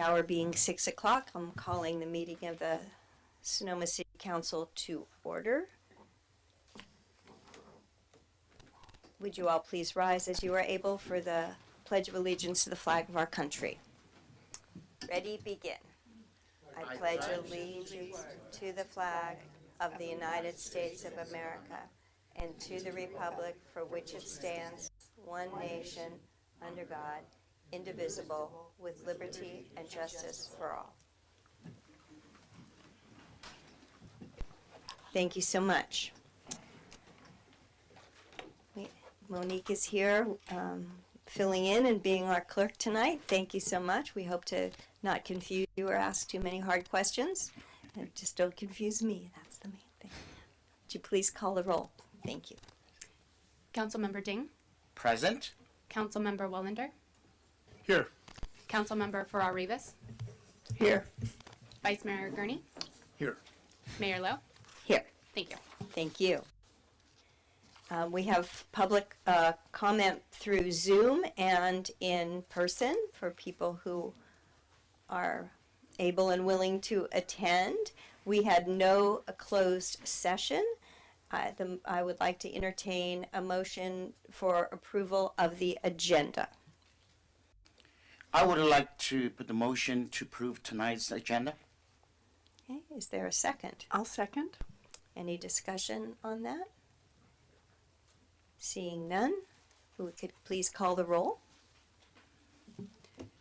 hour being 6 o'clock, I'm calling the meeting of the Sonoma City Council to order. Would you all please rise as you are able for the Pledge of Allegiance to the flag of our country. Ready, begin. I pledge allegiance to the flag of the United States of America and to the republic for which it stands, one nation, under God, indivisible, with liberty and justice for all. Thank you so much. Monique is here filling in and being our clerk tonight. Thank you so much. We hope to not confuse you or ask too many hard questions. And just don't confuse me. That's the main thing. Would you please call the roll? Thank you. Councilmember Ding. Present. Councilmember Wellander. Here. Councilmember Farrar-Rivas. Here. Vice Mayor Gurney. Here. Mayor Lowe. Here. Thank you. Thank you. We have public comment through Zoom and in person for people who are able and willing to attend. We had no closed session. I would like to entertain a motion for approval of the agenda. I would like to put the motion to approve tonight's agenda. Okay, is there a second? I'll second. Any discussion on that? Seeing none, we could please call the roll.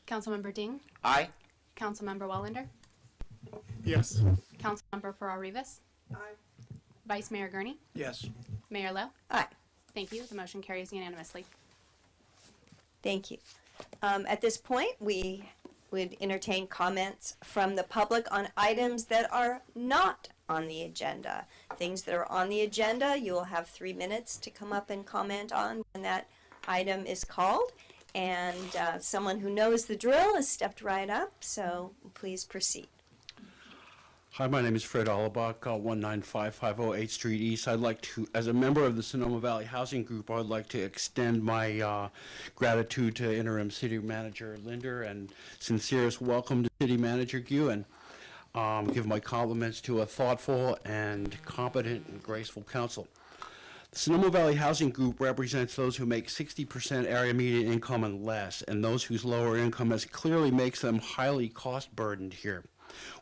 Councilmember Ding. Aye. Councilmember Wellander. Yes. Councilmember Farrar-Rivas. Aye. Vice Mayor Gurney. Yes. Mayor Lowe. Aye. Thank you. The motion carries unanimously. Thank you. At this point, we would entertain comments from the public on items that are not on the agenda. Things that are on the agenda, you will have 3 minutes to come up and comment on when that item is called. And someone who knows the drill has stepped right up, so please proceed. Hi, my name is Fred Allebach, 19550 8th Street East. I'd like to, as a member of the Sonoma Valley Housing Group, I'd like to extend my gratitude to Interim City Manager Linder and sincerest welcome to City Manager Gu, and give my compliments to a thoughtful and competent and graceful council. The Sonoma Valley Housing Group represents those who make 60% area median income and less, and those whose lower income clearly makes them highly cost burdened here.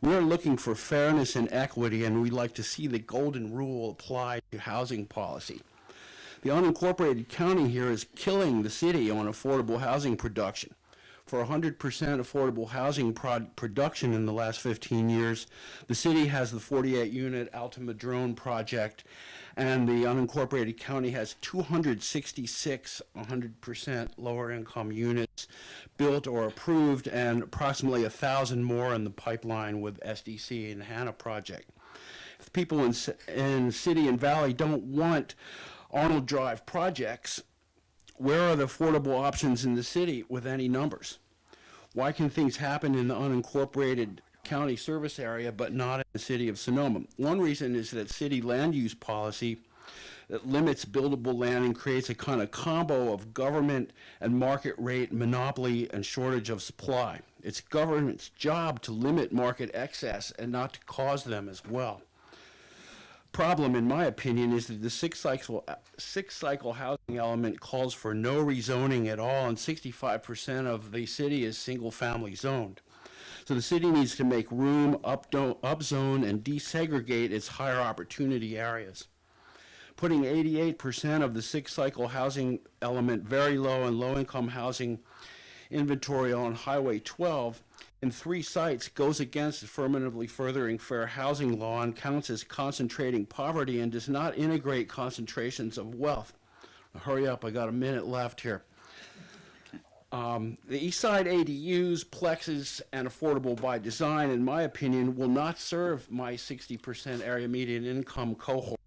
We are looking for fairness and equity, and we'd like to see the golden rule applied to housing policy. The unincorporated county here is killing the city on affordable housing production. For 100% affordable housing production in the last 15 years, the city has the 48-unit Alta-Madrone project, and the unincorporated county has 266 100% lower income units built or approved, and approximately 1,000 more in the pipeline with SDC and HANA project. If people in city and valley don't want Arnold Drive projects, where are the affordable options in the city with any numbers? Why can things happen in the unincorporated county service area but not in the city of Sonoma? One reason is that city land use policy that limits buildable land and creates a kind of combo of government and market rate monopoly and shortage of supply. It's government's job to limit market excess and not to cause them as well. Problem, in my opinion, is that the six cycle housing element calls for no rezoning at all, and 65% of the city is single family zoned. So the city needs to make room, upzone, and desegregate its higher opportunity areas. Putting 88% of the six cycle housing element very low and low income housing inventory on Highway 12 in 3 sites goes against affirmatively furthering fair housing law and counts as concentrating poverty and does not integrate concentrations of wealth. Now, hurry up, I got a minute left here. The East Side ADUs, plexes, and affordable by design, in my opinion, will not serve my 60% area median income cohort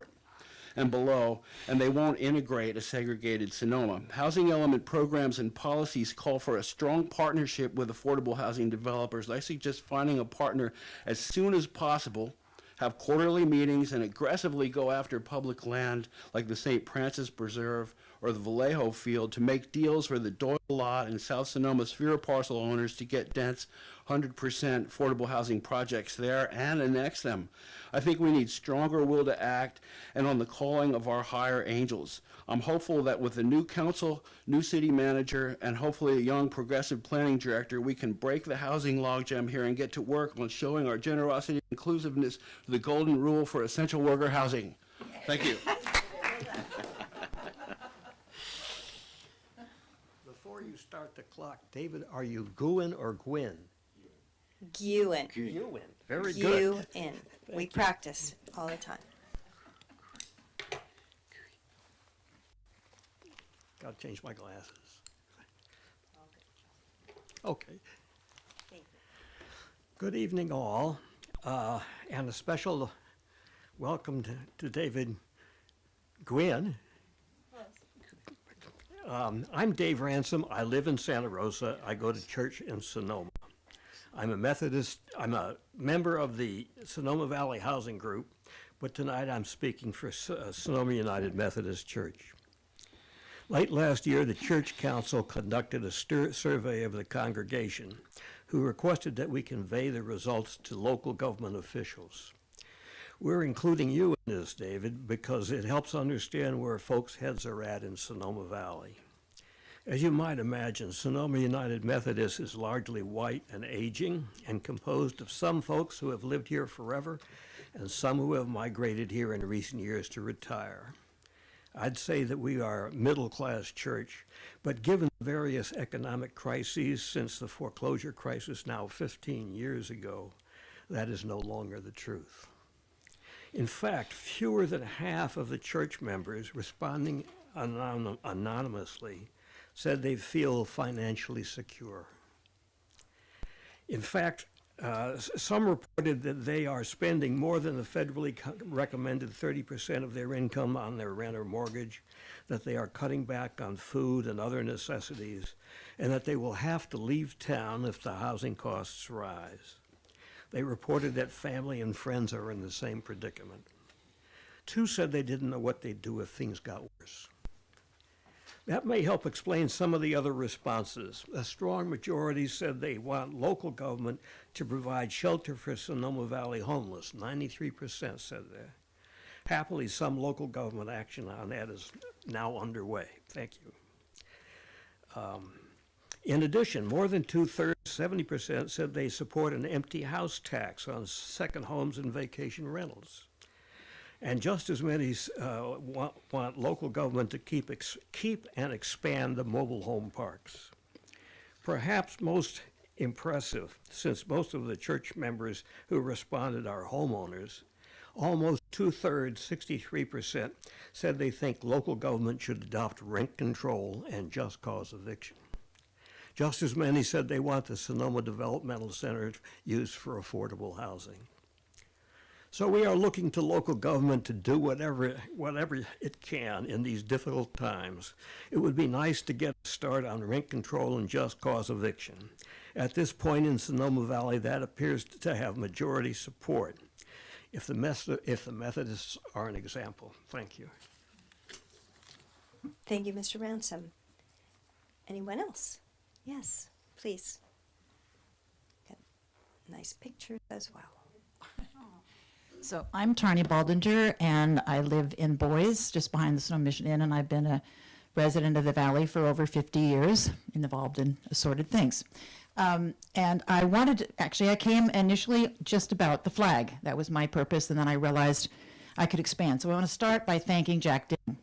and below, and they won't integrate a segregated Sonoma. Housing element programs and policies call for a strong partnership with affordable housing developers. I suggest finding a partner as soon as possible, have quarterly meetings, and aggressively go after public land like the St. Francis Preserve or the Vallejo field to make deals for the Doyle lot and South Sonoma Sphere parcel owners to get dense 100% affordable housing projects there and annex them. I think we need stronger will to act and on the calling of our higher angels. I'm hopeful that with the new council, new city manager, and hopefully a young progressive planning director, we can break the housing logjam here and get to work on showing our generosity and inclusiveness to the golden rule for essential worker housing. Thank you. Before you start the clock, David, are you Gwyn or Gwyn? Gwyn. Gwyn. Very good. Gwyn. We practice all the time. Gotta change my glasses. Okay. Thank you. Good evening, all, and a special welcome to David Gwyn. I'm Dave Ransom. I live in Santa Rosa. I go to church in Sonoma. I'm a Methodist. I'm a member of the Sonoma Valley Housing Group, but tonight I'm speaking for Sonoma United Methodist Church. Late last year, the Church Council conducted a survey of the congregation, who requested that we convey the results to local government officials. We're including you in this, David, because it helps understand where folks' heads are at in Sonoma Valley. As you might imagine, Sonoma United Methodist is largely white and aging and composed of some folks who have lived here forever and some who have migrated here in recent years to retire. I'd say that we are a middle-class church, but given various economic crises since the foreclosure crisis now 15 years ago, that is no longer the truth. In fact, fewer than half of the church members responding anonymously said they feel financially secure. In fact, some reported that they are spending more than the federally recommended 30% of their income on their rent or mortgage, that they are cutting back on food and other necessities, and that they will have to leave town if the housing costs rise. They reported that family and friends are in the same predicament. 2 said they didn't know what they'd do if things got worse. That may help explain some of the other responses. A strong majority said they want local government to provide shelter for Sonoma Valley homeless. 93% said that. Happily, some local government action on that is now underway. Thank you. In addition, more than 2/3, 70%, said they support an empty house tax on second homes and vacation rentals. And just as many want local government to keep and expand the mobile home parks. Perhaps most impressive, since most of the church members who responded are homeowners, almost 2/3, 63%, said they think local government should adopt rent control and just cause eviction. Just as many said they want the Sonoma Developmental Center used for affordable housing. So we are looking to local government to do whatever it can in these difficult times. It would be nice to get a start on rent control and just cause eviction. At this point in Sonoma Valley, that appears to have majority support, if the Methodists are an example. Thank you. Thank you, Mr. Ransom. Anyone else? Yes, please. Got nice pictures as well. So I'm Tarni Baldinger, and I live in Boys, just behind the Sonoma Mission Inn, and I've been a resident of the Valley for over 50 years, involved in assorted things. And I came initially just about the flag. That was my purpose, and then I realized I could expand. So I want to start by thanking Jack Ding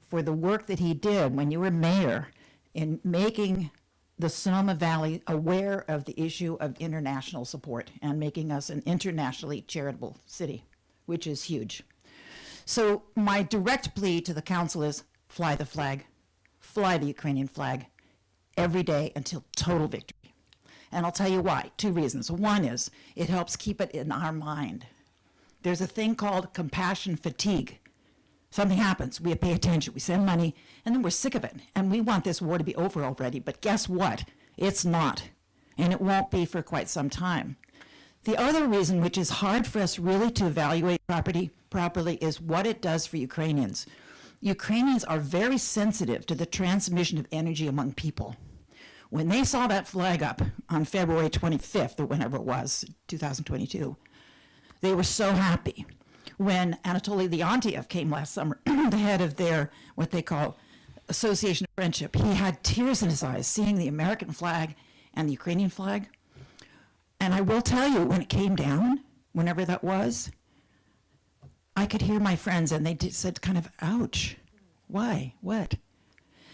for the work that he did when you were mayor in making the Sonoma Valley aware of the issue of international support and making us an internationally charitable city, which is huge. So my direct plea to the council is fly the flag, fly the Ukrainian flag every day until total victory. And I'll tell you why. 2 reasons. One is it helps keep it in our mind. There's a thing called compassion fatigue. Something happens, we pay attention, we send money, and then we're sick of it. And we want this war to be over already, but guess what? It's not. And it won't be for quite some time. The other reason, which is hard for us really to evaluate properly, is what it does for Ukrainians. Ukrainians are very sensitive to the transmission of energy among people. When they saw that flag up on February 25th, or whenever it was, 2022, they were so happy. When Anatoly Leontiev came last summer, the head of their, what they call Association of Friendship, he had tears in his eyes seeing the American flag and the Ukrainian flag. And I will tell you, when it came down, whenever that was, I could hear my friends, and they said kind of, ouch, why, what?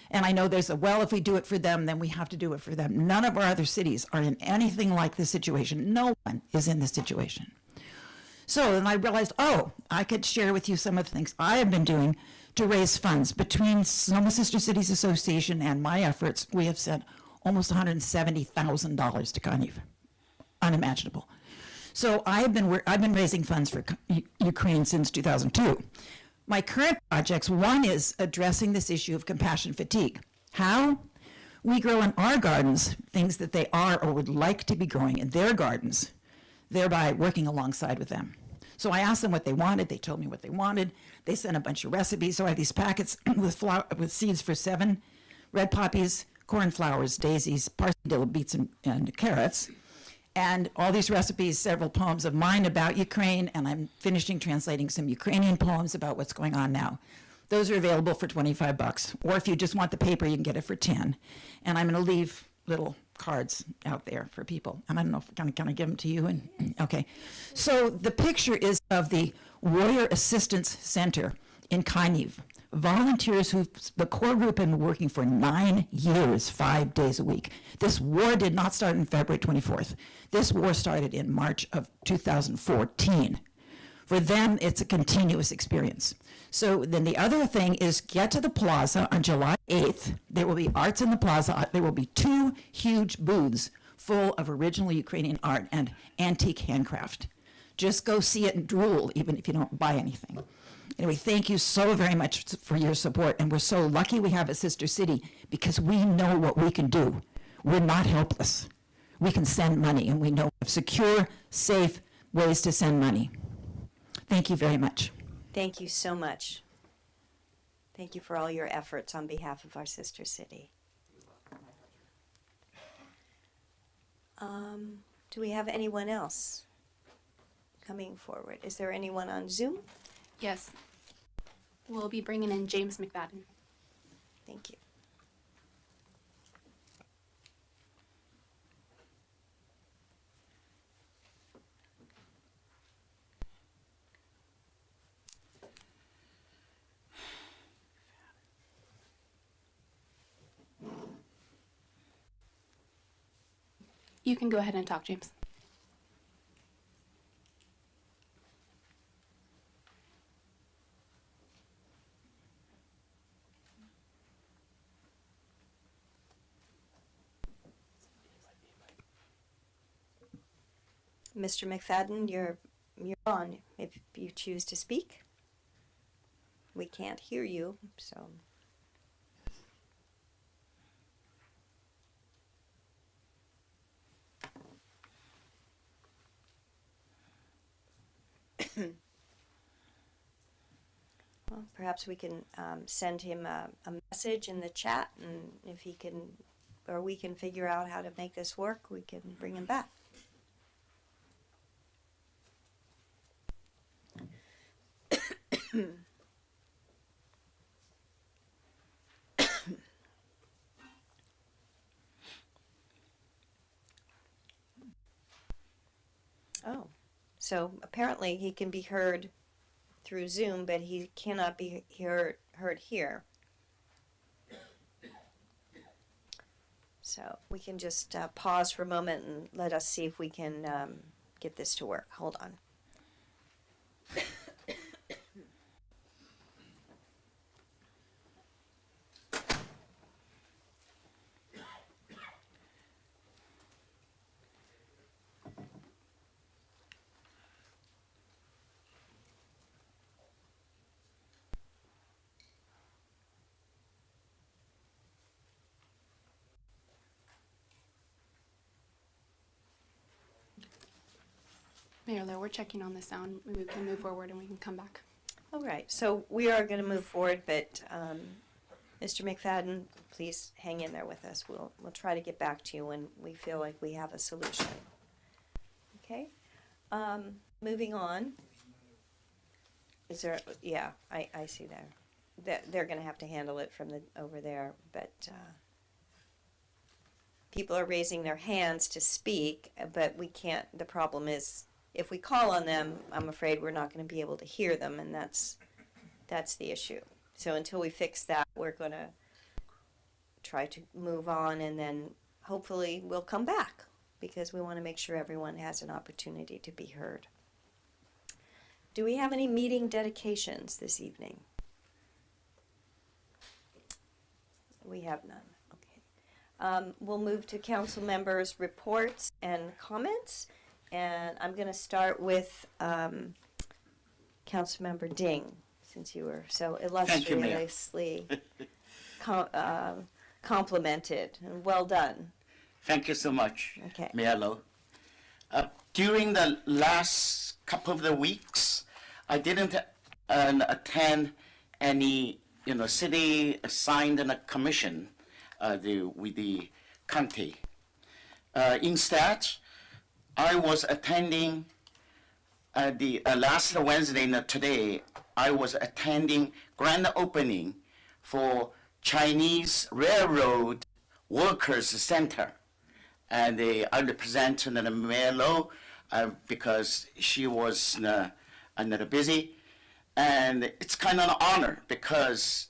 And I know there's a, well, if we do it for them, then we have to do it for them. None of our other cities are in anything like this situation. No one is in this situation. So then I realized, oh, I could share with you some of the things I have been doing to raise funds. Between Sonoma Sister Cities Association and my efforts, we have sent almost $170,000 to CONVENE. Unimaginable. So I've been raising funds for Ukraine since 2002. My current projects, one is addressing this issue of compassion fatigue. How? We grow in our gardens things that they are or would like to be growing in their gardens, thereby working alongside with them. So I asked them what they wanted. They told me what they wanted. They sent a bunch of recipes. So I have these packets with seeds for 7 red poppies, cornflowers, daisies, parsley, dill, beets, and carrots. And all these recipes, several poems of mine about Ukraine, and I'm finishing translating some Ukrainian poems about what's going on now. Those are available for $25, or if you just want the paper, you can get it for 10. And I'm going to leave little cards out there for people. And I don't know, can I give them to you? And okay. So the picture is of the Warrior Assistance Center in Kyiv. Volunteers the core group have been working for 9 years, 5 days a week. This war did not start on February 24th. This war started in March of 2014. For them, it's a continuous experience. So then the other thing is get to the plaza on July 8th. There will be arts in the plaza. There will be 2 huge booths full of original Ukrainian art and antique handcraft. Just go see it and drool, even if you don't buy anything. Anyway, thank you so very much for your support, and we're so lucky we have a sister city because we know what we can do. We're not helpless. We can send money, and we know of secure, safe ways to send money. Thank you very much. Thank you so much. Thank you for all your efforts on behalf of our sister city. Do we have anyone else coming forward? Is there anyone on Zoom? Yes. We'll be bringing in James McFadden. Thank you. You can go ahead and talk, James. Mr. McFadden, you're on if you choose to speak. We can't hear you, so. Well, perhaps we can send him a message in the chat, and if he can, or we can figure out how to make this work, we can bring him back. Oh, so apparently he can be heard through Zoom, but he cannot be heard here. So we can just pause for a moment and let us see if we can get this to work. Hold on. Mayor Lowe, we're checking on the sound. Maybe we can move forward and we can come back. All right, so we are going to move forward, but Mr. McFadden, please hang in there with us. We'll try to get back to you when we feel like we have a solution. Okay? Moving on. Is there, yeah, I see there. They're going to have to handle it from over there, but people are raising their hands to speak, but we can't, the problem is, if we call on them, I'm afraid we're not going to be able to hear them, and that's the issue. So until we fix that, we're going to try to move on, and then hopefully we'll come back, because we want to make sure everyone has an opportunity to be heard. Do we have any meeting dedications this evening? We have none. Okay. We'll move to council members' reports and comments. And I'm going to start with Councilmember Ding, since you were so Thank you, Mayor. illustriously complimented. And well done. Thank you so much, Okay. Mayor Lowe. During the last couple of the weeks, I didn't attend any, city assigned a commission with the county. Instead, I was attending the last Wednesday and today. I was attending grand opening for Chinese Railroad Workers Center, and I represented Mayor Lowe because she was another busy, and it's kind of an honor because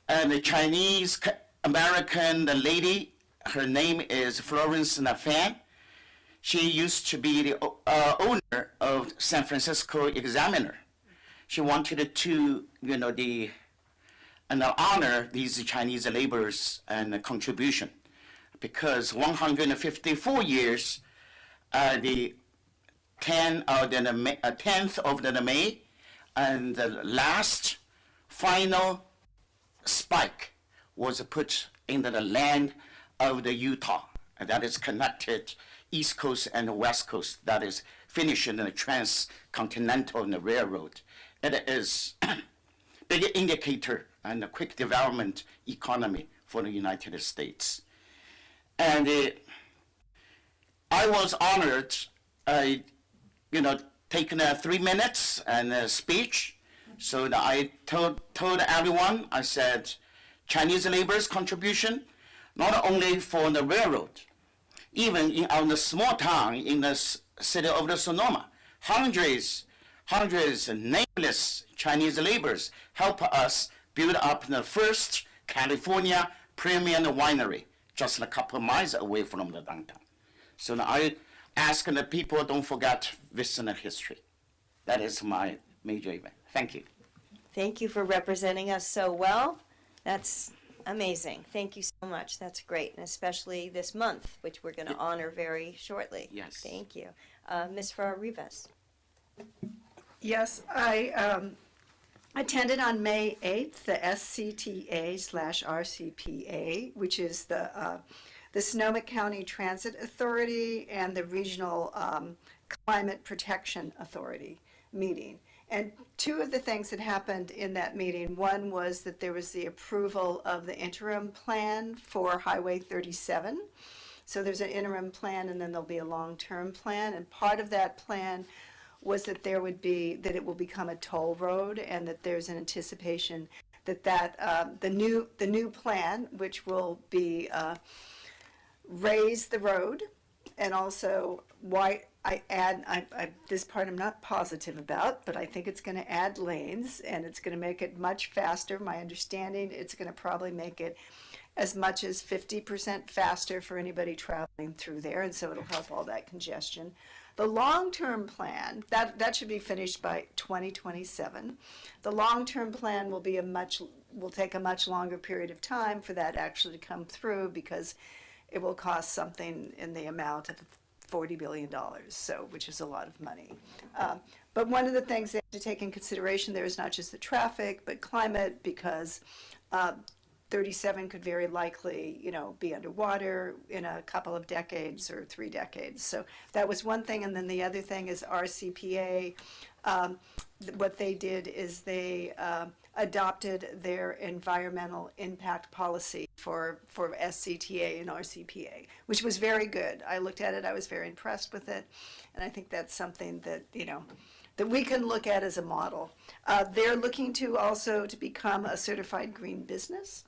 the Chinese American lady, her name is Florence Fan. She used to be the owner of San Francisco Examiner. She wanted to, honor these Chinese laborers and contribution, because 154 years, the 10th of the May, and the last final spike was put into the land of the Utah, and that is connected East Coast and the West Coast. That is finished in the transcontinental railroad. It is big indicator and a quick development economy for the United States. And I was honored, taking 3 minutes and a speech. So that I told everyone, I said, Chinese labor's contribution, not only for the railroad, even in our small town in the city of the Sonoma, hundreds nameless Chinese laborers help us build up the first California premium winery, just a couple of miles away from the downtown. So now I ask the people, don't forget Vissana history. That is my major event. Thank you. Thank you for representing us so well. That's amazing. Thank you so much. That's great, and especially this month, which we're going to honor very shortly. Yes. Thank you. Ms. Farrar-Rivas. Yes, I attended on May 8th the SCTA/RCPA, which is the Sonoma County Transit Authority and the Regional Climate Protection Authority meeting. And two of the things that happened in that meeting, one was that there was the approval of the interim plan for Highway 37. So there's an interim plan, and then there'll be a long-term plan. And part of that plan was that it will become a toll road, and that there's an anticipation that the new plan, which will be raise the road, and also this part I'm not positive about, but I think it's going to add lanes, and it's going to make it much faster. My understanding, it's going to probably make it as much as 50% faster for anybody traveling through there, and so it'll help all that congestion. The long-term plan, that should be finished by 2027. The long-term plan will take a much longer period of time for that actually to come through, because it will cost something in the amount of $40 billion, which is a lot of money. But one of the things they have to take in consideration there is not just the traffic, but climate, because 37 could very likely, be underwater in a couple of decades or 3 decades. So that was one thing. And then the other thing is RCPA. What they did is they adopted their environmental impact policy for SCTA and RCPA, which was very good. I looked at it, I was very impressed with it, and I think that's something that, that we can look at as a model. They're looking to also to become a certified green business,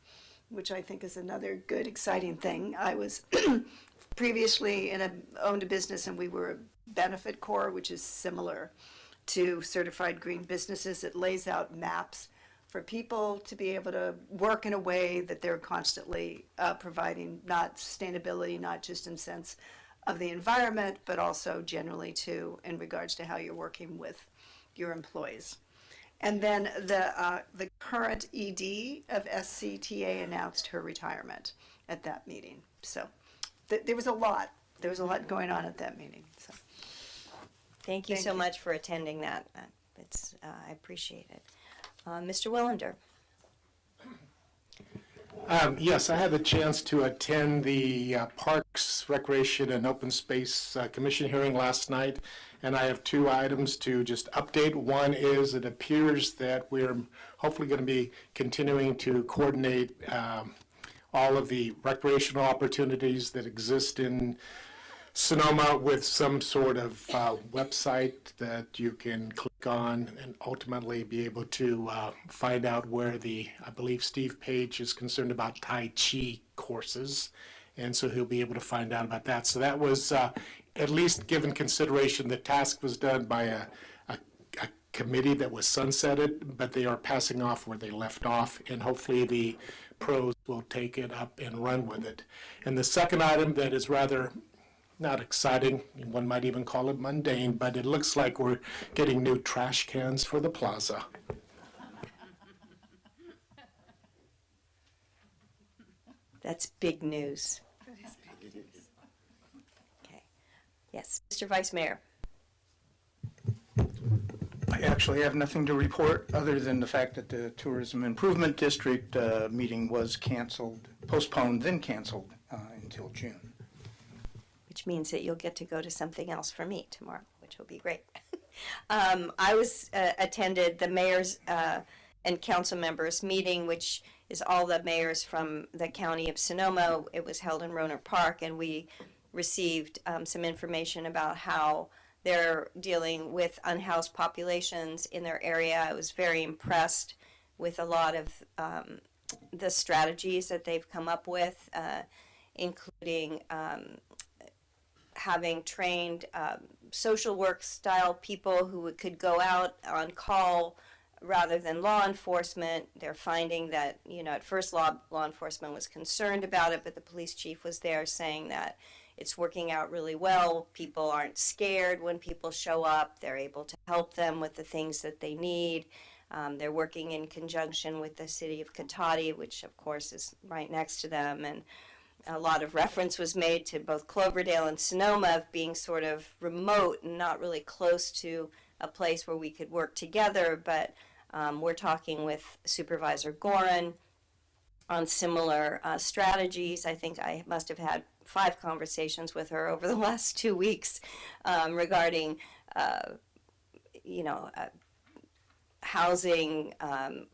which I think is another good, exciting thing. I was previously owned a business, and we were a benefit corps, which is similar to certified green businesses. It lays out maps for people to be able to work in a way that they're constantly providing not sustainability, not just in sense of the environment, but also generally too in regards to how you're working with your employees. And then the current ED of SCTA announced her retirement at that meeting. So there was a lot. There was a lot going on at that meeting. So. Thank you so much for attending that. I appreciate it. Mr. Wellander. Yes, I had the chance to attend the Parks, Recreation, and Open Space Commission hearing last night, and I have 2 items to just update. One is it appears that we're hopefully going to be continuing to coordinate all of the recreational opportunities that exist in Sonoma with some sort of website that you can click on and ultimately be able to find out where I believe Steve Page is concerned about Tai Chi courses, and so he'll be able to find out about that. So that was, at least given consideration, the task was done by a committee that was sunsetted, but they are passing off where they left off, and hopefully the pros will take it up and run with it. And the second item that is rather not exciting, one might even call it mundane, but it looks like we're getting new trash cans for the plaza. That's big news. Okay. Yes, Mr. Vice Mayor. I actually have nothing to report other than the fact that the Tourism Improvement District meeting was postponed, then canceled until June. Which means that you'll get to go to something else for me tomorrow, which will be great. I attended the mayor's and council members meeting, which is all the mayors from the county of Sonoma. It was held in Rohnert Park, and we received some information about how they're dealing with unhoused populations in their area. I was very impressed with a lot of the strategies that they've come up with, including having trained social work style people who could go out on call rather than law enforcement. They're finding that, at first law enforcement was concerned about it, but the police chief was there saying that it's working out really well. People aren't scared when people show up. They're able to help them with the things that they need. They're working in conjunction with the city of Cotati, which of course is right next to them, and a lot of reference was made to both Cloverdale and Sonoma of being sort of remote and not really close to a place where we could work together, but we're talking with Supervisor Gorin on similar strategies. I think I must have had 5 conversations with her over the last 2 weeks regarding, housing,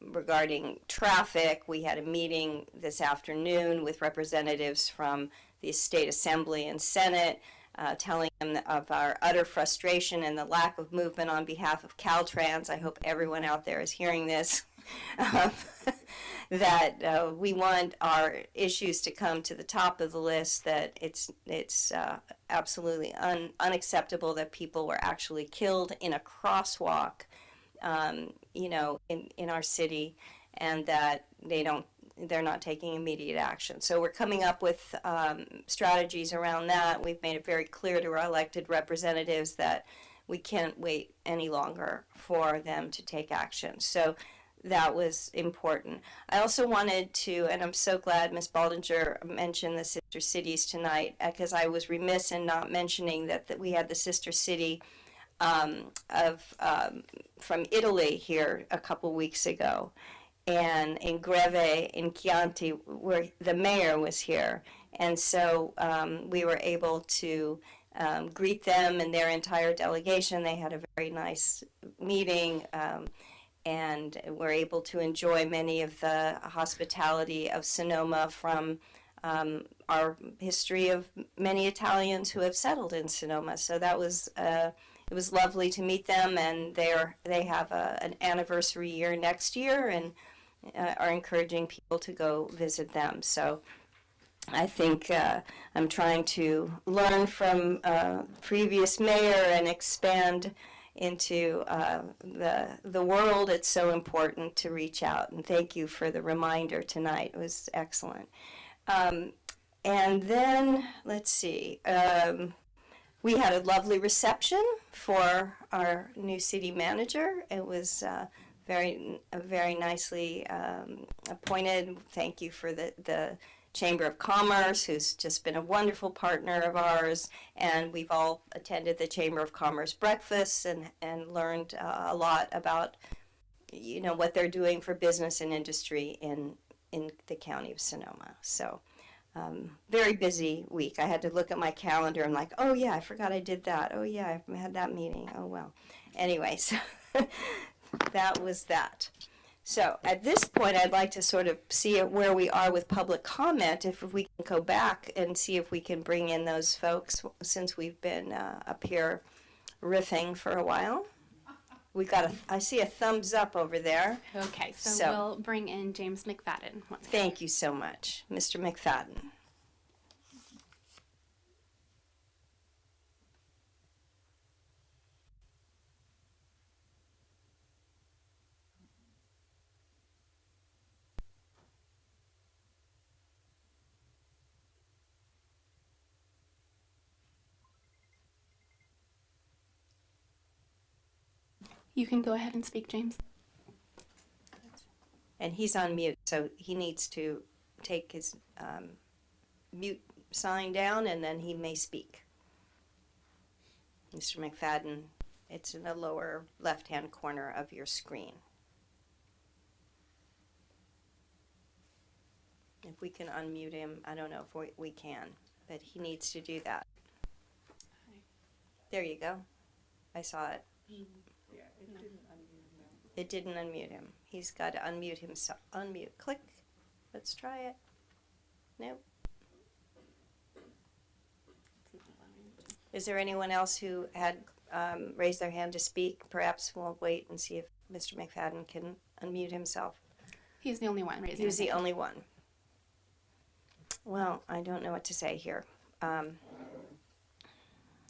regarding traffic. We had a meeting this afternoon with representatives from the State Assembly and Senate, telling them of our utter frustration and the lack of movement on behalf of Caltrans. I hope everyone out there is hearing this. That we want our issues to come to the top of the list, that it's absolutely unacceptable that people were actually killed in a crosswalk in our city, and that they're not taking immediate action. So we're coming up with strategies around that. We've made it very clear to our elected representatives that we can't wait any longer for them to take action. So that was important. I also wanted to, and I'm so glad Ms. Baldinger mentioned the sister cities tonight, because I was remiss in not mentioning that we had the sister city from Italy here a couple weeks ago. and in Greve, in Chianti, where the mayor was here. And so we were able to greet them and their entire delegation. They had a very nice meeting, and were able to enjoy many of the hospitality of Sonoma from our history of many Italians who have settled in Sonoma. So that was it was lovely to meet them, and they have an anniversary year next year, and are encouraging people to go visit them. So I think I'm trying to learn from previous mayor and expand into the world. It's so important to reach out, and thank you for the reminder tonight. It was excellent. And then, let's see, we had a lovely reception for our new city manager. It was very nicely appointed. Thank you for the Chamber of Commerce, who's just been a wonderful partner of ours, and we've all attended the Chamber of Commerce breakfasts and learned a lot about, you know, what they're doing for business and industry in the county of Sonoma. So very busy week. I had to look at my calendar and like, oh yeah, I forgot I did that. Oh yeah, I had that meeting. Oh well. Anyway, so that was that. So at this point, I'd like to sort of see where we are with public comment, if we can go back and see if we can bring in those folks, since we've been up here riffing for a while. We got I see a thumbs up over there. Okay, so So- we'll bring in James McFadden. Once again. Thank you so much, Mr. McFadden. You can go ahead and speak, James. And he's on mute, so he needs to take his mute sign down, and then he may speak. Mr. McFadden, it's in the lower left-hand corner of your screen. If we can unmute him, I don't know if we can, but he needs to do that. There you go. I saw it. It didn't unmute him. He's got to unmute himself. Unmute. Click. Let's try it. Nope. Is there anyone else who had raised their hand to speak? Perhaps we'll wait and see if Mr. McFadden can unmute himself. He's the only one raising He was his the hand. only one. Well, I don't know what to say here.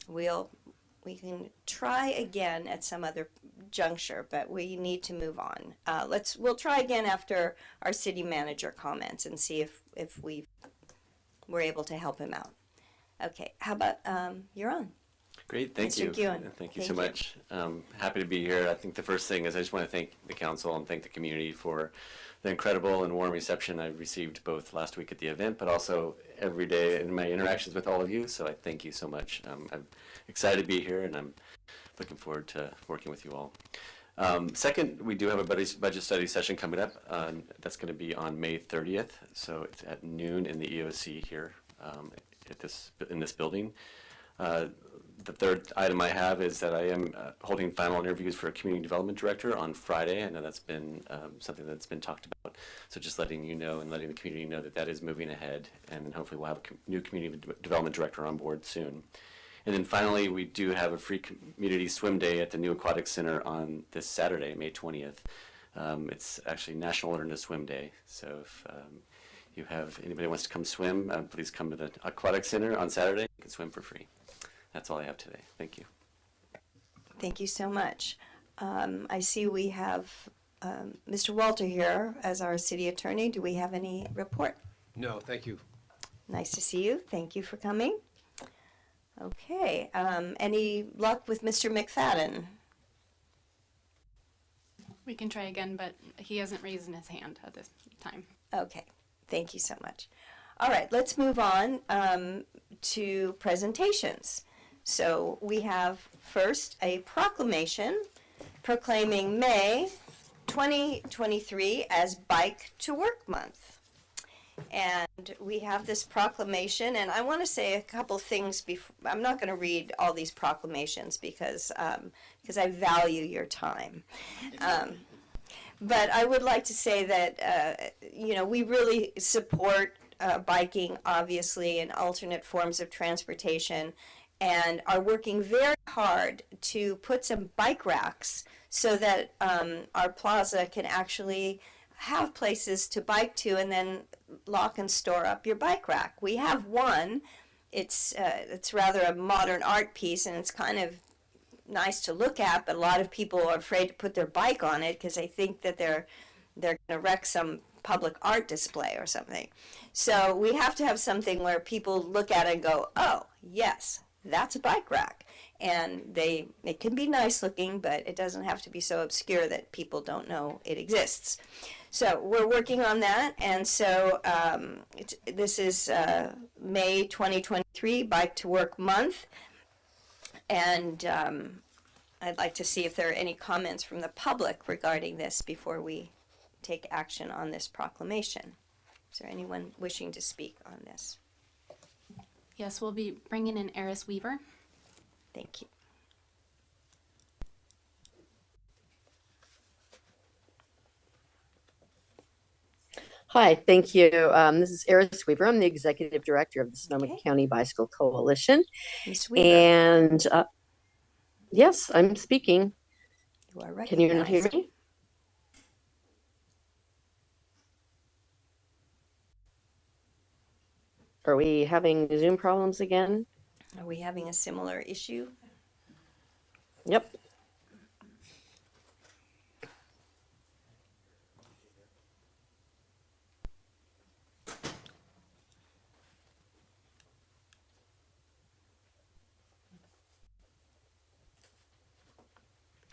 We can try again at some other juncture, but we need to move on. We'll try again after our city manager comments and see if we're able to help him out. Okay, how about you're on? Great, thank Mr. you. Guin. Thank you so Thank you. much. Happy to be here. I think the first thing is I just want to thank the council and thank the community for the incredible and warm reception I've received both last week at the event, but also every day in my interactions with all of you. So I thank you so much. I'm excited to be here, and I'm looking forward to working with you all. Second, we do have a budget study session coming up. That's going to be on May 30th. So it's at noon in the EOC here in this building. The third item I have is that I am holding final interviews for a community development director on Friday. I know that's been something that's been talked about. So just letting you know and letting the community know that that is moving ahead, and then hopefully we'll have a new community development director on board soon. And then finally, we do have a free community swim day at the new Aquatic Center on this Saturday, May 20th. It's actually National Wilderness Swim Day. So if you have anybody who wants to come swim, please come to the Aquatic Center on Saturday. You can swim for free. That's all I have today. Thank you. Thank you so much. I see we have Mr. Walter here as our city attorney. Do we have any report? No, thank you. Nice to see you. Thank you for coming. Okay. Any luck with Mr. McFadden? We can try again, but he hasn't raised his hand at this time. Okay. Thank you so much. All right. Let's move on to presentations. So we have first a proclamation proclaiming May 2023 as Bike to Work Month. And we have this proclamation, and I want to say a couple things before. I'm not going to read all these proclamations because I value your time. But I would like to say that, we really support biking, obviously, and alternate forms of transportation, and are working very hard to put some bike racks so that our plaza can actually have places to bike to and then lock and store up your bike rack. We have one. It's rather a modern art piece, and it's kind of nice to look at, but a lot of people are afraid to put their bike on it because they think that they're going to wreck some public art display or something. So we have to have something where people look at it and go, oh, yes, that's a bike rack. And it can be nice looking, but it doesn't have to be so obscure that people don't know it exists. So we're working on that, and so this is May 2023, Bike to Work Month, and I'd like to see if there are any comments from the public regarding this before we take action on this proclamation. Is there anyone wishing to speak on this? Yes, we'll be bringing in Eris Weaver. Thank you. Hi, thank you. This is Eris Weaver. I'm the Executive Director of the Sonoma County Bicycle Coalition. Ms. Weaver, And yes, I'm speaking. you are recognized. Can you not hear me? Are we having Zoom problems again? Are we having a similar issue? Yep.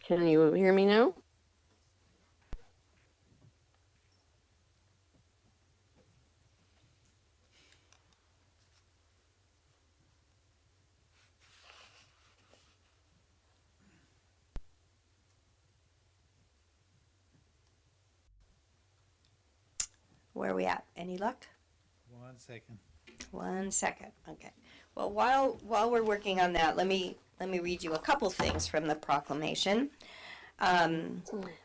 Can you hear me now? Where are we at? Any luck? 1 second. 1 second. Okay. Well, while we're working on that, let me read you a couple things from the proclamation.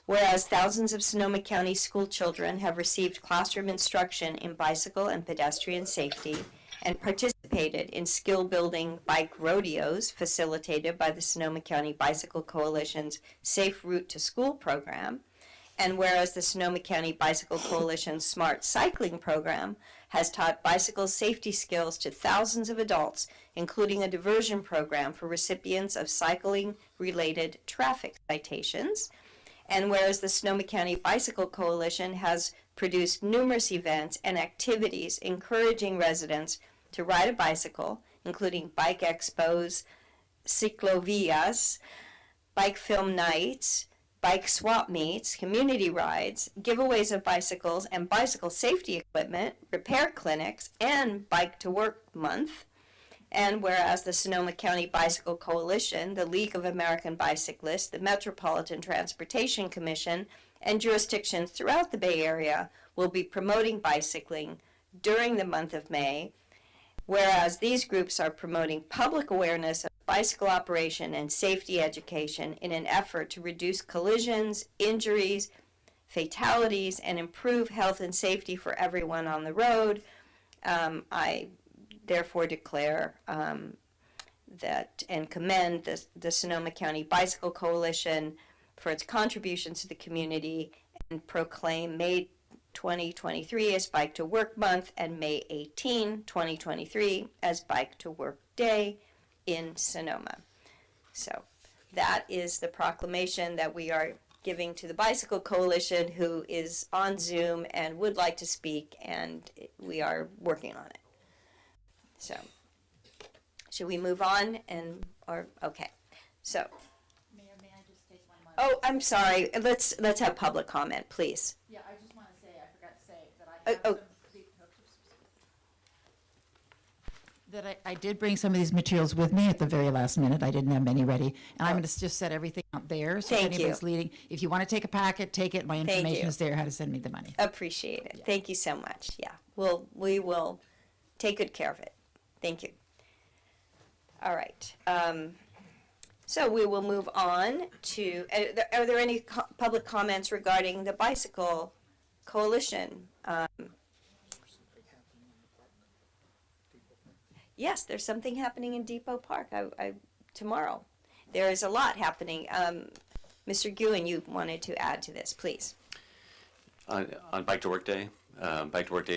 Whereas thousands of Sonoma County school children have received classroom instruction in bicycle and pedestrian safety and participated in skill-building bike rodeos facilitated by the Sonoma County Bicycle Coalition's Safe Route to School program, and whereas the Sonoma County Bicycle Coalition's Smart Cycling program has taught bicycle safety skills to thousands of adults, including a diversion program for recipients of cycling-related traffic citations, and whereas the Sonoma County Bicycle Coalition has produced numerous events and activities encouraging residents to ride a bicycle, including bike expos, ciclovias, bike film nights, bike swap meets, community rides, giveaways of bicycles and bicycle safety equipment, repair clinics, and Bike to Work Month. And whereas the Sonoma County Bicycle Coalition, the League of American Bicyclists, the Metropolitan Transportation Commission, and jurisdictions throughout the Bay Area will be promoting bicycling during the month of May, whereas these groups are promoting public awareness of bicycle operation and safety education in an effort to reduce collisions, injuries, fatalities, and improve health and safety for everyone on the road. I therefore declare that and commend the Sonoma County Bicycle Coalition for its contributions to the community and proclaim May 2023 as Bike to Work Month and May 18, 2023 as Bike to Work Day in Sonoma. So that is the proclamation that we are giving to the Bicycle Coalition, who is on Zoom and would like to speak, and we are working on it. So should we move on okay. So Mayor, may I just take 1 minute? oh, I'm sorry. Let's have public comment, please. Yeah, I just want to say, I forgot to say that I have oh. some That I did bring some of these materials with me at the very last minute. I didn't have many ready. And I'm going to just set everything out there. So Thank if you. anybody's leading, if you want to take a packet, take it. My information you. is there, how to send me the money. Appreciate it. Thank you so much. Yeah, we will take good care of it. Thank you. All right. So we will move on to, are there any public comments regarding the Bicycle Coalition? Yes, there's something happening in Depot Park tomorrow. There is a lot happening. Mr. Guin, you wanted to add to this, please. On Bike to Work Day,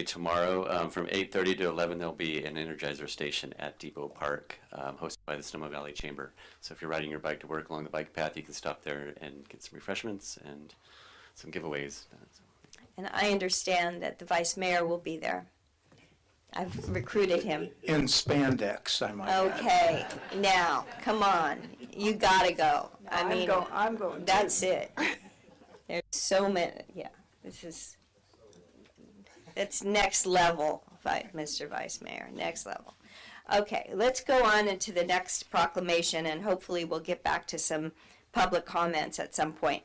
tomorrow from 8:30 to 11, there'll be an Energizer station at Depot Park hosted by the Sonoma Valley Chamber. So if you're riding your bike to work along the bike path, you can stop there and get some refreshments and some giveaways. And I understand that the vice mayor will be there. I've recruited him. In spandex, I might add. Okay, now, come on, you gotta go. I mean, I'm going. that's it. There's so many, yeah, that's next level, Mr. Vice Mayor, next level. Okay, let's go on into the next proclamation, and hopefully we'll get back to some public comments at some point.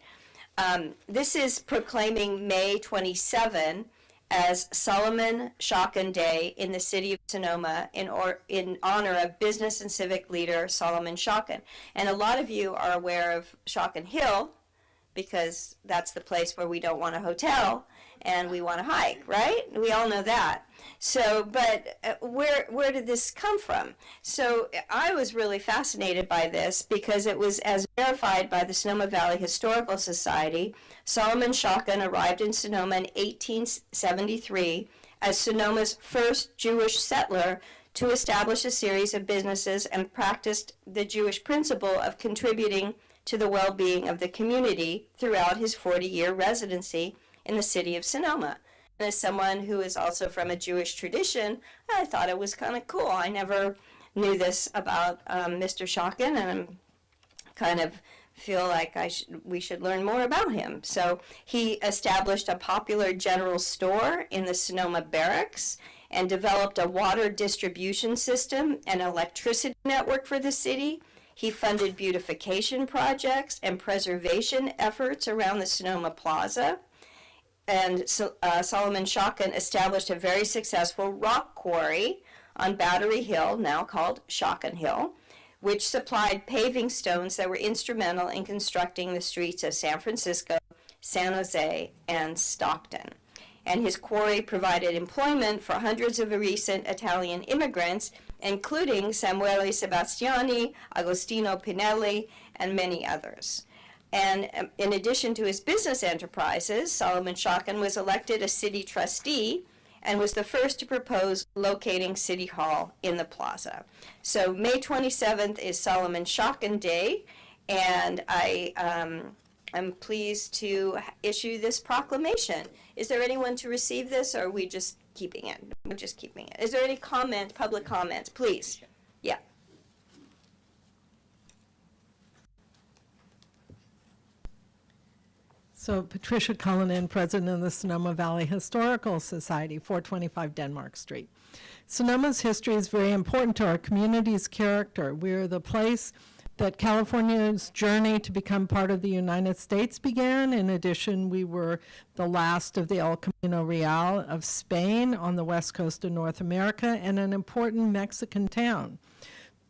This is proclaiming May 27 as Solomon Shocken Day in the city of Sonoma in honor of business and civic leader Solomon Shocken. And a lot of you are aware of Shocken Hill because that's the place where we don't want a hotel and we want to hike, right? We all know that. So, but where did this come from? So I was really fascinated by this because it was as verified by the Sonoma Valley Historical Society. Solomon Shocken arrived in Sonoma in 1873 as Sonoma's first Jewish settler to establish a series of businesses and practiced the Jewish principle of contributing to the well-being of the community throughout his 40-year residency in the city of Sonoma. And as someone who is also from a Jewish tradition, I thought it was kind of cool. I never knew this about Mr. Shocken, and I'm kind of feel like we should learn more about him. So he established a popular general store in the Sonoma barracks and developed a water distribution system and electricity network for the city. He funded beautification projects and preservation efforts around the Sonoma Plaza. And Solomon Shocken established a very successful rock quarry on Battery Hill, now called Shocken Hill, which supplied paving stones that were instrumental in constructing the streets of San Francisco, San Jose, and Stockton. And his quarry provided employment for hundreds of recent Italian immigrants, including Samuele Sebastiani, Agostino Pinelli, and many others. And in addition to his business enterprises, Solomon Shocken was elected a city trustee and was the first to propose locating City Hall in the plaza. So May 27th is Solomon Shocken Day, and I'm pleased to issue this proclamation. Is there anyone to receive this, or are we just keeping it? We're just keeping it. Is there any comment, public comments, please? Yeah. So Patricia Cullinan, President of the Sonoma Valley Historical Society, 425 Denmark Street. Sonoma's history is very important to our community's character. We're the place that California's journey to become part of the United States began. In addition, we were the last of the El Camino Real of Spain on the west coast of North America and an important Mexican town.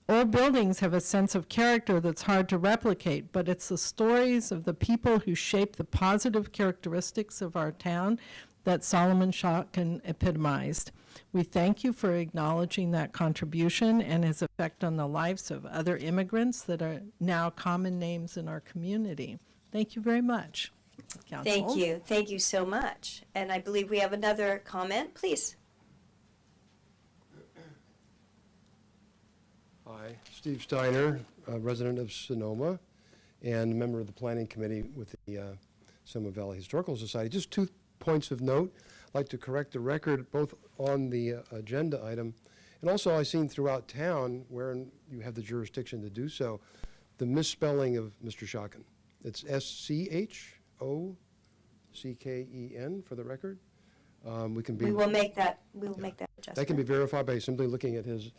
Old buildings have a sense of character that's hard to replicate, but it's the stories of the people who shape the positive characteristics of our town that Solomon Shocken epitomized. We thank you for acknowledging that contribution and his effect on the lives of other immigrants that are now common names in our community. Thank you very much, Council. Thank you. Thank you so much. And I believe we have another comment, please. Hi, Steve Steiner, resident of Sonoma and a member of the Planning Committee with the Sonoma Valley Historical Society. Just 2 points of note. I'd like to correct the record both on the agenda item and also I've seen throughout town where you have the jurisdiction to do so, the misspelling of Mr. Shocken. It's S-C-H-O-C-K-E-N for the record. We will make that adjustment. That can be verified by simply looking at his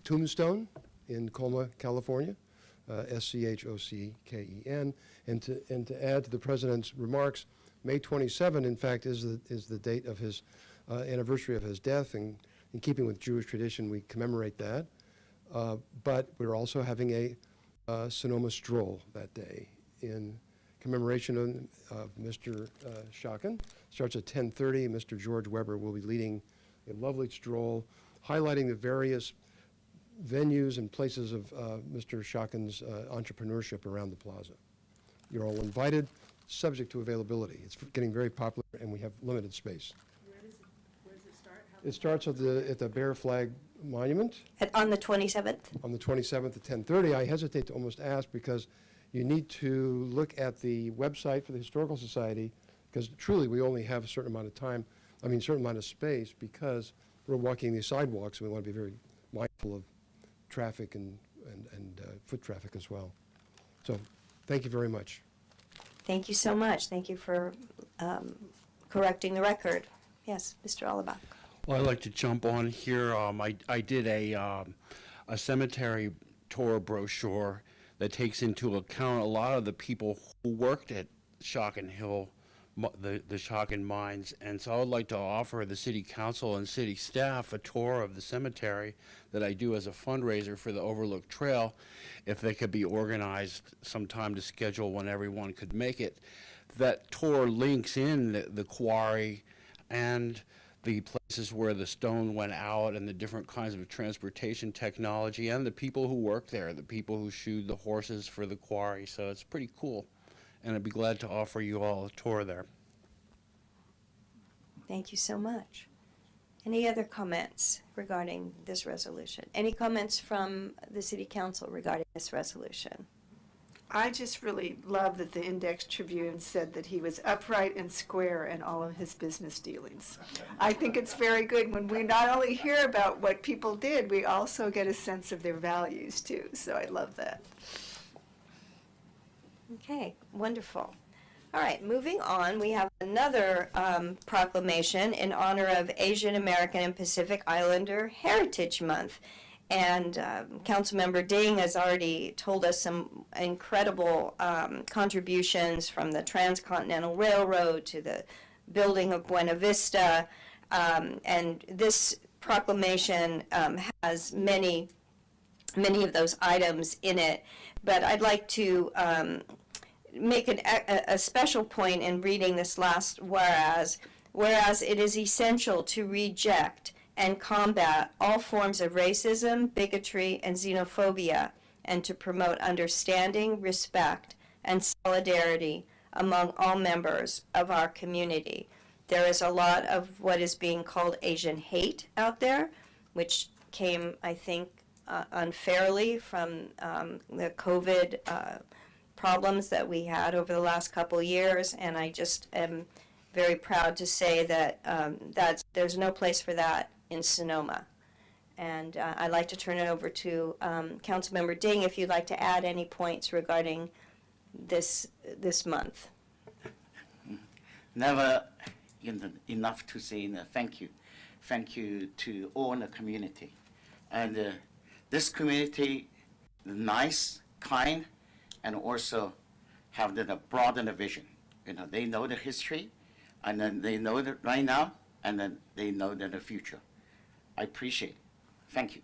Tombstone in Colma, California, Schocken. And to add to the president's remarks, May 27, in fact, is the date of his anniversary of his death, and in keeping with Jewish tradition, we commemorate that. But we're also having a Sonoma stroll that day in commemoration of Mr. Shocken. Starts at 10:30. Mr. George Weber will be leading a lovely stroll, highlighting the various venues and places of Mr. Shocken's entrepreneurship around the plaza. You're all invited, subject to availability. It's getting very popular, and we have limited space. Where does it start? It starts at the Bear Flag Monument On the 27th? on the 27th at 10:30. I hesitate to almost ask because you need to look at the website for the Historical Society, because truly we only have a certain amount of time, certain amount of space, because we're walking these sidewalks, and we want to be very mindful of traffic and foot traffic as well. So, thank you very much. Thank you so much. Thank you for correcting the record. Yes, Mr. Allebach. Well, I'd like to jump on here. I did a cemetery tour brochure that takes into account a lot of the people who worked at Shocken Hill, the Shocken mines. And so I would like to offer the city council and city staff a tour of the cemetery that I do as a fundraiser for the Overlook Trail, if they could be organized sometime to schedule when everyone could make it. That tour links in the quarry and the places where the stone went out and the different kinds of transportation technology and the people who work there, the people who shoed the horses for the quarry. So it's pretty cool. And I'd be glad to offer you all a tour there. Thank you so much. Any other comments regarding this resolution? Any comments from the City Council regarding this resolution? I just really love that the Index Tribune said that he was upright and square in all of his business dealings. I think it's very good when we not only hear about what people did, we also get a sense of their values too. So I love that. Okay, wonderful. All right, moving on, we have another proclamation in honor of Asian American and Pacific Islander Heritage Month. And Councilmember Ding has already told us some incredible contributions, from the Transcontinental Railroad to the building of Buena Vista. And this proclamation has many of those items in it. But I'd like to make a special point in reading this last whereas. Whereas it is essential to reject and combat all forms of racism, bigotry, and xenophobia, and to promote understanding, respect, and solidarity among all members of our community. There is a lot of what is being called Asian hate out there, which came, I think, unfairly from the COVID problems that we had over the last couple years, and I just am very proud to say that there's no place for that in Sonoma. And I'd like to turn it over to Councilmember Ding if you'd like to add any points regarding this month. Never enough to say thank you. Thank you to all in the community. And this community, nice, kind, and also have the broaden vision. They know the history, and then they know that right now, and then they know that the future. I appreciate it. Thank you.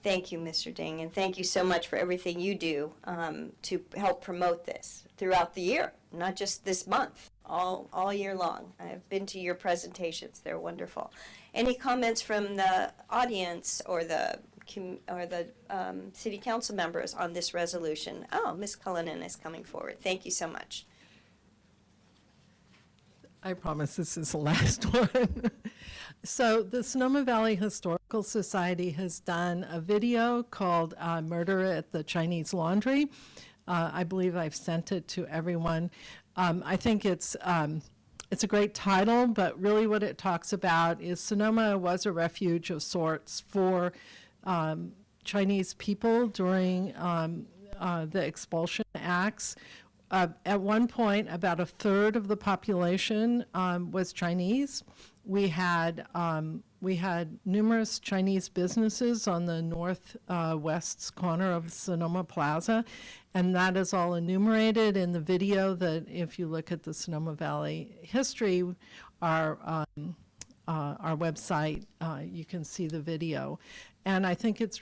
Thank you, Mr. Ding, and thank you so much for everything you do to help promote this throughout the year, not just this month, all year long. I've been to your presentations. They're wonderful. Any comments from the audience or the city council members on this resolution? Oh, Ms. Cullinan is coming forward. Thank you so much. I promise this is the last one. So the Sonoma Valley Historical Society has done a video called Murder at the Chinese Laundry. I believe I've sent it to everyone. I think it's a great title, but really what it talks about is Sonoma was a refuge of sorts for Chinese people during the expulsion acts. At one point, about a third of the population was Chinese. We had we had numerous Chinese businesses on the northwest corner of Sonoma Plaza, and that is all enumerated in the video that if you look at the Sonoma Valley history, our website, you can see the video. And I think it's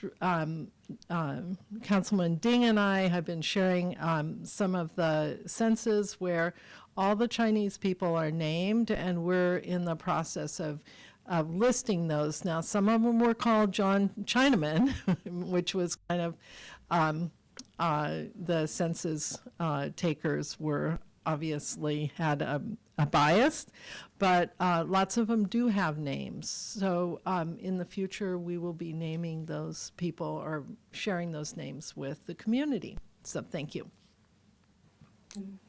Councilman Ding and I have been sharing some of the census where all the Chinese people are named, and we're in the process of listing those. Now, some of them were called John Chinaman, which was kind of the census takers were obviously had a bias, but lots of them do have names. So in the future, we will be naming those people or sharing those names with the community. So thank you.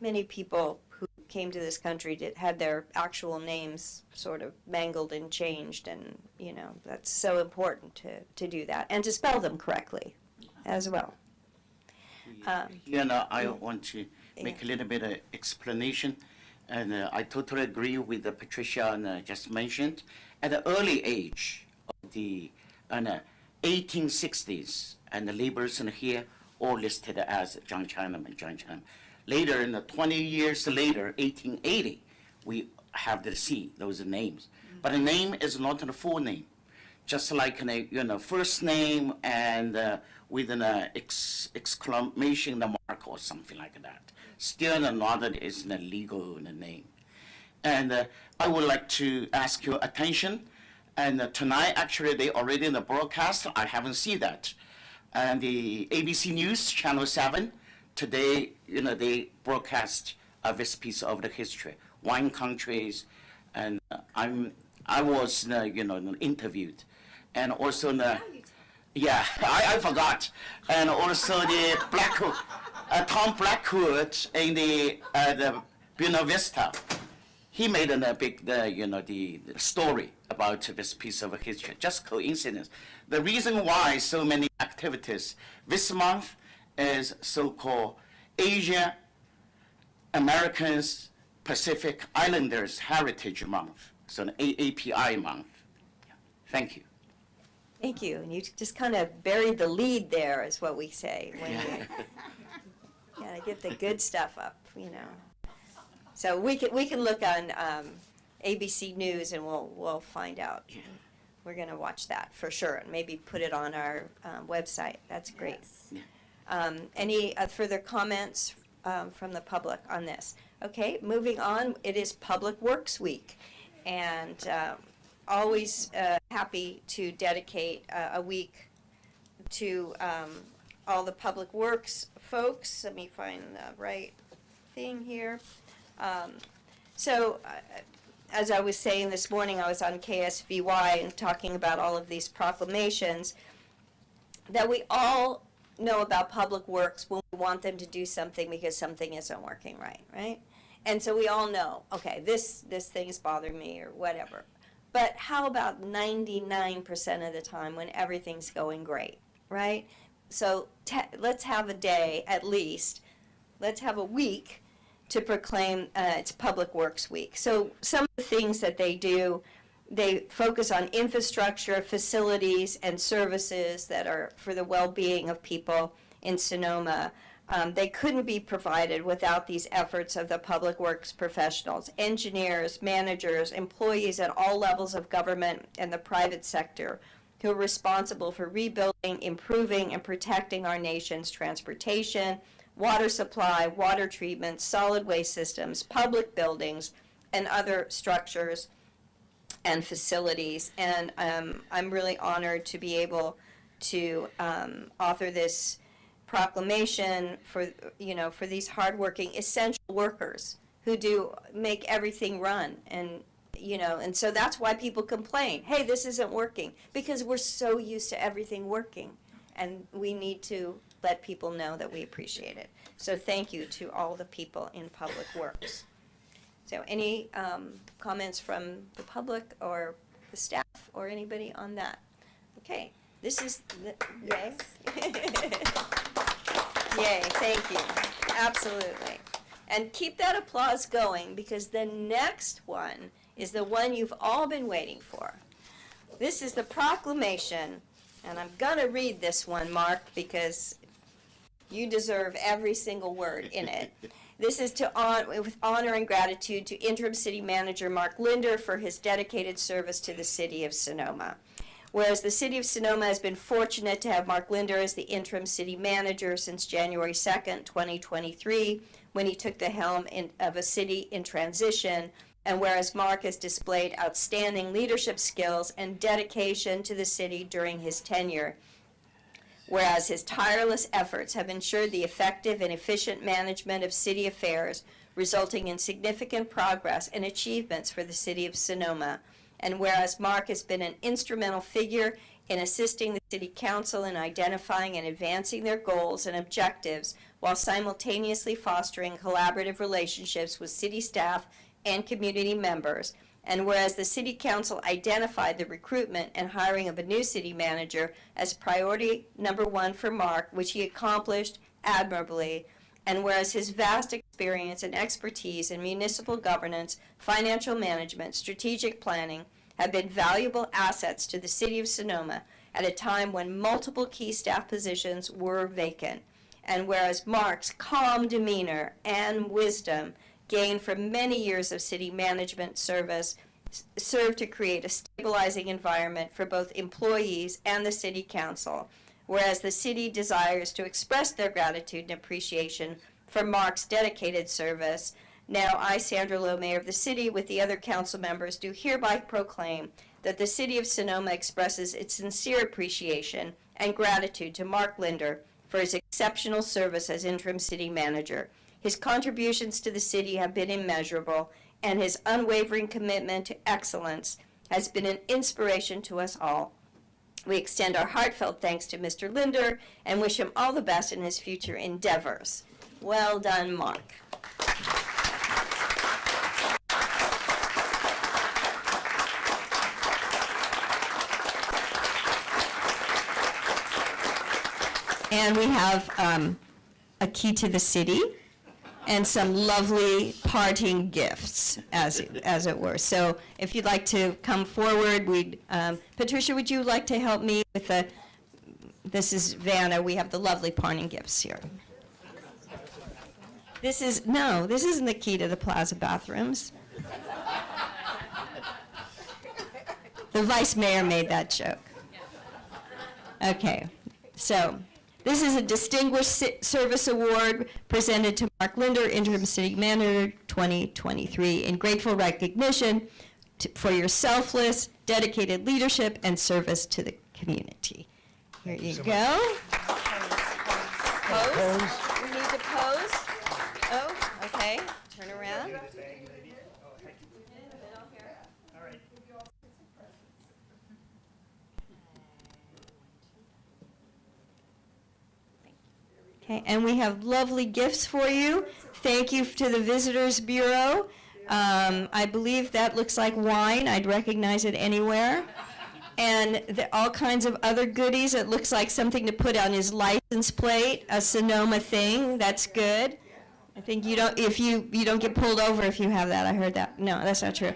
Many people who came to this country had their actual names sort of mangled and changed, and you know that's so important to do that and to spell them correctly as well. You know, I want to make a little bit of explanation, and I totally agree with Patricia just mentioned. At the early age of the 1860s, and the laborers in here all listed as John Chinaman, John Chinaman. Later, in the 20 years later, 1880, we have to see those names. But a name is not a full name. Just like first name and with an exclamation mark or something like that. Still not is a legal name. And I would like to ask your attention. And tonight, actually, they already in the broadcast. I haven't seen that. And the ABC News, Channel 7, today, they broadcast this piece of the history, wine countries, and I was, interviewed, and also I forgot, and also the Tom Blackwood in the Buena Vista, he made a big, the story about this piece of history. Just coincidence. The reason why so many activities this month is so-called Asia Americans Pacific Islanders Heritage Month, so an AAPI month. Thank you. Thank you. And you just kind of buried the lead there, is what we say. When you gotta get the good stuff up, So we can look on ABC News and we'll find out. We're gonna watch that for sure, and maybe put it on our website. That's great. Yeah. Any further comments from the public on this? Okay, moving on. It is Public Works Week, and always happy to dedicate a week to all the public works folks. Let me find the right thing here. As I was saying this morning, I was on KSVY and talking about all of these proclamations, that we all know about public works when we want them to do something because something isn't working right? And so we all know, okay, this thing is bothering me or whatever. But how about 99% of the time when everything's going great, right? So let's have a day at least, let's have a week to proclaim it's Public Works Week. So some of the things that they do, they focus on infrastructure, facilities, and services that are for the well-being of people in Sonoma. They couldn't be provided without these efforts of the public works professionals, engineers, managers, employees at all levels of government and the private sector who are responsible for rebuilding, improving, and protecting our nation's transportation, water supply, water treatment, solid waste systems, public buildings, and other structures and facilities. And I'm really honored to be able to author this proclamation for these hardworking essential workers who do make everything run. And so that's why people complain, hey, this isn't working, because we're so used to everything working, and we need to let people know that we appreciate it. So thank you to all the people in public works. So any comments from the public or the staff or anybody on that? Okay, this is yay. Yay, thank you. Absolutely. And keep that applause going, because the next one is the one you've all been waiting for. This is the proclamation, and I'm going to read this one, Mark, because you deserve every single word in it. This is with honor and gratitude to Interim City Manager Mark Linder for his dedicated service to the City of Sonoma. Whereas the City of Sonoma has been fortunate to have Mark Linder as the Interim City Manager since January 2nd, 2023, when he took the helm of a city in transition, and whereas Mark has displayed outstanding leadership skills and dedication to the city during his tenure, whereas his tireless efforts have ensured the effective and efficient management of city affairs, resulting in significant progress and achievements for the City of Sonoma, and whereas Mark has been an instrumental figure in assisting the City Council in identifying and advancing their goals and objectives while simultaneously fostering collaborative relationships with city staff and community members, and whereas the City Council identified the recruitment and hiring of a new city manager as priority number 1 for Mark, which he accomplished admirably, and whereas his vast experience and expertise in municipal governance, financial management, strategic planning have been valuable assets to the City of Sonoma at a time when multiple key staff positions were vacant, and whereas Mark's calm demeanor and wisdom gained from many years of city management service served to create a stabilizing environment for both employees and the City Council, whereas the city desires to express their gratitude and appreciation for Mark's dedicated service. Now I, Sandra Lowe, Mayor of the City, with the other council members, do hereby proclaim that the City of Sonoma expresses its sincere appreciation and gratitude to Mark Linder for his exceptional service as interim city manager. His contributions to the city have been immeasurable, and his unwavering commitment to excellence has been an inspiration to us all. We extend our heartfelt thanks to Mr. Linder and wish him all the best in his future endeavors. Well done, Mark. And we have a key to the city and some lovely parting gifts, as it were. So if you'd like to come forward, Patricia, would you like to help me with this is Vanna, we have the lovely parting gifts here. This isn't the key to the plaza bathrooms. The vice mayor made that joke. Okay, so this is a Distinguished Service Award presented to Mark Linder, Interim City Manager 2023, in grateful recognition for your selfless, dedicated leadership and service to the community. Here you go. Pose. We need to pose. Oh, okay. Turn around. Okay, and we have lovely gifts for you. Thank you to the Visitors Bureau. I believe that looks like wine. I'd recognize it anywhere. And all kinds of other goodies. It looks like something to put on his license plate, a Sonoma thing. That's good. I think you don't get pulled over if you have that. I heard that. No, that's not true.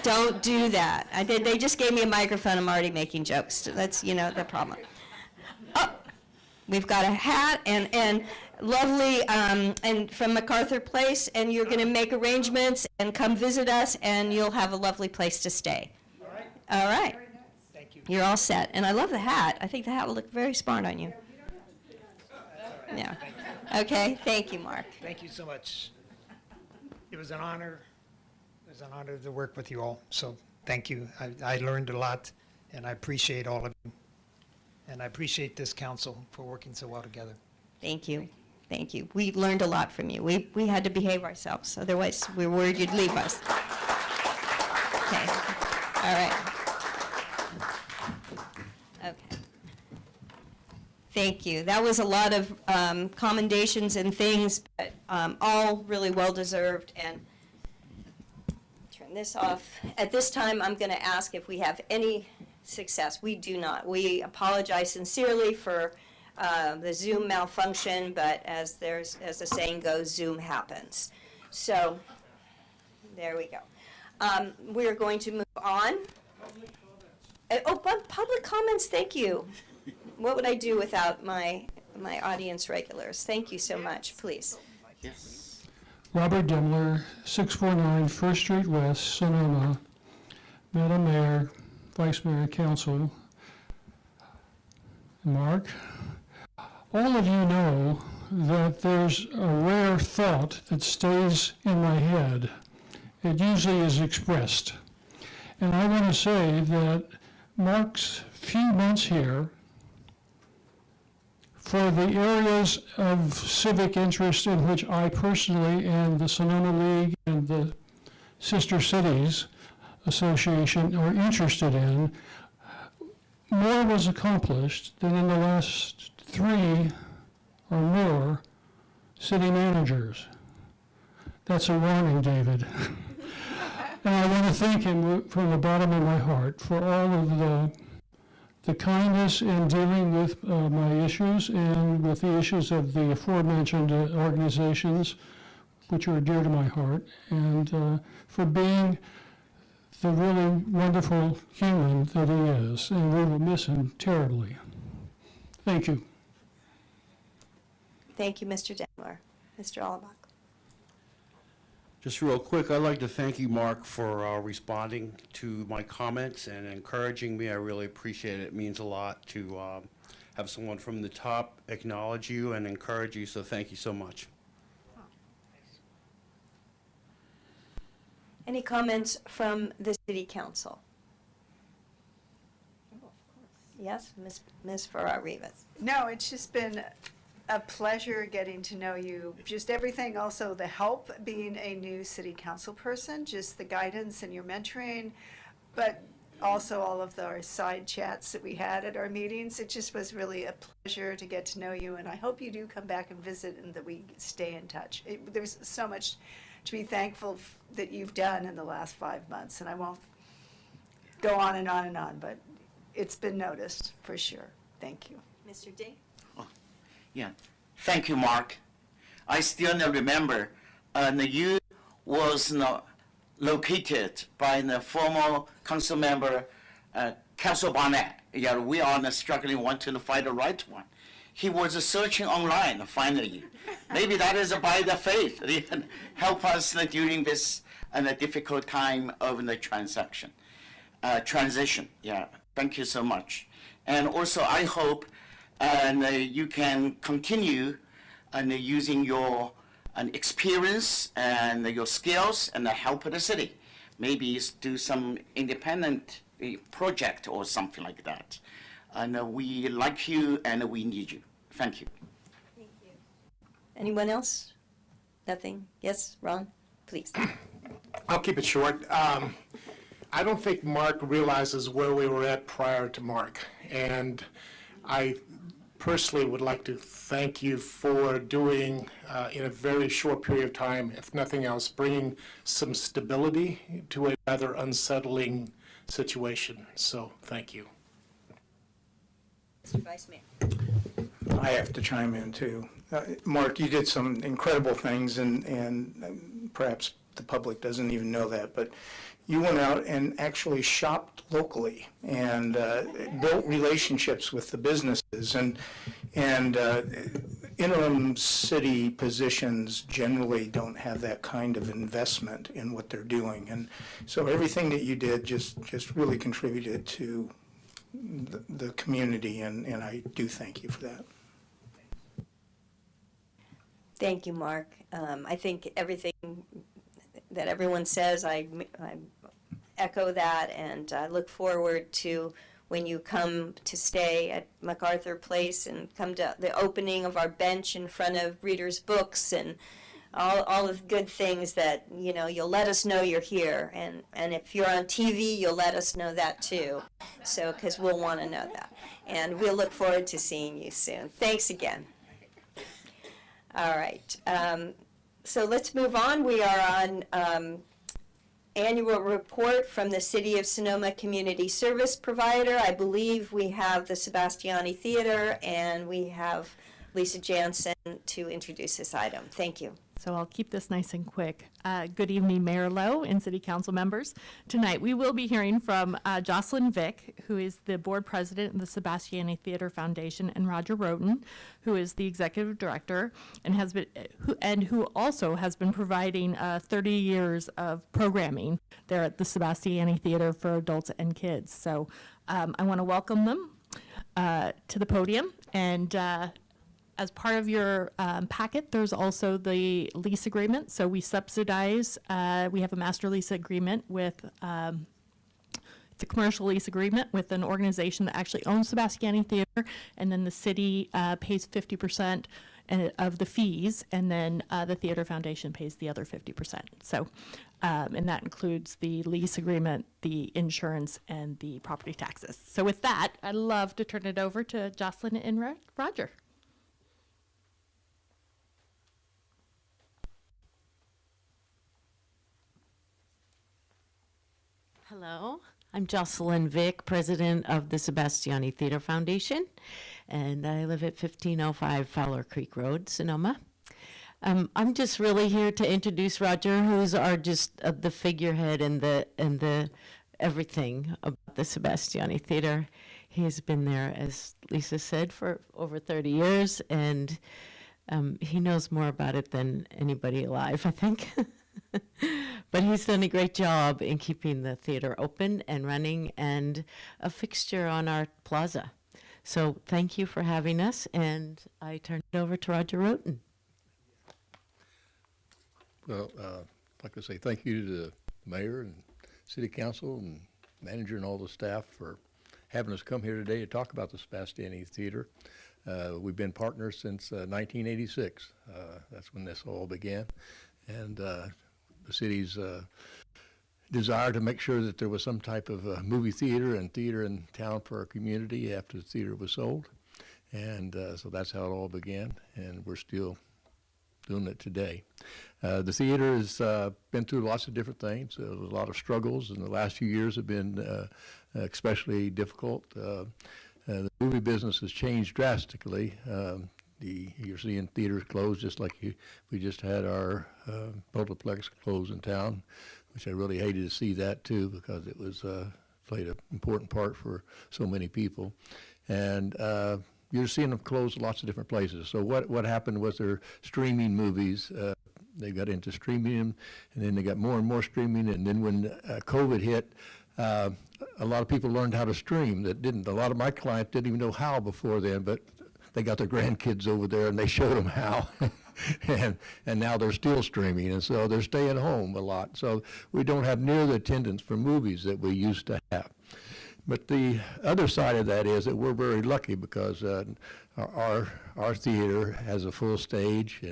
Don't do that. They just gave me a microphone. I'm already making jokes. That's the problem. Oh. We've got a hat and lovely, and from MacArthur Place, and you're going to make arrangements and come visit us, and you'll have a lovely place to stay. All right. Very nice. Thank you. You're all set. And I love the hat. I think the hat will look very smart on you. Yeah. Okay. Thank you, Mark. Thank you so much. It was an honor. It was an honor to work with you all. So thank you. I learned a lot, and I appreciate all of you. And I appreciate this council for working so well together. Thank you. Thank you. We learned a lot from you. We had to behave ourselves. Otherwise, we were worried you'd leave us. Okay. All right. Okay. Thank you. That was a lot of commendations and things, but all really well-deserved. And turn this off. At this time, I'm going to ask if we have any success. We do not. We apologize sincerely for the Zoom malfunction, but as the saying goes, Zoom happens. So there we go. We're going to move on. Public comments, thank you. What would I do without my audience regulars? Thank you so much, please. Yes. Robert Demler, 649 First Street West, Sonoma. Madam Mayor, Vice Mayor, Council, Mark, all of you know that there's a rare thought that stays in my head. It usually is expressed. And I want to say that Mark's few months here, for the areas of civic interest in which I personally and the Sonoma League and the Sister Cities Association are interested in, more was accomplished than in the last 3 or more city managers. That's a warning, David. And I want to thank him from the bottom of my heart for all of the kindness in dealing with my issues and with the issues of the aforementioned organizations, which are dear to my heart, and for being the really wonderful human that he is, and we will miss him terribly. Thank you. Thank you, Mr. Demler. Mr. Allebach. Just real quick, I'd like to thank you, Mark, for responding to my comments and encouraging me. I really appreciate it. It means a lot to have someone from the top acknowledge you and encourage you, so thank you so much. Any comments from the City Council? Yes, Ms. Farrar-Rivas. No, it's just been a pleasure getting to know you. Just everything, also the help being a new city council person, just the guidance and your mentoring, but also all of our side chats that we had at our meetings. It just was really a pleasure to get to know you, and I hope you do come back and visit and that we stay in touch. There's so much to be thankful that you've done in the last 5 months, and I won't go on and on and on, but it's been noticed for sure. Thank you. Mr. Ding? Yeah, thank you, Mark. I still remember you was located by the former council member, Council Barnett. Yeah, we are struggling want to find the right one. He was searching online finally. Maybe that is by the faith. They can help us during this difficult time of the transition. Yeah, thank you so much. And also, I hope you can continue using your experience and your skills and help the city. Maybe do some independent project or something like that. And we like you and we need you. Thank you. Thank you. Anyone else? Nothing? Yes, Ron, please. I'll keep it short. I don't think Mark realizes where we were at prior to Mark. And I personally would like to thank you for doing, in a very short period of time, if nothing else, bringing some stability to a rather unsettling situation. So thank you. Mr. Vice Mayor. I have to chime in too. Mark, you did some incredible things, and perhaps the public doesn't even know that, but you went out and actually shopped locally and built relationships with the businesses, and interim city positions generally don't have that kind of investment in what they're doing, and so everything that you did just really contributed to the community, and I do thank you for that. Thank you, Mark. I think everything that everyone says, I echo that, and I look forward to when you come to stay at MacArthur Place and come to the opening of our bench in front of Reader's Books and all of the good things that, you'll let us know you're here. And if you're on TV, you'll let us know that too. So, because we'll want to know that. And we'll look forward to seeing you soon. Thanks again. All right. So let's move on. We are on annual report from the City of Sonoma Community Service Provider. I believe we have the Sebastiani Theater, and we have Lisa Jansen to introduce this item. Thank you. so I'll keep this nice and quick. Good evening, Mayor Lowe and City Council members. Tonight, we will be hearing from Jocelyn Vick, who is the board president of the Sebastiani Theater Foundation, and Roger Roten, who is the executive director, and who also has been providing 30 years of programming there at the Sebastiani Theater for adults and kids. So I want to welcome them to the podium, and as part of your packet, there's also the lease agreement. So we subsidize, we have a master lease agreement with, it's a commercial lease agreement with an organization that actually owns Sebastiani Theater, and then the city pays 50% of the fees, and then the Theater Foundation pays the other 50%. So, and that includes the lease agreement, the insurance, and the property taxes. So with that, I'd love to turn it over to Jocelyn and Roger. Hello, I'm Jocelyn Vick, president of the Sebastiani Theater Foundation, and I live at 1505 Fowler Creek Road, Sonoma. I'm just really here to introduce Roger, who's our the figurehead and the everything about the Sebastiani Theater. He has been there, as Lisa said, for over 30 years, and he knows more about it than anybody alive, I think. But he's done a great job in keeping the theater open and running and a fixture on our plaza. So thank you for having us, and I turn it over to Roger Roten. Well, I'd like to say thank you to the mayor and city council and manager and all the staff for having us come here today to talk about the Sebastiani Theater. We've been partners since 1986. That's when this all began. And the city's desire to make sure that there was some type of movie theater and theater in town for our community after the theater was sold. And so that's how it all began, and we're still doing it today. The theater has been through lots of different things. A lot of struggles, and the last few years have been especially difficult. The movie business has changed drastically. You're seeing theaters closed, just like we just had our multiplex close in town, which I really hated to see that too, because it was played an important part for so many people. And you're seeing them close lots of different places. So what happened was they're streaming movies. They got into streaming them, and then they got more and more streaming. And then when COVID hit, a lot of people learned how to stream that didn't. A lot of my clients didn't even know how before then, but they got their grandkids over there and they showed them how. and now they're still streaming, and so they're staying home a lot. So we don't have near the attendance for movies that we used to have. But the other side of that is that we're very lucky because our theater has a full stage,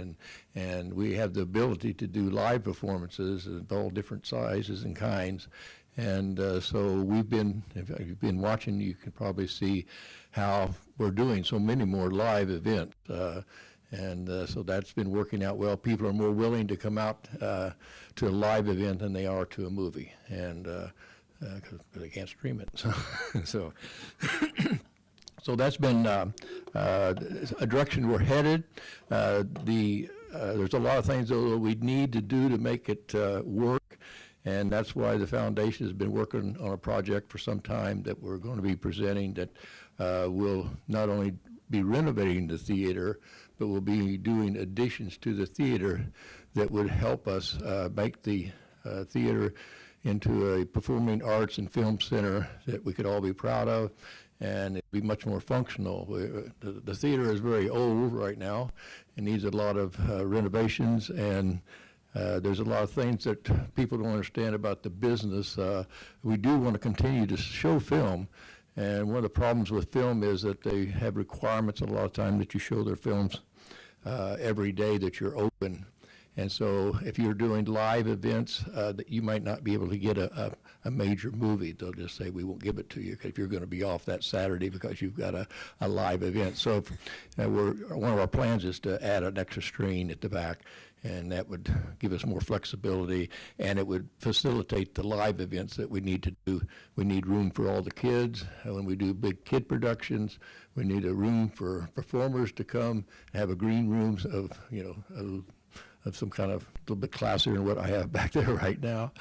and we have the ability to do live performances of all different sizes and kinds. And so we've been, if you've been watching, you can probably see how we're doing so many more live events. So that's been working out well. People are more willing to come out to a live event than they are to a movie, and because they can't stream it. So that's been a direction we're headed. There's a lot of things that we need to do to make it work. And that's why the foundation has been working on a project for some time that we're going to be presenting that will not only be renovating the theater, but we'll be doing additions to the theater that would help us make the theater into a performing arts and film center that we could all be proud of, and it'd be much more functional. The theater is very old right now. It needs a lot of renovations, and there's a lot of things that people don't understand about the business. We do want to continue to show film, and one of the problems with film is that they have requirements a lot of time that you show their films every day that you're open. And so if you're doing live events, that you might not be able to get a major movie. They'll just say, we won't give it to you if you're going to be off that Saturday because you've got a live event. So one of our plans is to add an extra screen at the back, and that would give us more flexibility, and it would facilitate the live events that we need to do. We need room for all the kids. When we do big kid productions, we need a room for performers to come, have a green rooms of, some kind of a little bit classier than what I have back there right now,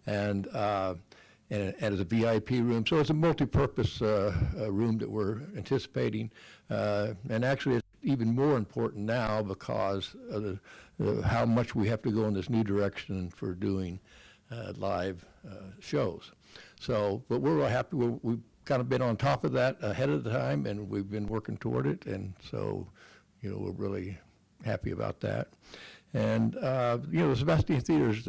and as a VIP room. So it's a multi-purpose room that we're anticipating, and actually it's even more important now because of how much we have to go in this new direction for doing live shows. So, but we're real happy. We've kind of been on top of that ahead of the time, and we've been working toward it, and so, we're really happy about that. And, the Sebastian Theater's,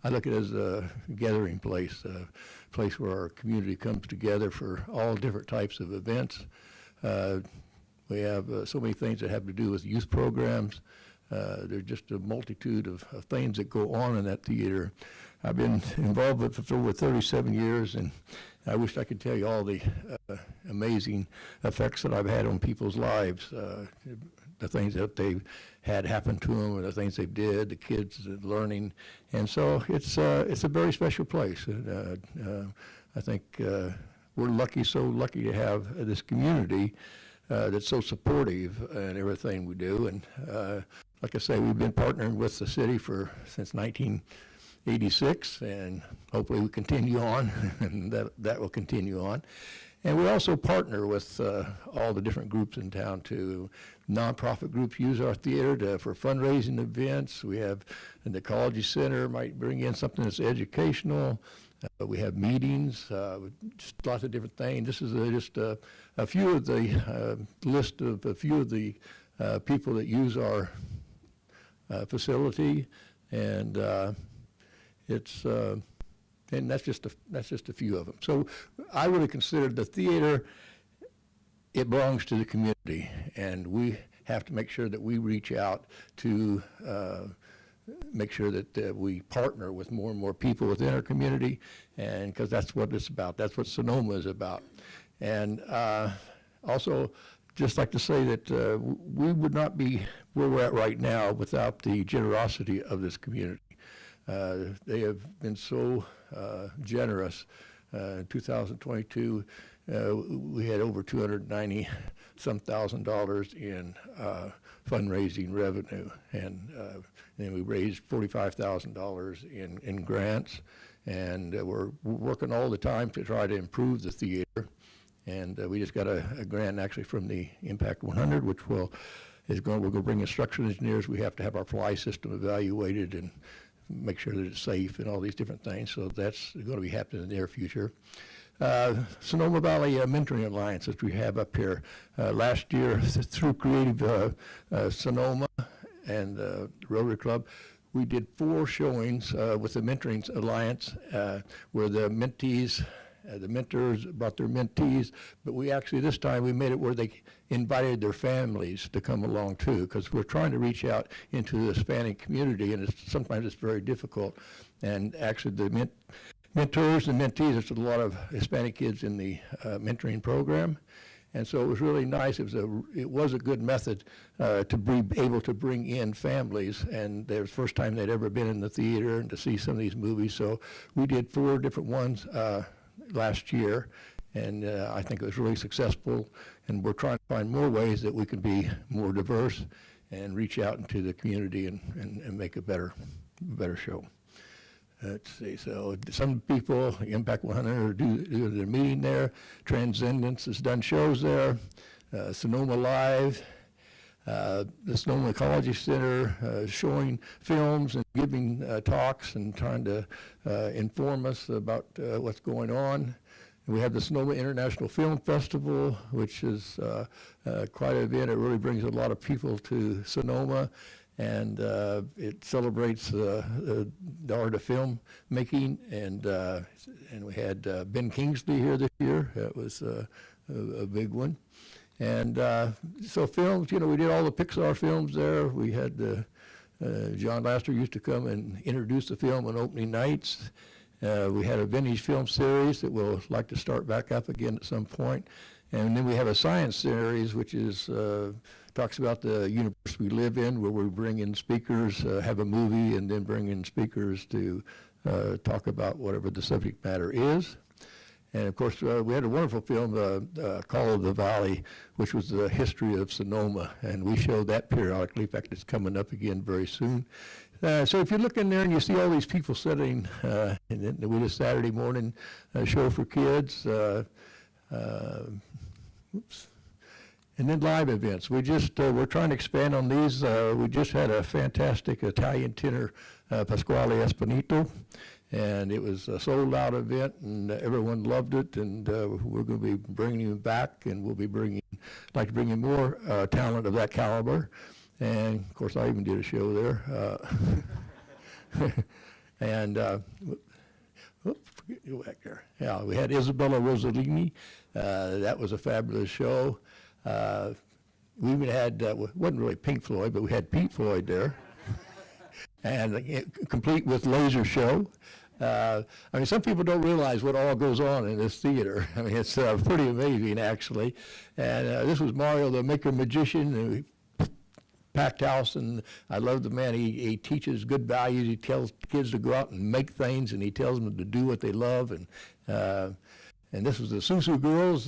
I look at it as a gathering place, a place where our community comes together for all different types of events. We have so many things that have to do with youth programs. There's just a multitude of things that go on in that theater. I've been involved with it for over 37 years, and I wish I could tell you all the amazing effects that I've had on people's lives, the things that they've had happen to them, or the things they did, the kids learning. And so it's a very special place. I think we're lucky, so lucky to have this community that's so supportive in everything we do. And like I say, we've been partnering with the city since 1986, and hopefully we continue on, and that will continue on. And we also partner with all the different groups in town too. Nonprofit groups use our theater for fundraising events. We have the Ecology Center might bring in something that's educational. We have meetings, just lots of different things. This is just a few of the list of a few of the people that use our facility, and it's and that's just a few of them. So I really consider the theater, it belongs to the community, and we have to make sure that we reach out to make sure that we partner with more and more people within our community, and because that's what it's about. That's what Sonoma is about. And also, just like to say that we would not be where we're at right now without the generosity of this community. They have been so generous. In 2022, we had over $290-some thousand in fundraising revenue, and then we raised $45,000 in grants, and we're working all the time to try to improve the theater. And we just got a grant actually from the Impact 100, which we're going to bring instructional engineers. We have to have our fly system evaluated and make sure that it's safe and all these different things. So that's going to be happening in the near future. Sonoma Valley Mentoring Alliance, which we have up here. Last year, through Creative Sonoma and Rotary Club, we did 4 showings with the Mentoring Alliance where the mentees, the mentors brought their mentees, but we actually, this time, we made it where they invited their families to come along too, because we're trying to reach out into the Hispanic community, and sometimes it's very difficult. And actually, the mentors and mentees, there's a lot of Hispanic kids in the mentoring program, and so it was really nice. It was a good method to be able to bring in families, and it was the first time they'd ever been in the theater and to see some of these movies. So we did 4 different ones last year, and I think it was really successful, and we're trying to find more ways that we can be more diverse and reach out into the community and make a better show. Let's see, so some people, Impact 100, do their meeting there. Transcendence has done shows there. Sonoma Live, the Sonoma Ecology Center showing films and giving talks and trying to inform us about what's going on. And we have the Sonoma International Film Festival, which is quite an event. It really brings a lot of people to Sonoma, and it celebrates the art of film making. And we had Ben Kingsley here this year. That was a big one. And so films, we did all the Pixar films there. We had John Lasseter used to come and introduce the film on opening nights. We had a vintage film series that we'll like to start back up again at some point. And then we have a science series, which is talks about the universe we live in, where we bring in speakers, have a movie, and then bring in speakers to talk about whatever the subject matter is. And of course, we had a wonderful film, Call of the Valley, which was the history of Sonoma, and we showed that periodically. In fact, it's coming up again very soon. So if you look in there and you see all these people sitting, and then we did a Saturday morning show for kids, and then live events. We're trying to expand on these. We just had a fantastic Italian tenor, Pasquale Espinito, and it was a sold-out event, and everyone loved it. And we're going to be bringing him back, and we'll be like to bring in more talent of that caliber. And of course, I even did a show there. And go back there. Yeah, we had Isabella Rossellini. That was a fabulous show. We even had, wasn't really Pink Floyd, but we had Pete Floyd there. And complete with laser show. I mean, some people don't realize what all goes on in this theater. I mean, it's pretty amazing, actually. And this was Mario, the Maker Magician, and packed house, and I love the man. He teaches good values. He tells kids to go out and make things, and he tells them to do what they love. And this was the Susu Girls,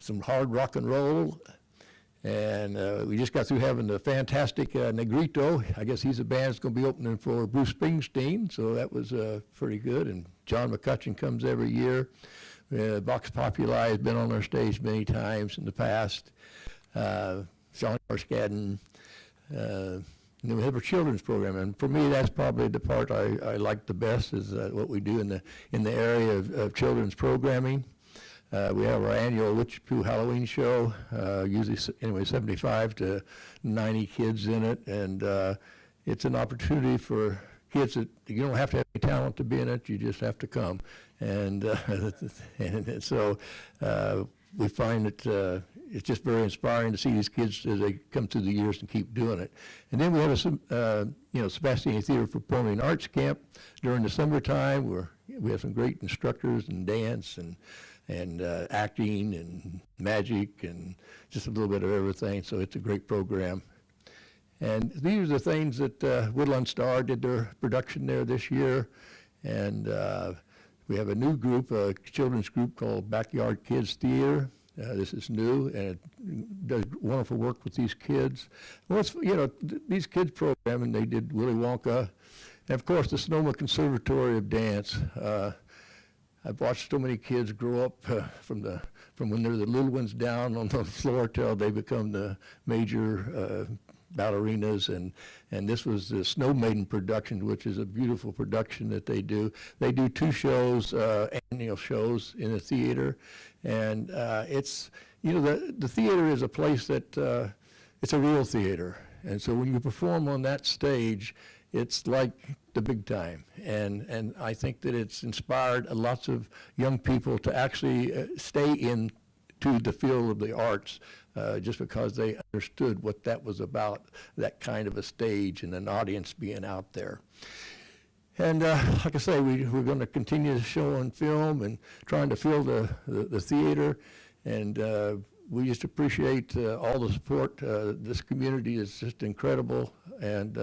some hard rock and roll. And we just got through having the fantastic Negrito. I guess he's a band that's going to be opening for Bruce Springsteen, so that was pretty good. And John McCutcheon comes every year. Vox Populi has been on our stage many times in the past. Sean Arskadden. And then we have our children's program, and for me, that's probably the part I like the best, is what we do in the area of children's programming. We have our annual Witch Poo Halloween show, usually 75 to 90 kids in it, and it's an opportunity for kids that you don't have to have any talent to be in it, you just have to come. And so we find that it's just very inspiring to see these kids as they come through the years and keep doing it. And then we have a Sebastiani Theater for Performing Arts Camp during the summertime, where we have some great instructors in dance and acting and magic and just a little bit of everything. So it's a great program. And these are the things that Woodland Star did their production there this year. And we have a new group, a children's group called Backyard Kids Theater. This is new, and it does wonderful work with these kids. Well, it's, these kids program, and they did Willy Wonka. And of course, the Sonoma Conservatory of Dance. I've watched so many kids grow up from when they're the little ones down on the floor till they become the major ballerinas, and this was the Snow Maiden production, which is a beautiful production that they do. They do 2 shows, annual shows in the theater, and it's, the theater is a place that, it's a real theater, and so when you perform on that stage, it's like the big time, and I think that it's inspired lots of young people to actually stay into the field of the arts, just because they understood what that was about, that kind of a stage and an audience being out there. And like I say, we're going to continue to show on film and trying to fill the theater, and we just appreciate all the support. This community is just incredible, and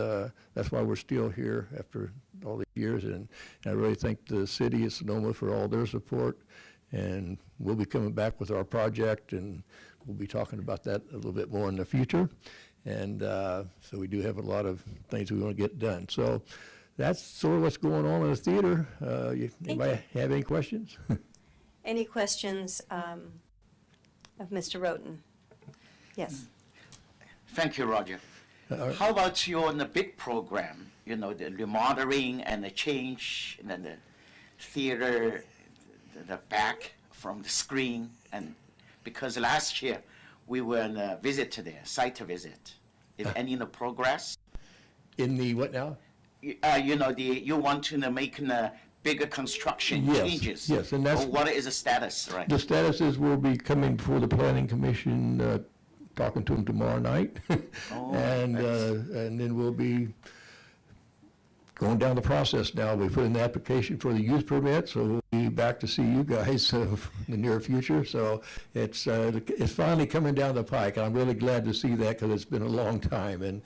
that's why we're still here after all these years, and I really thank the city of Sonoma for all their support, and we'll be coming back with our project, and we'll be talking about that a little bit more in the future. And so we do have a lot of things we want to get done. So that's sort of what's going on in the theater. Anybody have any questions? Any questions of Mr. Roten? Yes. Thank you, Roger. How about in the big program, the remodeling and the change, and then the theater, the back from the screen, and because last year we were on a visit to there, site visit. Is any in the progress? In the what now? You want to make a bigger construction changes. Yes, and that's what is the status, right? The status is we'll be coming before the Planning Commission, talking to them tomorrow night, and then we'll be going down the process now. We put in the application for the use permit, so we'll be back to see you guys in the near future. So it's finally coming down the pike, and I'm really glad to see that because it's been a long time. And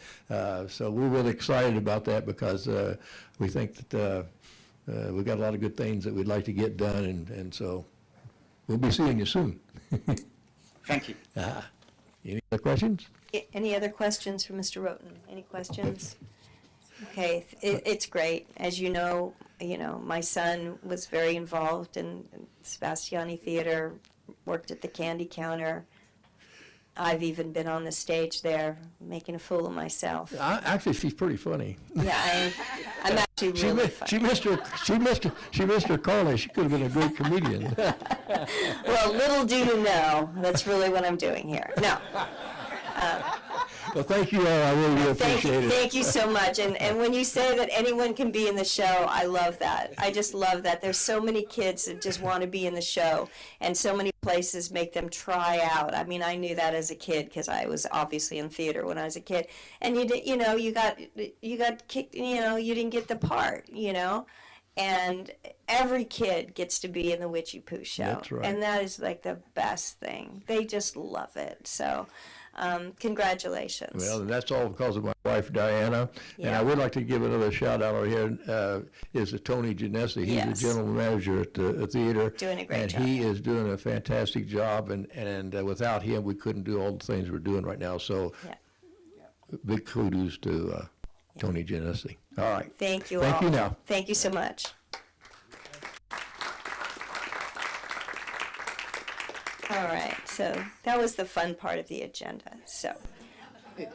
so we're really excited about that because we think that we've got a lot of good things that we'd like to get done, and so we'll be seeing you soon. Thank you. Any other questions? Any other questions for Mr. Roten? Any questions? Okay, it's great. As you know, my son was very involved in Sebastiani Theater, worked at the candy counter. I've even been on the stage there, making a fool of myself. Actually, she's pretty funny. Yeah, I'm actually really funny. She missed her calling. She could have been a great comedian. Well, little do you know, that's really what I'm doing here. No. Well, thank you all. I really appreciate it. Thank you so much. And when you say that anyone can be in the show, I love that. I just love that. There's so many kids that just want to be in the show, and so many places make them try out. I mean, I knew that as a kid because I was obviously in theater when I was a kid. And you got kicked. You didn't get the part. And every kid gets to be in the Witchy Poo show. That's right. And that is like the best thing. They just love it. So. Congratulations. Well, and that's all because of my wife, Diana. And Yeah. I would like to give another shout out over here is to Tony Genesi. He's Yes. the general manager at the theater. Doing a great and job. he is doing a fantastic job. And without him, we couldn't do all the things we're doing right now. So big kudos to Tony Genesi. All right. Thank you Thank all. you now. Thank you so much. All right, so that was the fun part of the agenda. So, it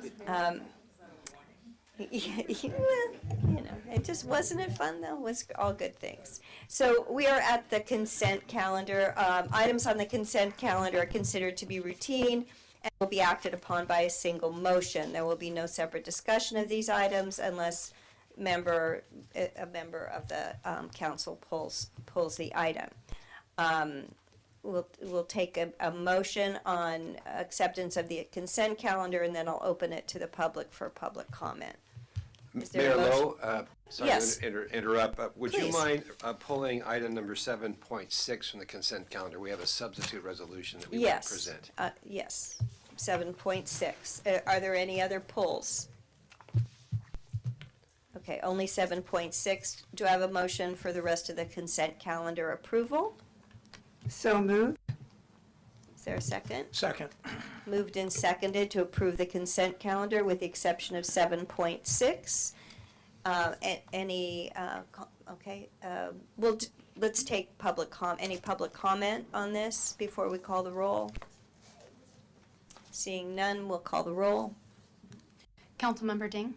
just wasn't it fun though? It was all good things. So we are at the consent calendar. Items on the consent calendar are considered to be routine and will be acted upon by a single motion. There will be no separate discussion of these items unless a member of the council pulls the item. We'll take a motion on acceptance of the consent calendar, and then I'll open it to the public for public comment. Is there a Mayor motion? Lowe, sorry Yes. to interrupt. Would you Please. mind pulling item number 7.6 from the consent calendar? We have a substitute resolution that we want Yes. to present. Yes, 7.6. Are there any other pulls? Okay, only 7.6. Do I have a motion for the rest of the consent calendar approval? So moved. Is there a second? Second. Moved and seconded to approve the consent calendar with the exception of 7.6. Let's take any public comment on this before we call the roll. Seeing none, we'll call the roll. Councilmember Ding.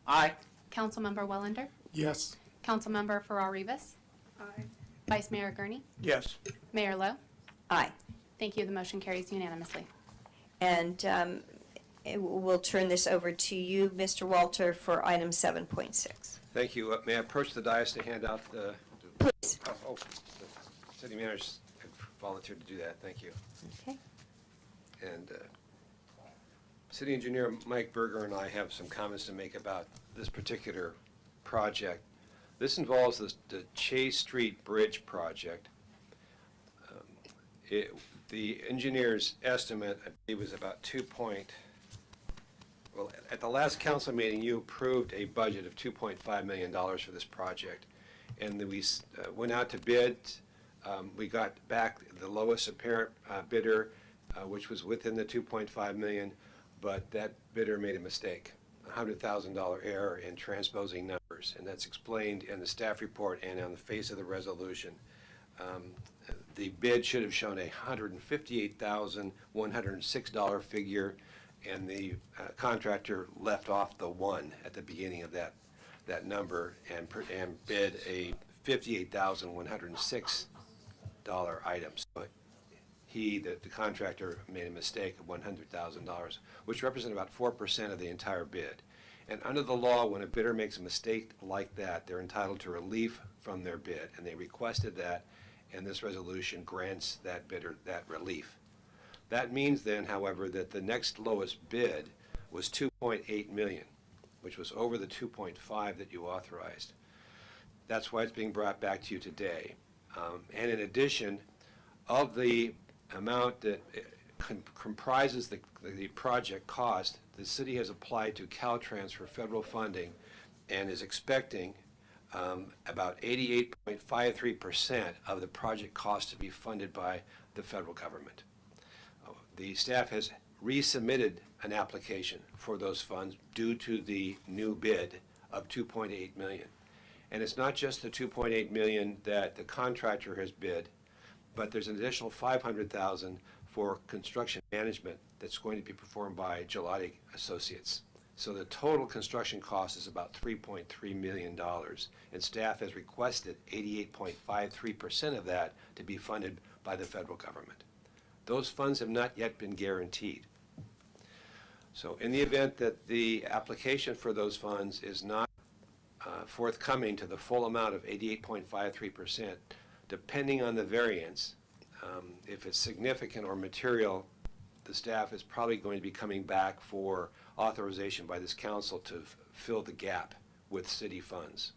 Aye. Councilmember Wellander. Yes. Councilmember Farrar-Rivas. Aye. Vice Mayor Gurney. Yes. Mayor Lowe. Aye. Thank you. The motion carries unanimously. And we'll turn this over to you, Mr. Walter, for item 7.6. Thank you. May I approach the dais to hand out the... Please. Oh, the city managers have volunteered to do that. Thank you. Okay. And City Engineer Mike Berger and I have some comments to make about this particular project. This involves the Chase Street Bridge project. The engineer's estimate, I believe, was about at the last council meeting, you approved a budget of $2.5 million for this project. And then we went out to bid. We got back the lowest apparent bidder, which was within the $2.5 million, but that bidder made a mistake, a $100,000 error in transposing numbers, and that's explained in the staff report and on the face of the resolution. The bid should have shown a $158,106 figure, and the contractor left off the 1 at the beginning of that number and bid a $58,106 item. So the contractor made a mistake of $100,000, which represented about 4% of the entire bid. And under the law, when a bidder makes a mistake like that, they're entitled to relief from their bid, and they requested that, and this resolution grants that bidder that relief. That means then, however, that the next lowest bid was $2.8 million, which was over the $2.5 that you authorized. That's why it's being brought back to you today. And in addition, of the amount that comprises the project cost, the city has applied to Caltrans for federal funding and is expecting about 88.53% of the project cost to be funded by the federal government. The staff has resubmitted an application for those funds due to the new bid of $2.8 million. And it's not just the $2.8 million that the contractor has bid, but there's an additional $500,000 for construction management that's going to be performed by Gelati Associates. So the total construction cost is about $3.3 million, and staff has requested 88.53% of that to be funded by the federal government. Those funds have not yet been guaranteed. So in the event that the application for those funds is not forthcoming to the full amount of 88.53%, depending on the variance, if it's significant or material, the staff is probably going to be coming back for authorization by this council to fill the gap with city funds.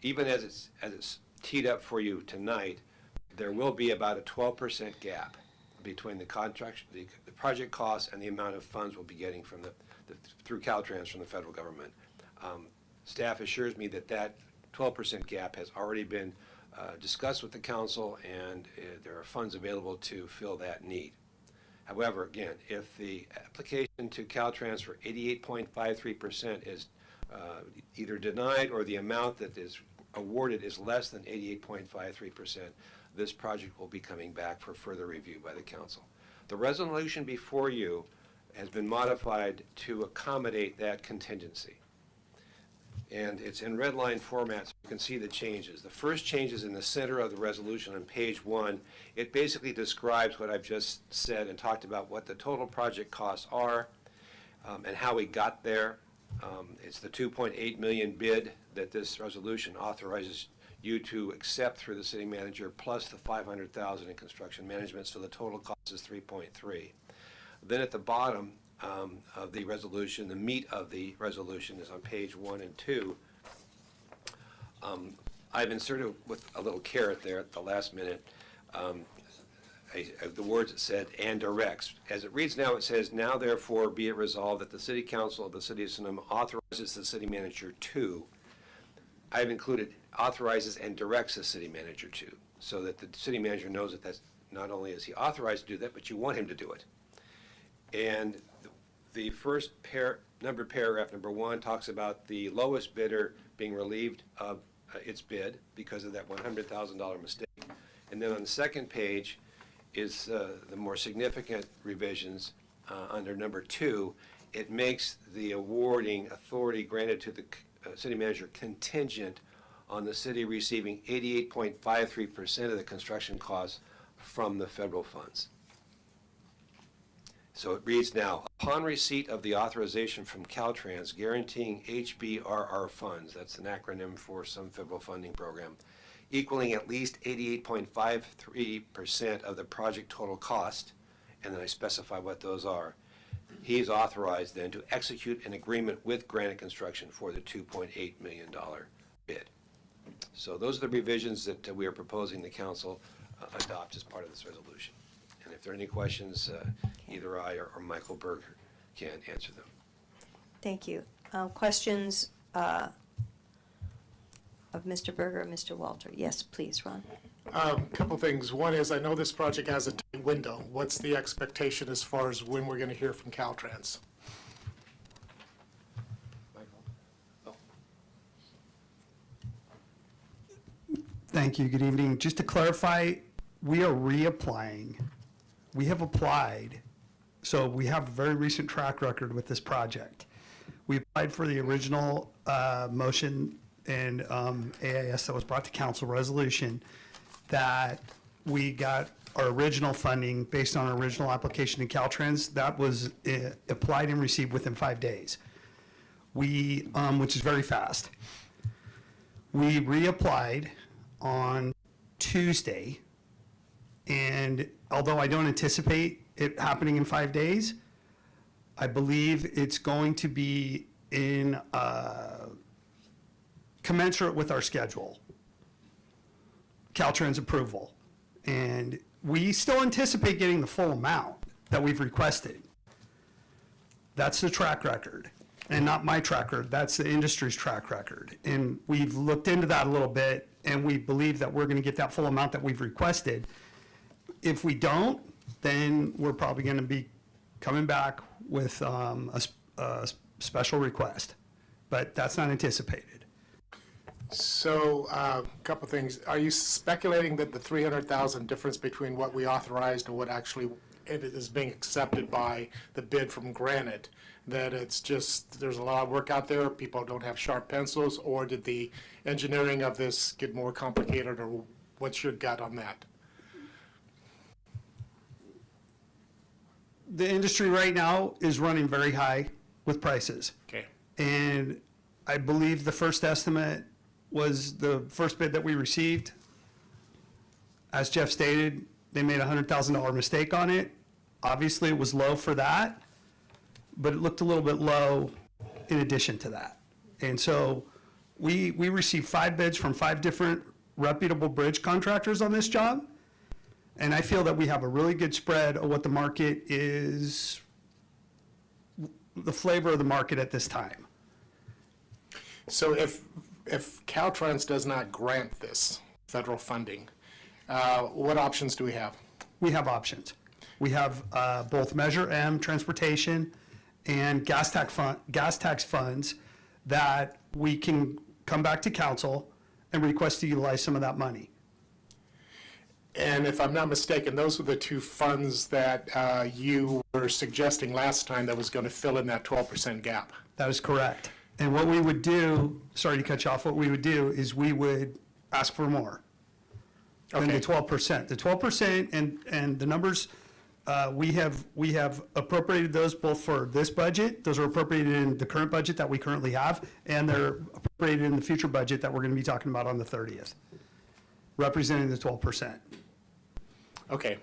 Even as it's teed up for you tonight, there will be about a 12% gap between the contract, the project costs, and the amount of funds we'll be getting from through Caltrans from the federal government. Staff assures me that that 12% gap has already been discussed with the council, and there are funds available to fill that need. However, again, if the application to Caltrans for 88.53% is either denied or the amount that is awarded is less than 88.53%, this project will be coming back for further review by the council. The resolution before you has been modified to accommodate that contingency. And it's in red line format, so you can see the changes. The first change is in the center of the resolution on page 1. It basically describes what I've just said and talked about what the total project costs are and how we got there. It's the $2.8 million bid that this resolution authorizes you to accept through the city manager, plus the $500,000 in construction management, so the total cost is $3.3. Then at the bottom of the resolution, the meat of the resolution is on page 1 and 2. I've inserted with a little caret there at the last minute the words that said "and directs." As it reads now, it says, "Now therefore be it resolved that the City Council of the City of Sonoma authorizes the city manager to." I've included authorizes and directs the city manager to, so that the city manager knows that that's not only is he authorized to do that, but you want him to do it. And the first numbered paragraph, number 1, talks about the lowest bidder being relieved of its bid because of that $100,000 mistake. And then on the second page is the more significant revisions under number 2. It makes the awarding authority granted to the city manager contingent on the city receiving 88.53% of the construction costs from the federal funds. So it reads now, upon receipt of the authorization from Caltrans guaranteeing HBRR funds, that's an acronym for some federal funding program, equaling at least 88.53% of the project total cost, and then I specify what those are, he is authorized then to execute an agreement with Granite Construction for the $2.8 million bid. So those are the revisions that we are proposing the council adopt as part of this resolution. And if there are any questions, either I or Michael Berger can answer them. Thank you. Questions of Mr. Berger or Mr. Walter? Yes, please, Ron. A couple things. One is, I know this project has a tight window. What's the expectation as far as when we're going to hear from Caltrans? Thank you. Good evening. Just to clarify, we are reapplying. We have applied, so we have a very recent track record with this project. We applied for the original motion and AIS that was brought to council resolution that we got our original funding based on our original application to Caltrans. That was applied and received within 5 days. We, which is very fast. We reapplied on Tuesday, and although I don't anticipate it happening in 5 days, I believe it's going to be in commensurate with our schedule, Caltrans approval. And we still anticipate getting the full amount that we've requested. That's the track record. And not my track record, that's the industry's track record. And we've looked into that a little bit, and we believe that we're gonna get that full amount that we've requested. If we don't, then we're probably gonna be coming back with a special request. But that's not anticipated. So, a couple things. Are you speculating that the 300,000 difference between what we authorized and what actually it is being accepted by the bid from Granite, that it's just, there's a lot of work out there, people don't have sharp pencils, or did the engineering of this get more complicated, or what's your gut on that? The industry right now is running very high with prices. Okay. And I believe the first estimate was the first bid that we received. As Jeff stated, they made a $100,000 mistake on it. Obviously, it was low for that, but it looked a little bit low in addition to that. And so we received 5 bids from 5 different reputable bridge contractors on this job. And I feel that we have a really good spread of what the market is, the flavor of the market at this time. So if Caltrans does not grant this federal funding, what options do we have? We have options. We have both Measure M transportation and gas tax funds that we can come back to council and request to utilize some of that money. And if I'm not mistaken, those were the 2 funds that you were suggesting last time that was going to fill in that 12% gap. That is correct. And what we would do, sorry to cut you off, what we would do is we would ask for more than the 12%. The 12% and the numbers, we have appropriated those both for this budget. Those are appropriated in the current budget that we currently have, and they're appropriated in the future budget that we're going to be talking about on the 30th, representing the 12%. Okay.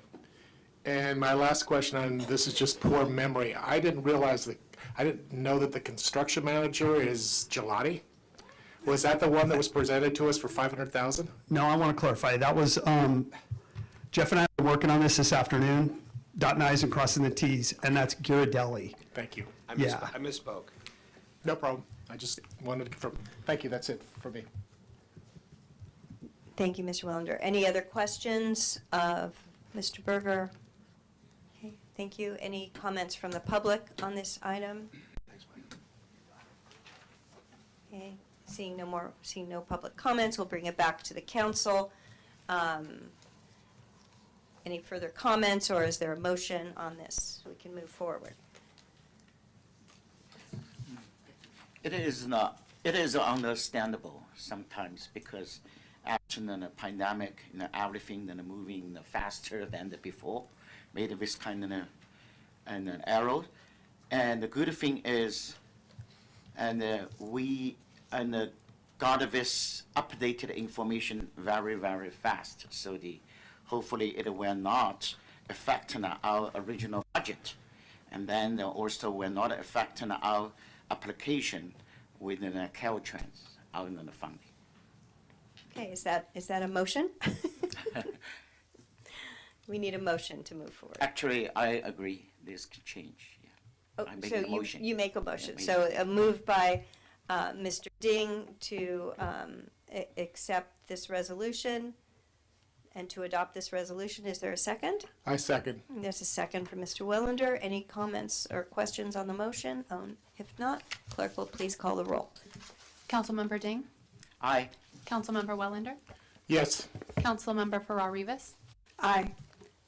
And my last question, and this is just poor memory. I didn't know that the construction manager is Gelati. Was that the one that was presented to us for 500,000? No, I want to clarify. That was, Jeff and I are working on this afternoon, dotting I's and crossing the T's, and that's Ghirardelli. Thank you. I misspoke. No problem. I just wanted to confirm. Thank you. That's it for me. Thank you, Mr. Wellander. Any other questions of Mr. Berger? Okay, thank you. Any comments from the public on this item? Okay, seeing no public comments, we'll bring it back to the council. Any further comments, or is there a motion on this so we can move forward? It is understandable sometimes because after the pandemic, everything moving faster than faster, made this kind of an arrow. And the good thing is, we got this updated information very, very fast. So hopefully it will not affect our original budget, and then also will not affect our application within Caltrans out in the funding. Okay, is that a motion? We need a motion to move forward. Actually, I agree. This could change. Yeah. Oh, I make so a motion. you make a motion. Yeah, So a move by Mr. Ding to accept this resolution and to adopt this resolution. Is there a second? I second. There's a second from Mr. Wellander. Any comments or questions on the motion? If not, clerk will please call the roll. Councilmember Ding, Aye. Councilmember Wellander, Yes. Councilmember Farrar-Rivas, Aye.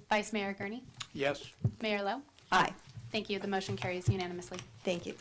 Vice Mayor Gurney, Yes. Mayor Lowe. Aye. Thank you. The motion carries unanimously. Thank you.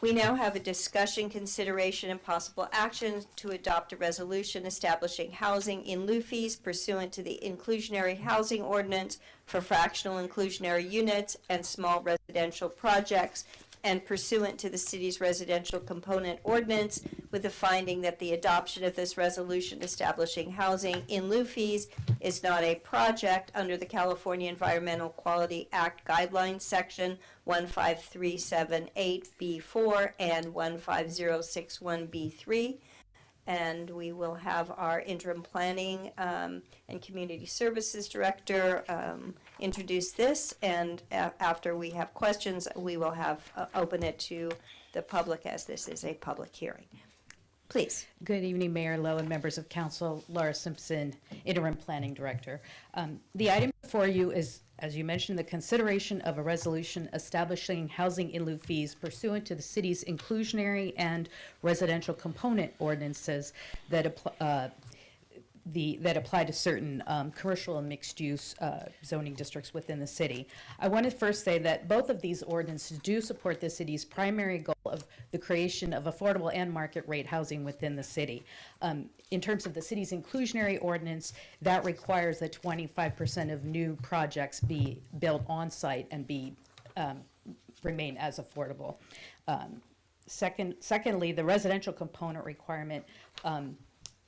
We now have a discussion, consideration, and possible action to adopt a resolution establishing housing in lieu fees pursuant to the inclusionary housing ordinance for fractional inclusionary units and small residential projects, and pursuant to the city's residential component ordinance, with the finding that the adoption of this resolution establishing housing in lieu fees is not a project under the California Environmental Quality Act guidelines, section 15378B4 and 15061B3. And we will have our interim planning and community services director introduce this, and after we have questions, we will have open it to the public, as this is a public hearing. Please. Good evening, Mayor Lowe and members of council. Laura Simpson, Interim Planning Director. The item before you is, as you mentioned, the consideration of a resolution establishing housing in lieu fees pursuant to the city's inclusionary and residential component ordinances that apply to certain commercial and mixed-use zoning districts within the city. I want to first say that both of these ordinances do support the city's primary goal of the creation of affordable and market rate housing within the city. In terms of the city's inclusionary ordinance, that requires that 25% of new projects be built on-site and remain as affordable. Secondly, the residential component requirement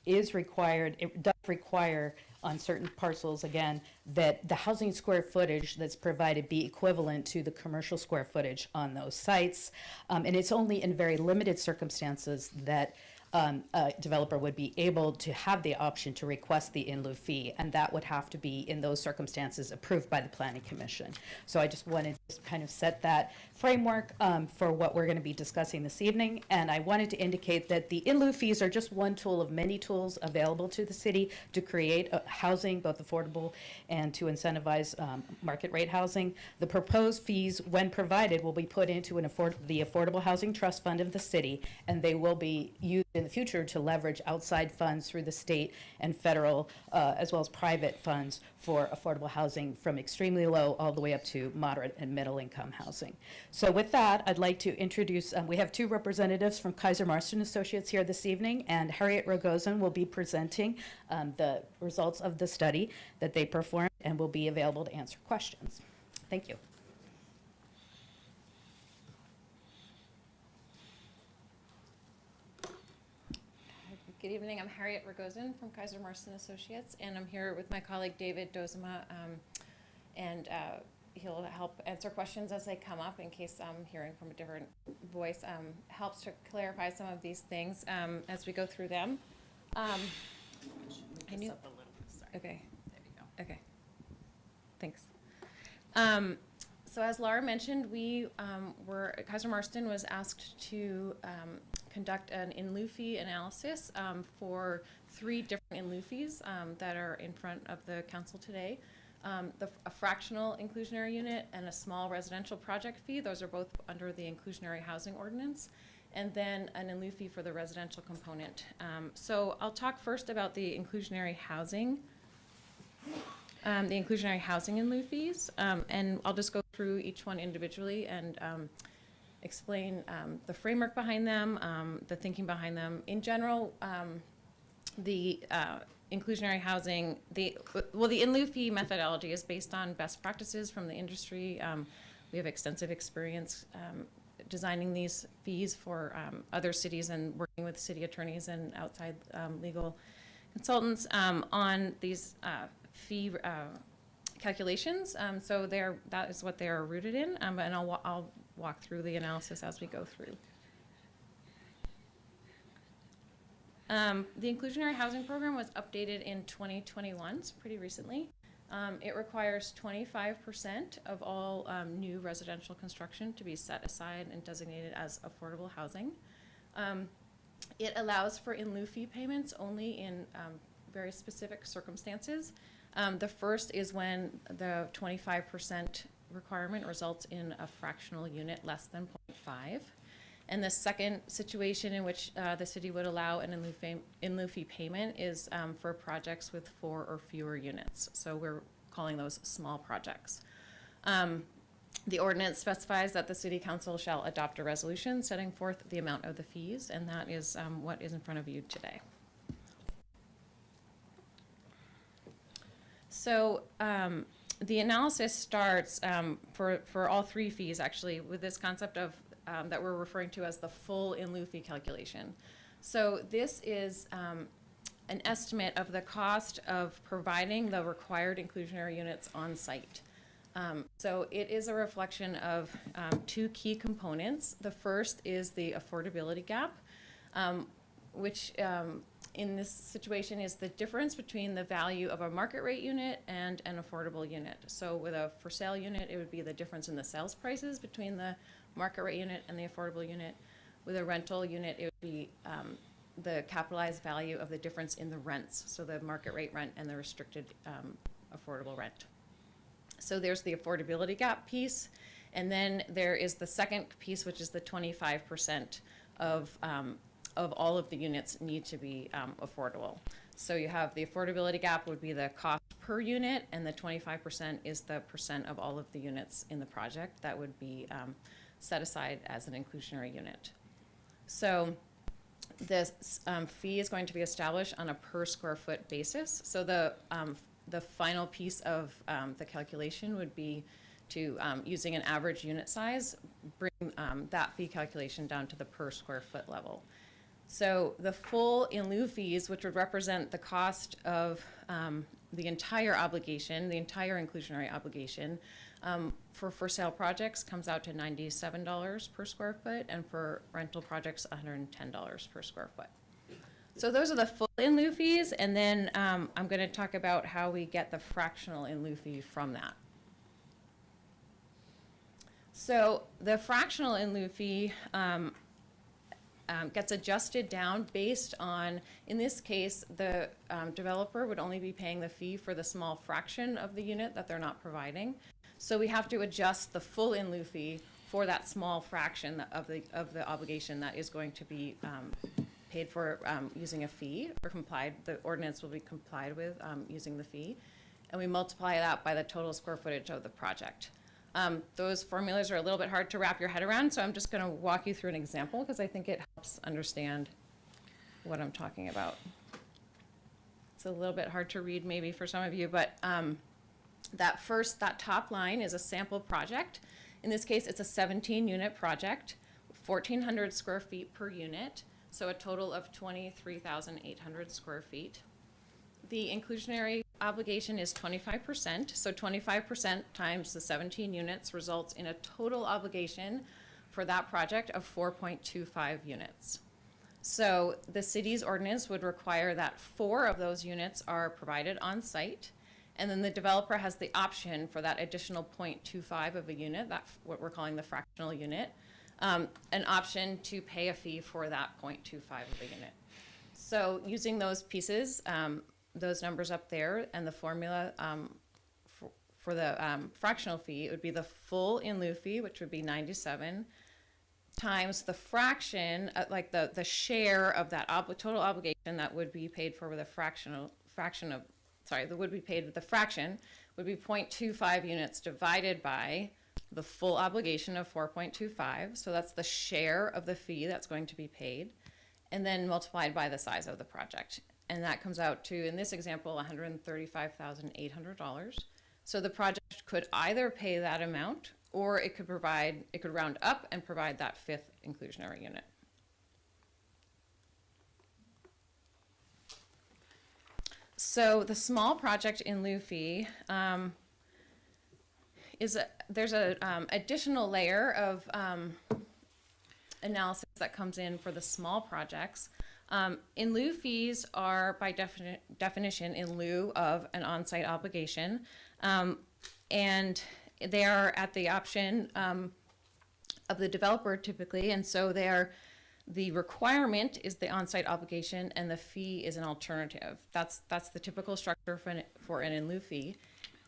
is required, it does require on certain parcels, again, that the housing square footage that's provided be equivalent to the commercial square footage on those sites. And it's only in very limited circumstances that a developer would be able to have the option to request the in lieu fee, and that would have to be, in those circumstances, approved by the Planning Commission. So I just wanted to kind of set that framework for what we're going to be discussing this evening, and I wanted to indicate that the in lieu fees are just one tool of many tools available to the city to create housing, both affordable and to incentivize market rate housing. The proposed fees, when provided, will be put into the Affordable Housing Trust Fund of the city, and they will be used in the future to leverage outside funds through the state and federal, as well as private funds for affordable housing from extremely low all the way up to moderate and middle income housing. So with that, I'd like to introduce, we have two representatives from Kaiser Marston Associates here this evening, and Harriet Rogozin will be presenting the results of the study that they performed and will be available to answer questions. Thank you. Good evening. I'm Harriet Rogozin from Kaiser Marston Associates, and I'm here with my colleague David Dozema, and he'll help answer questions as they come up in case I'm hearing from a different voice. Helps to clarify some of these things as we go through them. I knew. Okay. There we go. Okay. Thanks. So as Laura mentioned, Kaiser Marston was asked to conduct an in lieu fee analysis for 3 different in lieu fees that are in front of the council today. A fractional inclusionary unit and a small residential project fee. Those are both under the inclusionary housing ordinance. And then an in lieu fee for the residential component. So I'll talk first about the inclusionary housing. The inclusionary housing in lieu fees, and I'll just go through each one individually and explain the framework behind them, the thinking behind them. In general, the inclusionary housing, the in lieu fee methodology is based on best practices from the industry. We have extensive experience designing these fees for other cities and working with city attorneys and outside legal consultants on these fee calculations. So that is what they are rooted in, and I'll walk through the analysis as we go through. The inclusionary housing program was updated in 2021, so pretty recently. It requires 25% of all new residential construction to be set aside and designated as affordable housing. It allows for in lieu fee payments only in very specific circumstances. The first is when the 25% requirement results in a fractional unit less than 0.5. And the second situation in which the city would allow an in lieu fee payment is for projects with 4 or fewer units. So we're calling those small projects. The ordinance specifies that the city council shall adopt a resolution setting forth the amount of the fees, and that is what is in front of you today. So the analysis starts for all 3 fees, actually, with this concept of that we're referring to as the full in lieu fee calculation. So this is an estimate of the cost of providing the required inclusionary units on site. So it is a reflection of 2 key components. The first is the affordability gap, which in this situation is the difference between the value of a market rate unit and an affordable unit. So with a for sale unit, it would be the difference in the sales prices between the market rate unit and the affordable unit. With a rental unit, it would be the capitalized value of the difference in the rents, so the market rate rent and the restricted affordable rent. So there's the affordability gap piece, and then there is the second piece, which is the 25% of all of the units need to be affordable. So you have the affordability gap would be the cost per unit, and the 25% is the percent of all of the units in the project that would be set aside as an inclusionary unit. So this fee is going to be established on a per square foot basis. So the final piece of the calculation would be to, using an average unit size, bring that fee calculation down to the per square foot level. So the full in lieu fees, which would represent the cost of the entire obligation, the entire inclusionary obligation, for sale projects comes out to $97 per square foot, and for rental projects, $110 per square foot. So those are the full in lieu fees, and then I'm going to talk about how we get the fractional in lieu fee from that. So the fractional in lieu fee gets adjusted down based on, in this case, the developer would only be paying the fee for the small fraction of the unit that they're not providing. So we have to adjust the full in lieu fee for that small fraction of the obligation that is going to be paid for using a fee, or complied. The ordinance will be complied with using the fee, and we multiply that by the total square footage of the project. Those formulas are a little bit hard to wrap your head around, so I'm just going to walk you through an example because I think it helps understand what I'm talking about. It's a little bit hard to read maybe for some of you, but that top line is a sample project. In this case, it's a 17-unit project, 1,400 square feet per unit, so a total of 23,800 square feet. The inclusionary obligation is 25%, so 25% times the 17 units results in a total obligation for that project of 4.25 units. So the city's ordinance would require that 4 of those units are provided on site, and then the developer has the option for that additional 0.25 of a unit, that's what we're calling the fractional unit, an option to pay a fee for that 0.25 of a unit. So using those pieces, those numbers up there, and the formula for the fractional fee, it would be the full in lieu fee, which would be 97, times the fraction, like the share of that total obligation that would be paid for with a that would be paid with the fraction, would be 0.25 units divided by the full obligation of 4.25. So that's the share of the fee that's going to be paid, and then multiplied by the size of the project. And that comes out to, in this example, $135,800. So the project could either pay that amount, or it could round up and provide that 5th inclusionary unit. So the small project in lieu fee there's a additional layer of analysis that comes in for the small projects. In lieu fees are by definition in lieu of an on-site obligation, and they are at the option of the developer typically, and so the requirement is the on-site obligation and the fee is an alternative. That's the typical structure for an in lieu fee.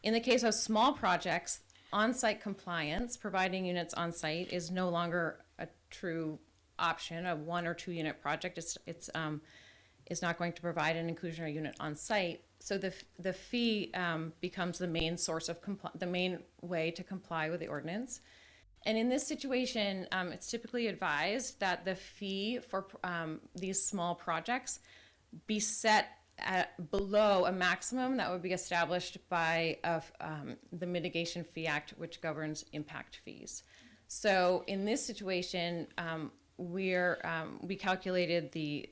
In the case of small projects, on-site compliance, providing units on-site, is no longer a true option. A 1 or 2 unit project is not going to provide an inclusionary unit on site, so the fee becomes the main source of the main way to comply with the ordinance. And in this situation, it's typically advised that the fee for these small projects be set at below a maximum that would be established by the Mitigation Fee Act, which governs impact fees. So in this situation, we calculated the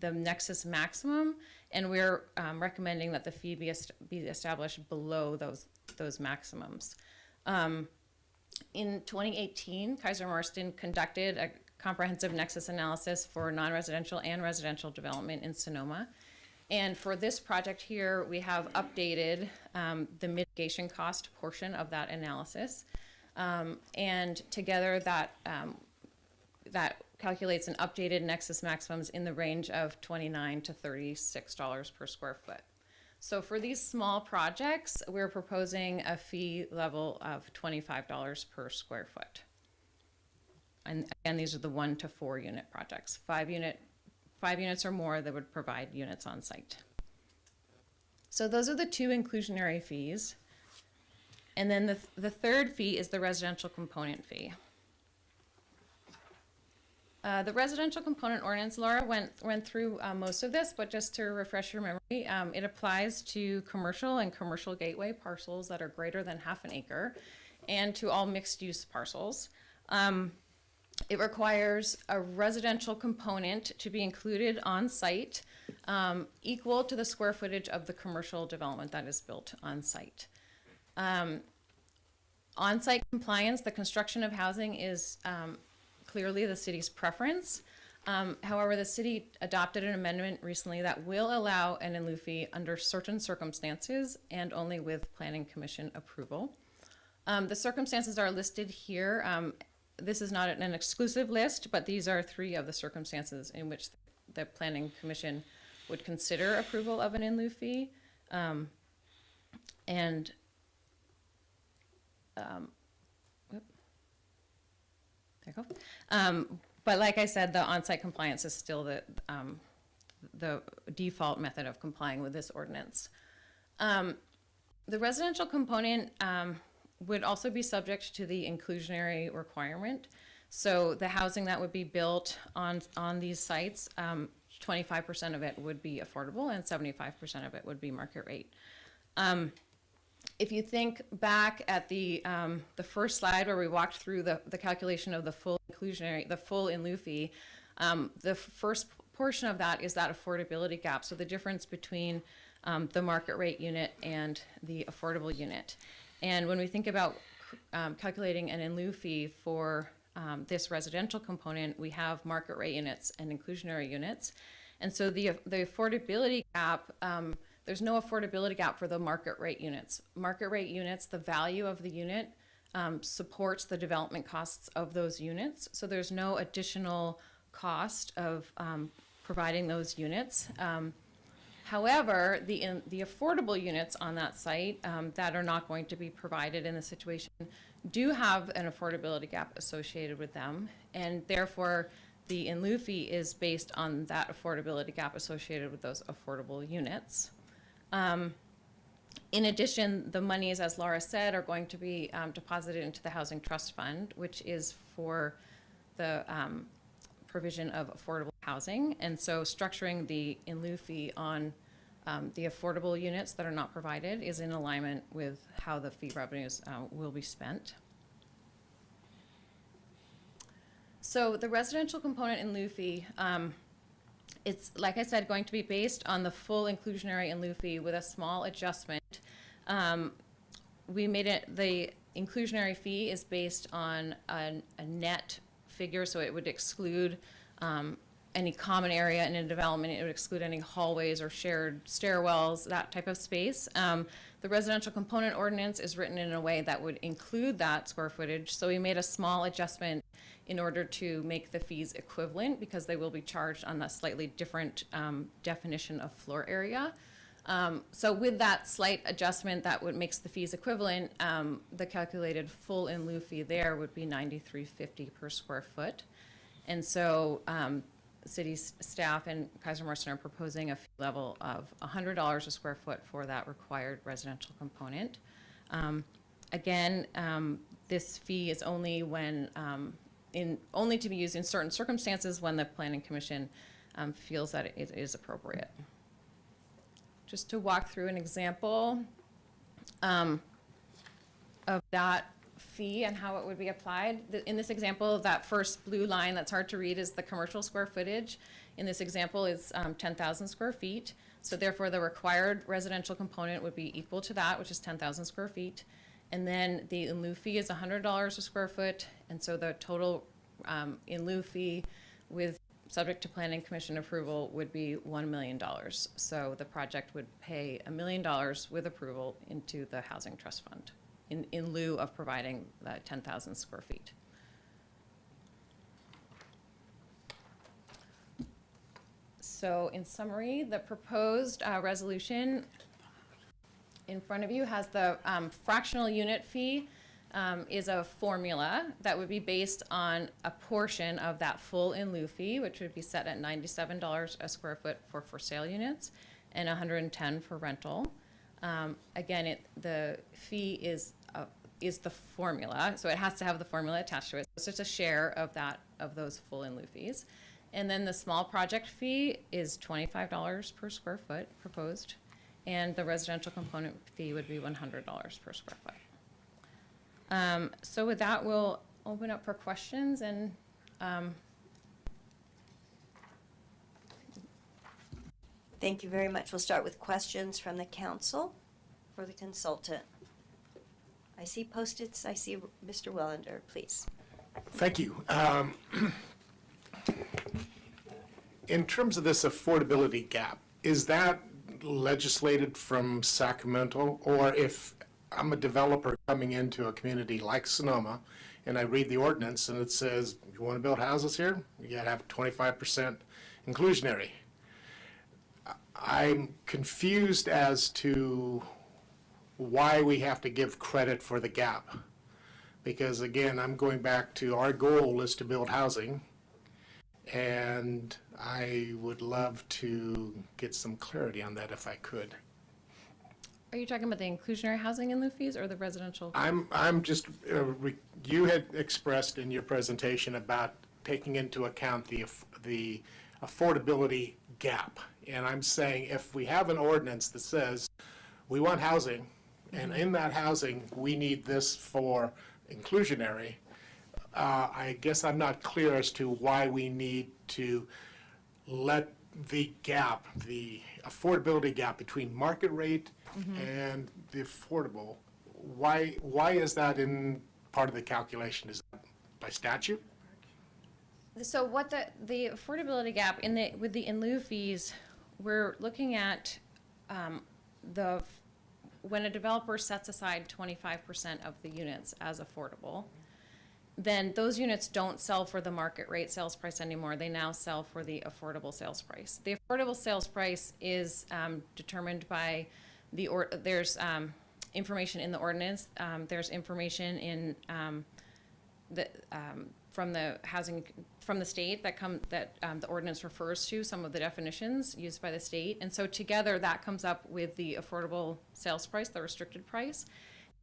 nexus maximum, and we're recommending that the fee be established below those maximums. In 2018, Kaiser Marston conducted a comprehensive nexus analysis for non-residential and residential development in Sonoma. And for this project here, we have updated the mitigation cost portion of that analysis. And together that calculates an updated nexus maximums in the range of $29 to $36 per square foot. So for these small projects, we're proposing a fee level of $25 per square foot. And again, these are the 1 to 4 unit projects. 5 units or more that would provide units on site. So those are the 2 inclusionary fees. And then the third fee is the residential component fee. The residential component ordinance, Laura went through most of this, but just to refresh your memory, it applies to commercial and commercial gateway parcels that are greater than half an acre, and to all mixed-use parcels. It requires a residential component to be included on site equal to the square footage of the commercial development that is built on site. On-site compliance, the construction of housing is clearly the city's preference. However, the city adopted an amendment recently that will allow an in lieu fee under certain circumstances and only with Planning Commission approval. The circumstances are listed here. This is not an exclusive list, but these are 3 of the circumstances in which the Planning Commission would consider approval of an in lieu fee. There you go. But like I said, the on-site compliance is still the default method of complying with this ordinance. The residential component would also be subject to the inclusionary requirement. So the housing that would be built on these sites, 25% of it would be affordable and 75% of it would be market rate. If you think back at the first slide where we walked through the calculation of the full in lieu fee, the first portion of that is that affordability gap. So the difference between the market rate unit and the affordable unit. And when we think about calculating an in lieu fee for this residential component, we have market rate units and inclusionary units. And so the affordability gap, there's no affordability gap for the market rate units. Market rate units, the value of the unit supports the development costs of those units. So there's no additional cost of providing those units. However, the affordable units on that site that are not going to be provided in the situation do have an affordability gap associated with them, and therefore the in lieu fee is based on that affordability gap associated with those affordable units. In addition, the monies, as Laura said, are going to be deposited into the Housing Trust Fund, which is for the provision of affordable housing. And so structuring the in lieu fee on the affordable units that are not provided is in alignment with how the fee revenues will be spent. So the residential component in lieu fee, it's, like I said, going to be based on the full inclusionary in lieu fee with a small adjustment. We made it, the inclusionary fee is based on a net figure, so it would exclude any common area in a development. It would exclude any hallways or shared stairwells, that type of space. The residential component ordinance is written in a way that would include that square footage, so we made a small adjustment in order to make the fees equivalent, because they will be charged on a slightly different definition of floor area. So with that slight adjustment that would makes the fees equivalent, the calculated full in lieu fee there would be $93.50 per square foot. And so city staff and Kaiser Morrison are proposing a fee level of $100 a square foot for that required residential component. Again, this fee is only when only to be used in certain circumstances when the Planning Commission feels that it is appropriate. Just to walk through an example of that fee and how it would be applied. In this example, that first blue line that's hard to read is the commercial square footage. In this example, is 10,000 square feet. So therefore, the required residential component would be equal to that, which is 10,000 square feet. And then the in lieu fee is $100 a square foot. And so the total in lieu fee with subject to planning commission approval would be $1 million. So the project would pay $1 million with approval into the Housing Trust Fund in lieu of providing the 10,000 square feet. So in summary, the proposed resolution in front of you has the fractional unit fee is a formula that would be based on a portion of that full in lieu fee, which would be set at $97 a square foot for sale units and $110 for rental. Again, the fee is the formula, so it has to have the formula attached to it. It's just a share of those full in lieu fees. And then the small project fee is $25 per square foot proposed, and the residential component fee would be $100 per square foot. So with that, we'll open up for questions and Thank you very much. We'll start with questions from the council for the consultant. I see Post-its. I see Mr. Wellander, please. Thank you. In terms of this affordability gap, is that legislated from Sacramento? Or if I'm a developer coming into a community like Sonoma and I read the ordinance and it says, you want to build houses here, you got to have 25% inclusionary. I'm confused as to why we have to give credit for the gap. Because again, I'm going back to our goal is to build housing. And I would love to get some clarity on that if I could. are you talking about the inclusionary housing in lieu fees or the residential? I'm just, you had expressed in your presentation about taking into account the affordability gap. And I'm saying if we have an ordinance that says we want housing, and in that housing, we need this for inclusionary, I guess I'm not clear as to why we need to let the gap, the affordability gap between market rate and the affordable, why is that in part of the calculation? Is that by statute? So what the affordability gap with the in lieu fees, we're looking at when a developer sets aside 25% of the units as affordable, then those units don't sell for the market rate sales price anymore. They now sell for the affordable sales price. The affordable sales price is determined by there's information in the ordinance. There's information in from the state that the ordinance refers to, some of the definitions used by the state. And so together that comes up with the affordable sales price, the restricted price.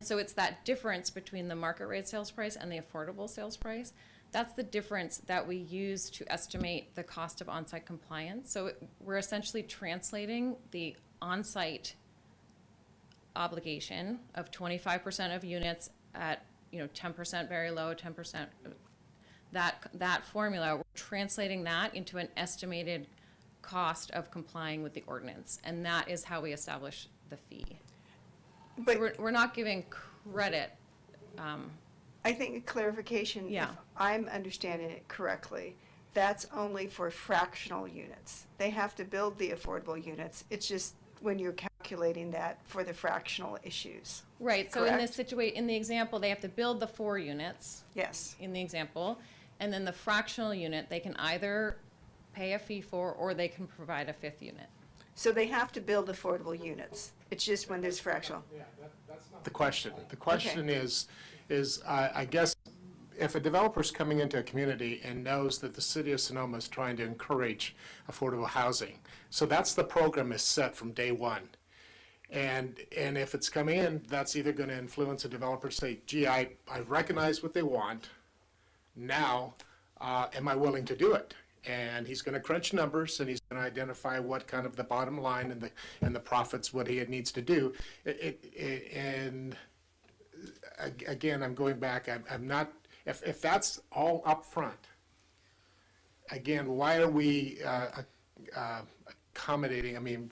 So it's that difference between the market rate sales price and the affordable sales price. That's the difference that we use to estimate the cost of on-site compliance. So we're essentially translating the on-site obligation of 25% of units at 10% very low, 10%, that formula, we're translating that into an estimated cost of complying with the ordinance. And that is how we establish the fee. But so we're not giving credit. I think a clarification, Yeah. if I'm understanding it correctly, that's only for fractional units. They have to build the affordable units. It's just when you're calculating that for the fractional issues. Right, so Correct? in this situation, in the example, they have to build the 4 units. Yes. In the example, and then the fractional unit, they can either pay a fee for, or they can provide a 5th unit. So they have to build affordable units. It's just when there's fractional. That's not the question. The question is I guess if a developer's coming into a community and knows that the city of Sonoma is trying to encourage affordable housing, so that's the program is set from day one. And if it's coming in, that's either going to influence a developer to say, gee, I recognize what they want. Now, am I willing to do it? And he's going to crunch numbers, and he's going to identify what kind of the bottom line and the profits, what he needs to do. And again, I'm going back. I'm not. If that's all up front, again, why are we accommodating? I mean,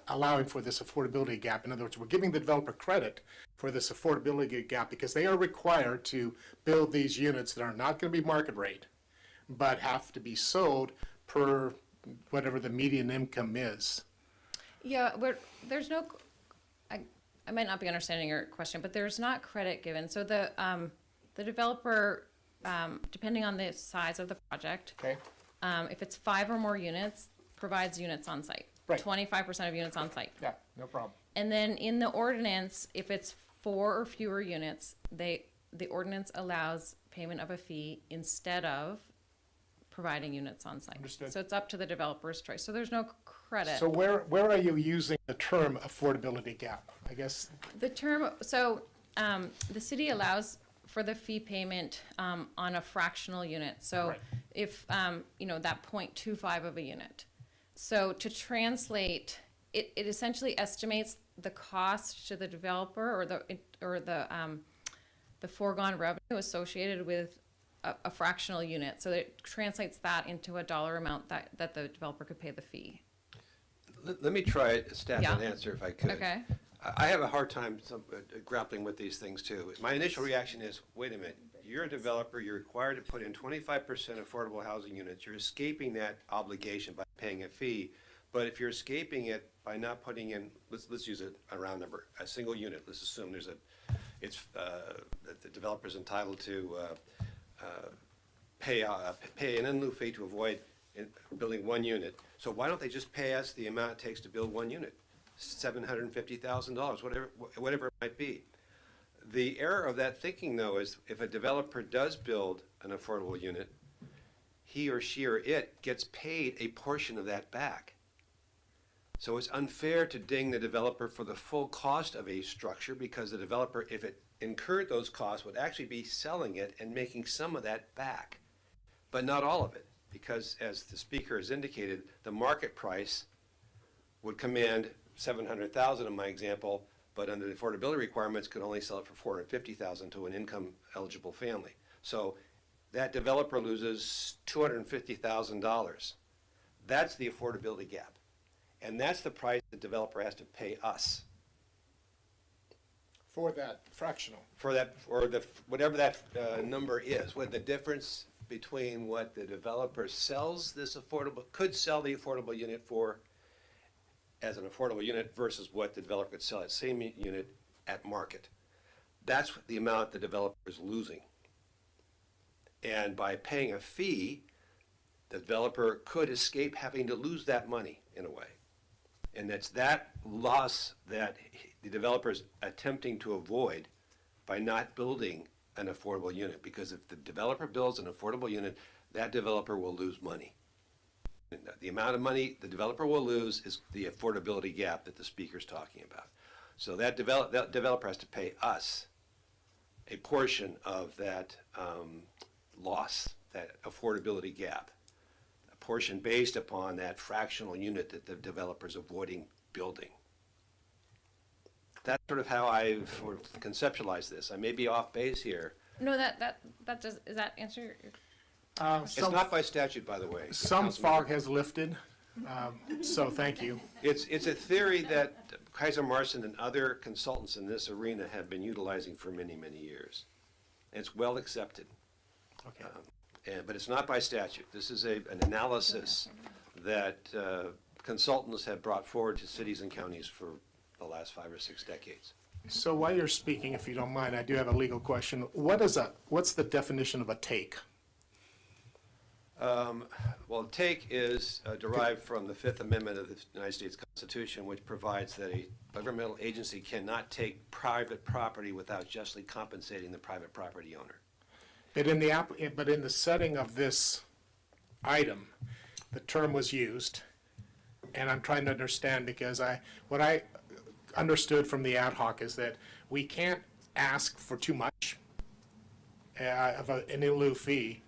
allowing for this affordability gap. In other words, we're giving the developer credit for this affordability gap because they are required to build these units that are not going to be market rate. but have to be sold per whatever the median income is. Yeah, there's no, I might not be understanding your question, but there's not credit given. So the developer, depending on the size of the project, Okay. If it's 5 or more units, provides units on site. Right. 25% of units on site. Yeah, no problem. And then in the ordinance, if it's 4 or fewer units, the ordinance allows payment of a fee instead of providing units on site. Understood. So it's up to the developer's choice. So there's no credit. So where are you using the term affordability gap? I guess, The term, so the city allows for the fee payment on a fractional unit. So Right. if, that 0.25 of a unit. So to translate, it essentially estimates the cost to the developer or the foregone revenue associated with a fractional unit. So it translates that into a dollar amount that the developer could pay the fee. Let me try a stab at an answer if I could. Okay. I have a hard time grappling with these things too. My initial reaction is, wait a minute, you're a developer, you're required to put in 25% affordable housing units. You're escaping that obligation by paying a fee. But if you're escaping it by not putting in, let's use a round number, a single unit. Let's assume that the developer's entitled to pay an in lieu fee to avoid building one unit. So why don't they just pay us the amount it takes to build one unit? $750,000, whatever it might be. The error of that thinking, though, is if a developer does build an affordable unit, he or she or it gets paid a portion of that back. So it's unfair to ding the developer for the full cost of a structure, because the developer, if it incurred those costs, would actually be selling it and making some of that back, but not all of it, because as the speaker has indicated, the market price would command $700,000 in my example, but under the affordability requirements could only sell it for $450,000 to an income eligible family. So that developer loses $250,000. That's the affordability gap. And that's the price the developer has to pay us. for that fractional. For that, or whatever that number is, what the difference between what the developer sells could sell the affordable unit for as an affordable unit versus what the developer could sell that same unit at market. That's the amount the developer is losing. And by paying a fee, the developer could escape having to lose that money in a way. And it's that loss that the developer is attempting to avoid by not building an affordable unit. Because if the developer builds an affordable unit, that developer will lose money. And the amount of money the developer will lose is the affordability gap that the speaker's talking about. So that developer has to pay us a portion of that loss, that affordability gap, a portion based upon that fractional unit that the developer's avoiding building. That's sort of how I've sort of conceptualized this. I may be off base here. No, does that answer your? It's not by statute, by the way. Some fog has lifted, so thank you. It's a theory that Kaiser Marson and other consultants in this arena have been utilizing for many, many years. It's well accepted. Okay. But it's not by statute. This is an analysis that consultants have brought forward to cities and counties for the last 5 or 6 decades. So while you're speaking, if you don't mind, I do have a legal question. What's the definition of a take? Well, take is derived from the Fifth Amendment of the United States Constitution, which provides that a governmental agency cannot take private property without justly compensating the private property owner. But in the setting of this item, the term was used, and I'm trying to understand because what I understood from the ad hoc is that we can't ask for too much of an in lieu fee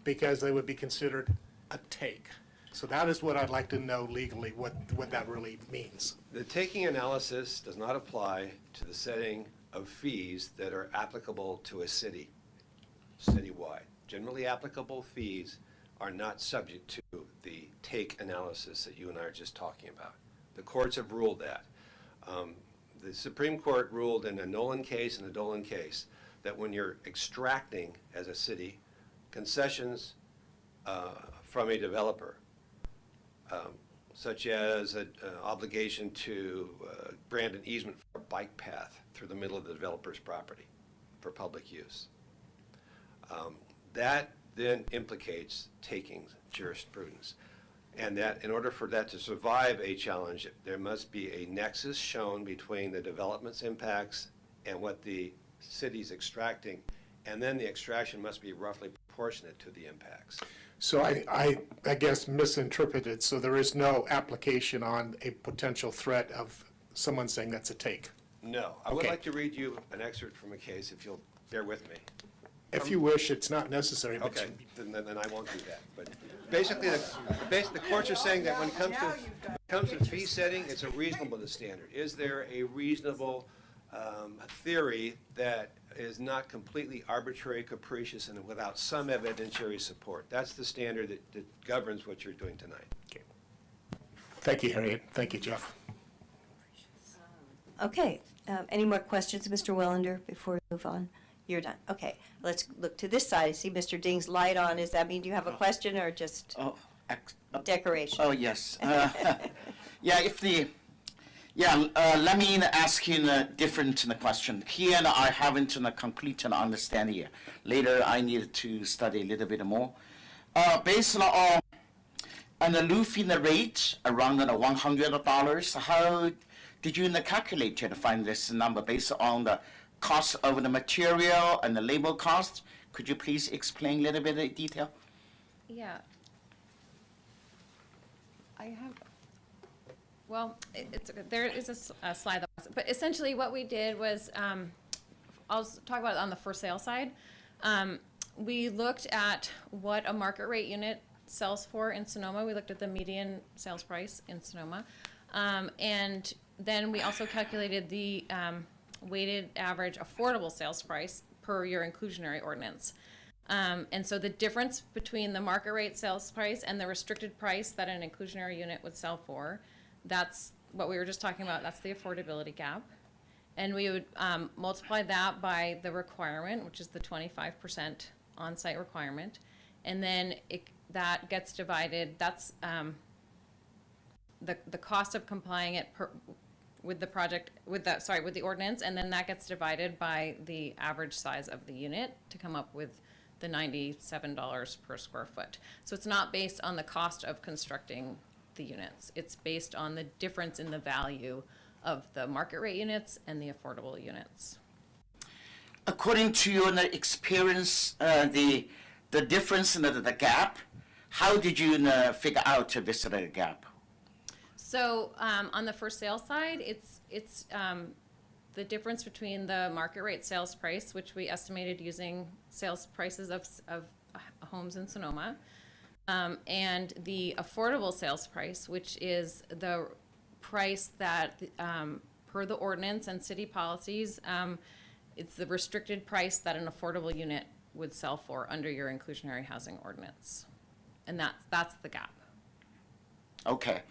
because they would be considered a take. So that is what I'd like to know legally, what that really means. The taking analysis does not apply to the setting of fees that are applicable to a city, citywide. Generally applicable fees are not subject to the take analysis that you and I are just talking about. The courts have ruled that. The Supreme Court ruled in a Nolan case and a Dolan case that when you're extracting as a city concessions from a developer, such as an obligation to grant an easement for a bike path through the middle of the developer's property for public use. That then implicates takings jurisprudence. And that in order for that to survive a challenge, there must be a nexus shown between the development's impacts and what the city's extracting, and then the extraction must be roughly proportionate to the impacts. So I guess misinterpreted, so there is no application on a potential threat of someone saying that's a take? No. I would Okay. like to read you an excerpt from a case, if you'll bear with me. If you wish, it's not necessary, but Okay, then I won't do that. But basically, the courts are saying that when it comes to fee setting, it's a reasonableness standard. Is there a reasonable theory that is not completely arbitrary, capricious, and without some evidentiary support? That's the standard that governs what you're doing tonight. Thank you, Harriet. Thank you, Jeff. Okay, any more questions, Mr. Wellander, before we move on? You're done. Okay, let's look to this side. I see Mr. Ding's light on. Does that mean you have a question or just decoration? Oh, yes. Let me ask you a different question. Here I haven't a complete understanding here. Later I need to study a little bit more. Based on the roofing rate around $100, how did you calculate to find this number based on the cost of the material and the labor cost? Could you please explain a little bit of detail? Yeah. I have, well, there is a slide, but essentially what we did was, I'll talk about it on the for sale side. We looked at what a market rate unit sells for in Sonoma. We looked at the median sales price in Sonoma. And then we also calculated the weighted average affordable sales price per your inclusionary ordinance. And so the difference between the market rate sales price and the restricted price that an inclusionary unit would sell for, that's what we were just talking about, that's the affordability gap. And we would multiply that by the requirement, which is the 25% on-site requirement. And then that gets divided, that's the cost of complying it with the project, with the ordinance, and then that gets divided by the average size of the unit to come up with the $97 per square foot. So it's not based on the cost of constructing the units. It's based on the difference in the value of the market rate units and the affordable units. According to your experience, the difference in the gap, how did you figure out this gap? So on the for sale side, it's the difference between the market rate sales price, which we estimated using sales prices of homes in Sonoma, and the affordable sales price, which is the price that, per the ordinance and city policies, it's the restricted price that an affordable unit would sell for under your inclusionary housing ordinance. And that's the gap. Okay.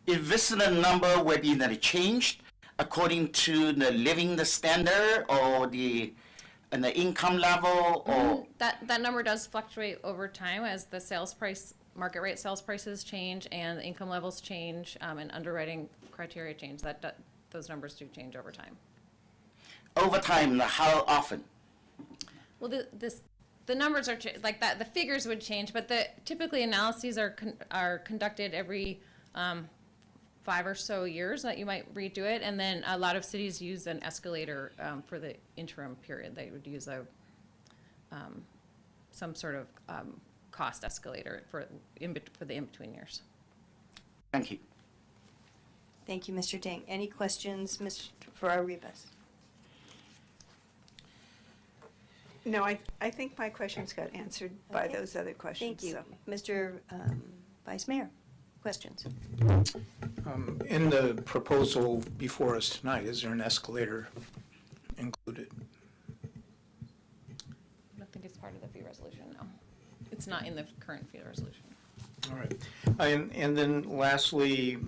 If this number will be changed according to the living standard or the income level, or that number does fluctuate over time as the sales price, market rate sales prices change and the income levels change, and underwriting criteria change. Those numbers do change over time. over time, how often? Well, the numbers are like that. The figures would change, but typically analyses are conducted every 5 or so years that you might redo it, and then a lot of cities use an escalator for the interim period. They would use some sort of cost escalator for the in-between years. Thank you. Thank you, Mr. Ding. Any questions, Mr. Farrar-Rivas? No, I think my questions got answered by Okay. those other questions. Thank you. so. Mr. Vice Mayor, questions? In the proposal before us tonight, is there an escalator included? I don't think it's part of the fee resolution, no. It's not in the current fee resolution. All right. And then lastly,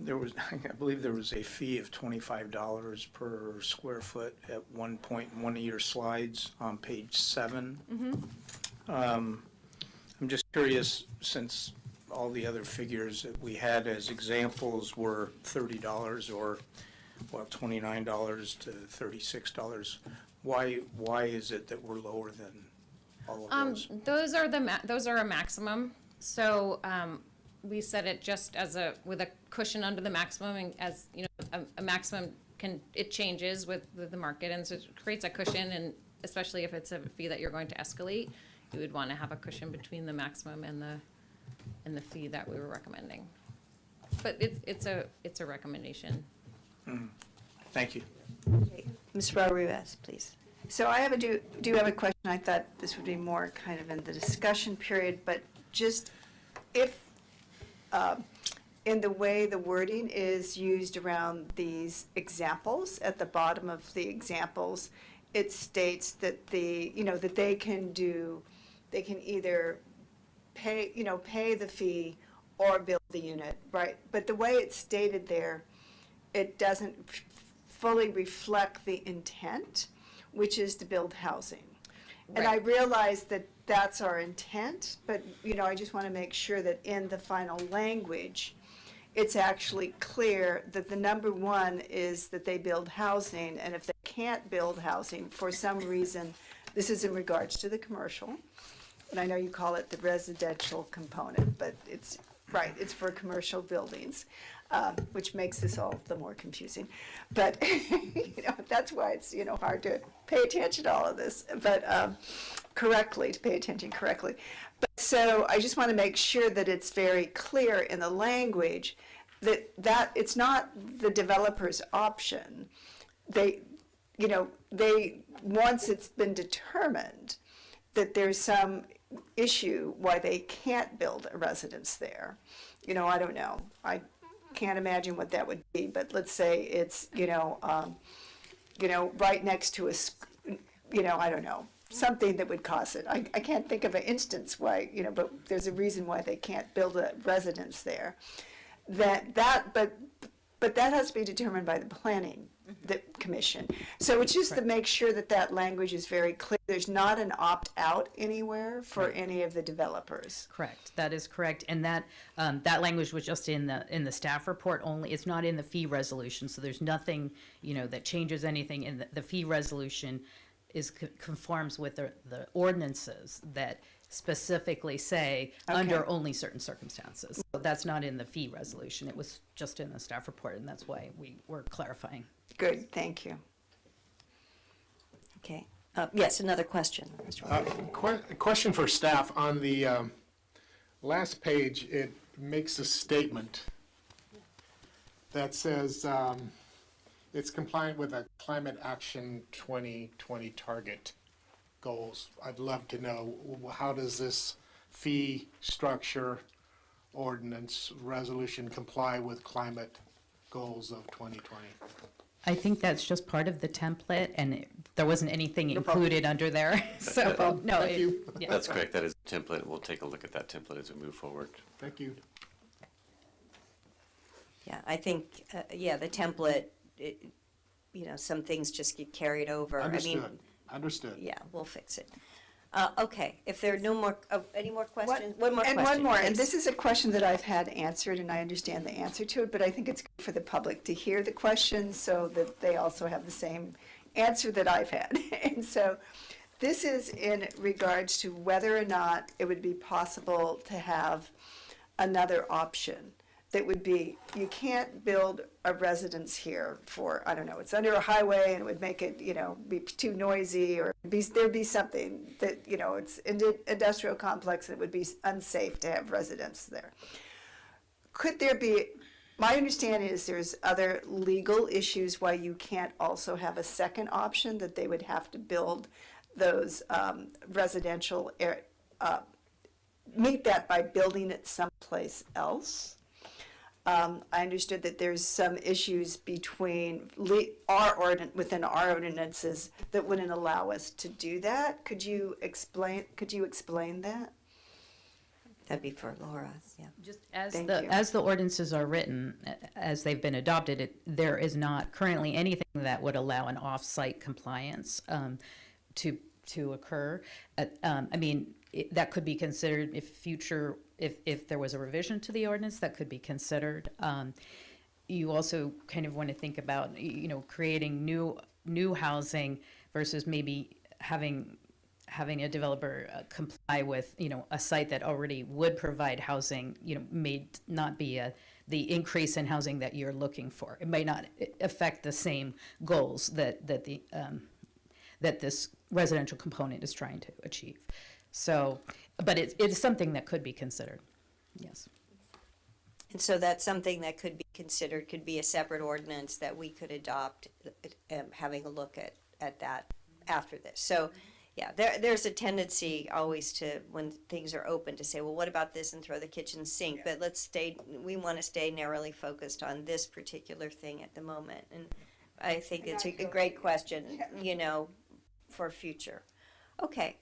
I believe there was a fee of $25 per square foot at one point in one of your slides on page 7. I'm I'm just curious, since all the other figures that we had as examples were $30 or, well, $29 to $36, why is it that we're lower than all of those? Those are a maximum. So we set it just as with a cushion under the maximum, and as you know, a maximum it changes with the market, and so it creates a cushion. And especially if it's a fee that you're going to escalate, you would want to have a cushion between the maximum and the fee that we were recommending. But it's a recommendation. Thank you. Okay. Ms. Farrar-Rivas, please. So I do have a question. I thought this would be more kind of in the discussion period, but just if, in the way the wording is used around these examples, at the bottom of the examples, it states that that they can either pay the fee or build the unit, right? But the way it's stated there, it doesn't fully reflect the intent, which is to build housing. And I realize that that's our intent, but, I just want to make sure that in the final language, it's actually clear that the number one is that they build housing, and if they can't build housing for some reason, this is in regards to the commercial, and I know you call it the residential component, but it's for commercial buildings, which makes this all the more confusing. But, that's why it's, hard to pay attention to all of this, but to pay attention correctly. But so I just want to make sure that it's very clear in the language that it's not the developer's option. They, once it's been determined that there's some issue why they can't build a residence there. I don't know. I can't imagine what that would be, but let's say it's, right next to I don't know, something that would cause it. I can't think of an instance why, but there's a reason why they can't build a residence there. But that has to be determined by the planning commission. So it's just to make sure that language is very clear. There's not an opt-out anywhere for any of the developers. Correct. That is correct. And that language was just in the staff report only. It's not in the fee resolution. So there's nothing, that changes anything in the fee resolution conforms with the ordinances that specifically say under only certain circumstances. So that's not in the fee resolution. It was just in the staff report, and that's why we were clarifying. Good, thank you. Okay. Yes, another question. Question for staff. On the last page, it makes a statement that says it's compliant with a Climate Action 2020 target goals. I'd love to know, how does this fee structure ordinance resolution comply with climate goals of 2020? I think that's just part of the template, and there wasn't anything included under there. So, no. Thank you. Yeah. That's correct. That is a template. We'll take a look at that template as we move forward. Thank you. Yeah, I think, the template, some things just get carried over. Understood. Yeah, we'll fix it. Okay, if there are no more, any more questions? One more And question. one more, and please. this is a question that I've had answered, and I understand the answer to it, but I think it's good for the public to hear the question so that they also have the same answer that I've had. And so this is in regards to whether or not it would be possible to have another option that would be, you can't build a residence here for, I don't know, it's under a highway and it would make it, be too noisy, or there'd be something that, it's an industrial complex and it would be unsafe to have residents there. Could there be, my understanding is there's other legal issues why you can't also have a second option, that they would have to build those residential, meet that by building it someplace else. I understood that there's some issues between within our ordinances that wouldn't allow us to do that. Could you explain that? That'd be for Laura, yeah. Just as the ordinances are written, as they've been adopted, there is not currently anything that would allow an off-site compliance to to occur. I mean, that could be considered if there was a revision to the ordinance, that could be considered. You also kind of want to think about, creating new housing versus maybe having a developer comply with, a site that already would provide housing, may not be the increase in housing that you're looking for. It may not affect the same goals that this residential component is trying to achieve. So, but it is something that could be considered. Yes. And so that's something that could be considered, could be a separate ordinance that we could adopt, having a look at that after this. So, yeah, there's a tendency always to, when things are open, to say, well, what about this, and throw the kitchen sink. But we want to stay narrowly focused on this particular thing at the moment. And I think it's a great question, for future. Okay,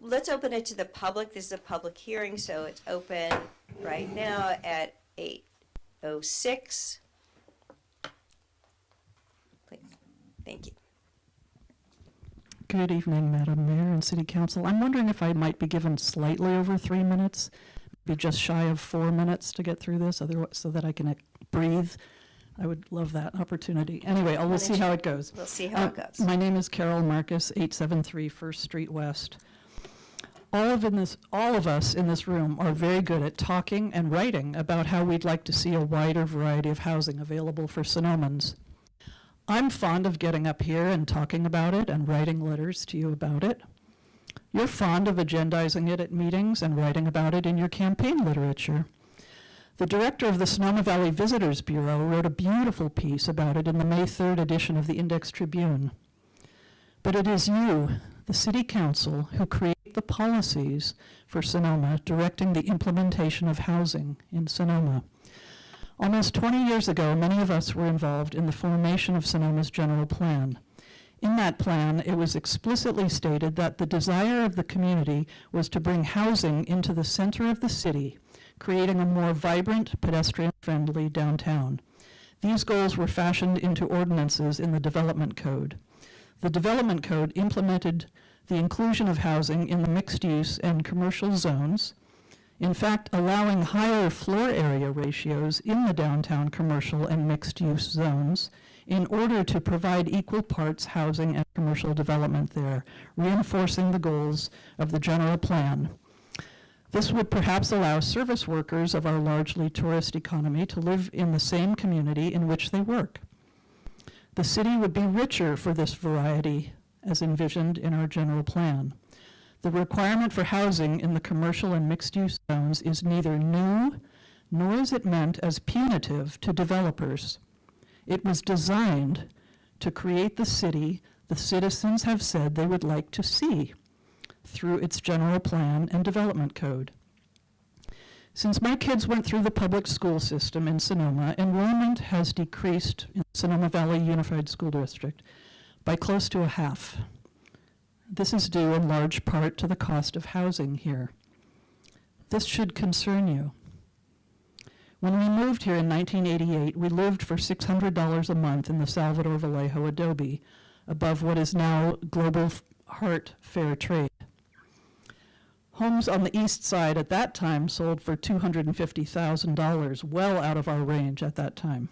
let's open it to the public. This is a public hearing, so it's open right now at 8:06. Please. Thank you. Good evening, Madam Mayor and City Council. I'm wondering if I might be given slightly over 3 minutes, maybe just shy of 4 minutes to get through this, otherwise, so that I can breathe. I would love that opportunity. Anyway, we'll see how it goes. We'll see how it goes. My name is Carol Marcus, 873 First Street West. All of us in this room are very good at talking and writing about how we'd like to see a wider variety of housing available for Sonomans. I'm fond of getting up here and talking about it and writing letters to you about it. You're fond of agendizing it at meetings and writing about it in your campaign literature. The director of the Sonoma Valley Visitors Bureau wrote a beautiful piece about it in the May 3rd edition of the Index Tribune. But it is you, the City Council, who create the policies for Sonoma, directing the implementation of housing in Sonoma. Almost 20 years ago, many of us were involved in the formation of Sonoma's general plan. In that plan, it was explicitly stated that the desire of the community was to bring housing into the center of the city, creating a more vibrant, pedestrian-friendly downtown. These goals were fashioned into ordinances in the Development Code. The Development Code implemented the inclusion of housing in the mixed-use and commercial zones, in fact, allowing higher floor area ratios in the downtown commercial and mixed-use zones in order to provide equal parts housing and commercial development there, reinforcing the goals of the general plan. This would perhaps allow service workers of our largely tourist economy to live in the same community in which they work. The city would be richer for this variety as envisioned in our general plan. The requirement for housing in the commercial and mixed-use zones is neither new, nor is it meant as punitive to developers. It was designed to create the city the citizens have said they would like to see through its general plan and development code. Since my kids went through the public school system in Sonoma, enrollment has decreased in Sonoma Valley Unified School District by close to a half. This is due in large part to the cost of housing here. This should concern you. When we moved here in 1988, we lived for $600 a month in the Salvador Vallejo adobe, above what is now Global Heart Fair Trade. Homes on the east side at that time sold for $250,000, well out of our range at that time.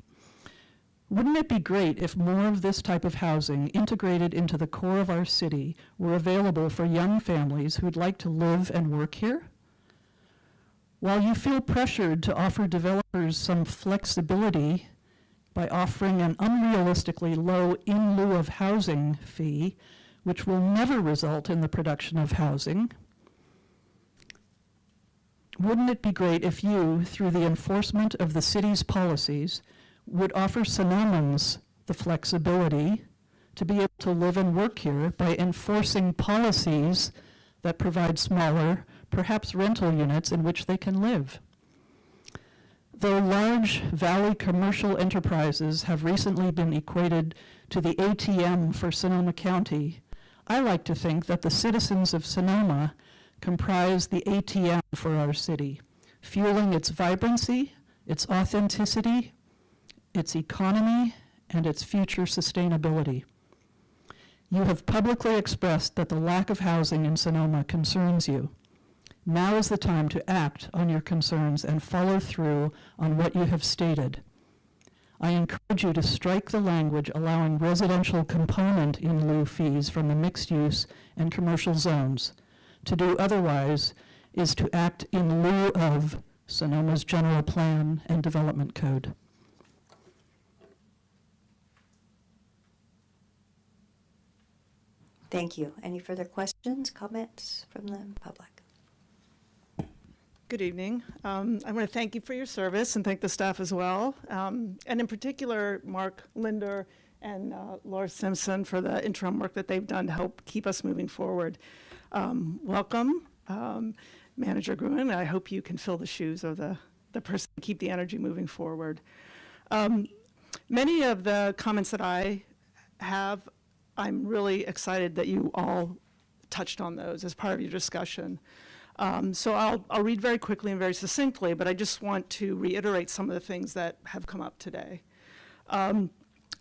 Wouldn't it be great if more of this type of housing integrated into the core of our city were available for young families who'd like to live and work here? While you feel pressured to offer developers some flexibility by offering an unrealistically low in lieu of housing fee, which will never result in the production of housing, wouldn't it be great if you, through the enforcement of the city's policies, would offer Sonomans the flexibility to be able to live and work here by enforcing policies that provide smaller, perhaps rental units in which they can live? Though large valley commercial enterprises have recently been equated to the ATM for Sonoma County, I like to think that the citizens of Sonoma comprise the ATM for our city, fueling its vibrancy, its authenticity, its economy, and its future sustainability. You have publicly expressed that the lack of housing in Sonoma concerns you. Now is the time to act on your concerns and follow through on what you have stated. I encourage you to strike the language allowing residential component in lieu fees from the mixed use and commercial zones. To do otherwise is to act in lieu of Sonoma's General Plan and Development Code. Thank you. Any further questions, comments from the public? Good evening. I want to thank you for your service and thank the staff as well. And in particular, Mark Linder and Laura Simpson for the interim work that they've done to help keep us moving forward. Welcome, Manager Gruen. I hope you can fill the shoes of the person to keep the energy moving forward. Many of the comments that I have, I'm really excited that you all touched on those as part of your discussion. So I'll read very quickly and very succinctly, but I just want to reiterate some of the things that have come up today.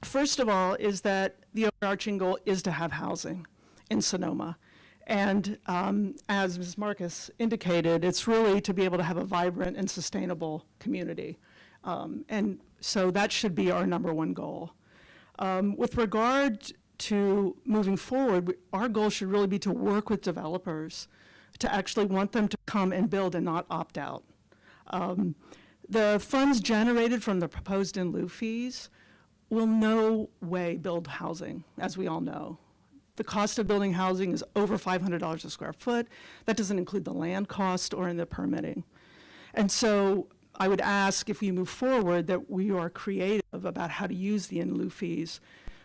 First of all is that the overarching goal is to have housing in Sonoma. And as Ms. Marcus indicated, it's really to be able to have a vibrant and sustainable community. And so that should be our number one goal. With regard to moving forward, our goal should really be to work with developers to actually want them to come and build and not opt out. The funds generated from the proposed in lieu fees will no way build housing, as we all know. The cost of building housing is over $500 a square foot. That doesn't include the land cost or in the permitting. And so I would ask, if we move forward, that we are creative about how to use the in lieu fees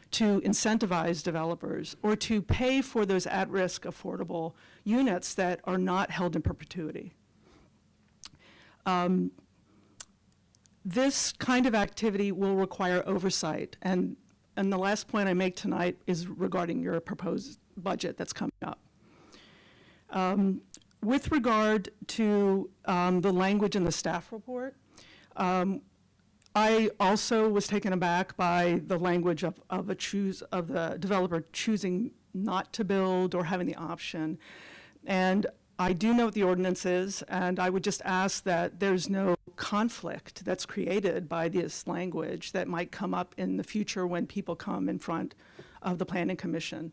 to incentivize developers or to pay for those at-risk affordable units that are not held in perpetuity. This kind of activity will require oversight, and the last point I make tonight is regarding your proposed budget that's coming up. With regard to the language in the staff report, I also was taken aback by the language of the developer choosing not to build or having the option. And I do know what the ordinance is, and I would just ask that there's no conflict that's created by this language that might come up in the future when people come in front of the Planning Commission.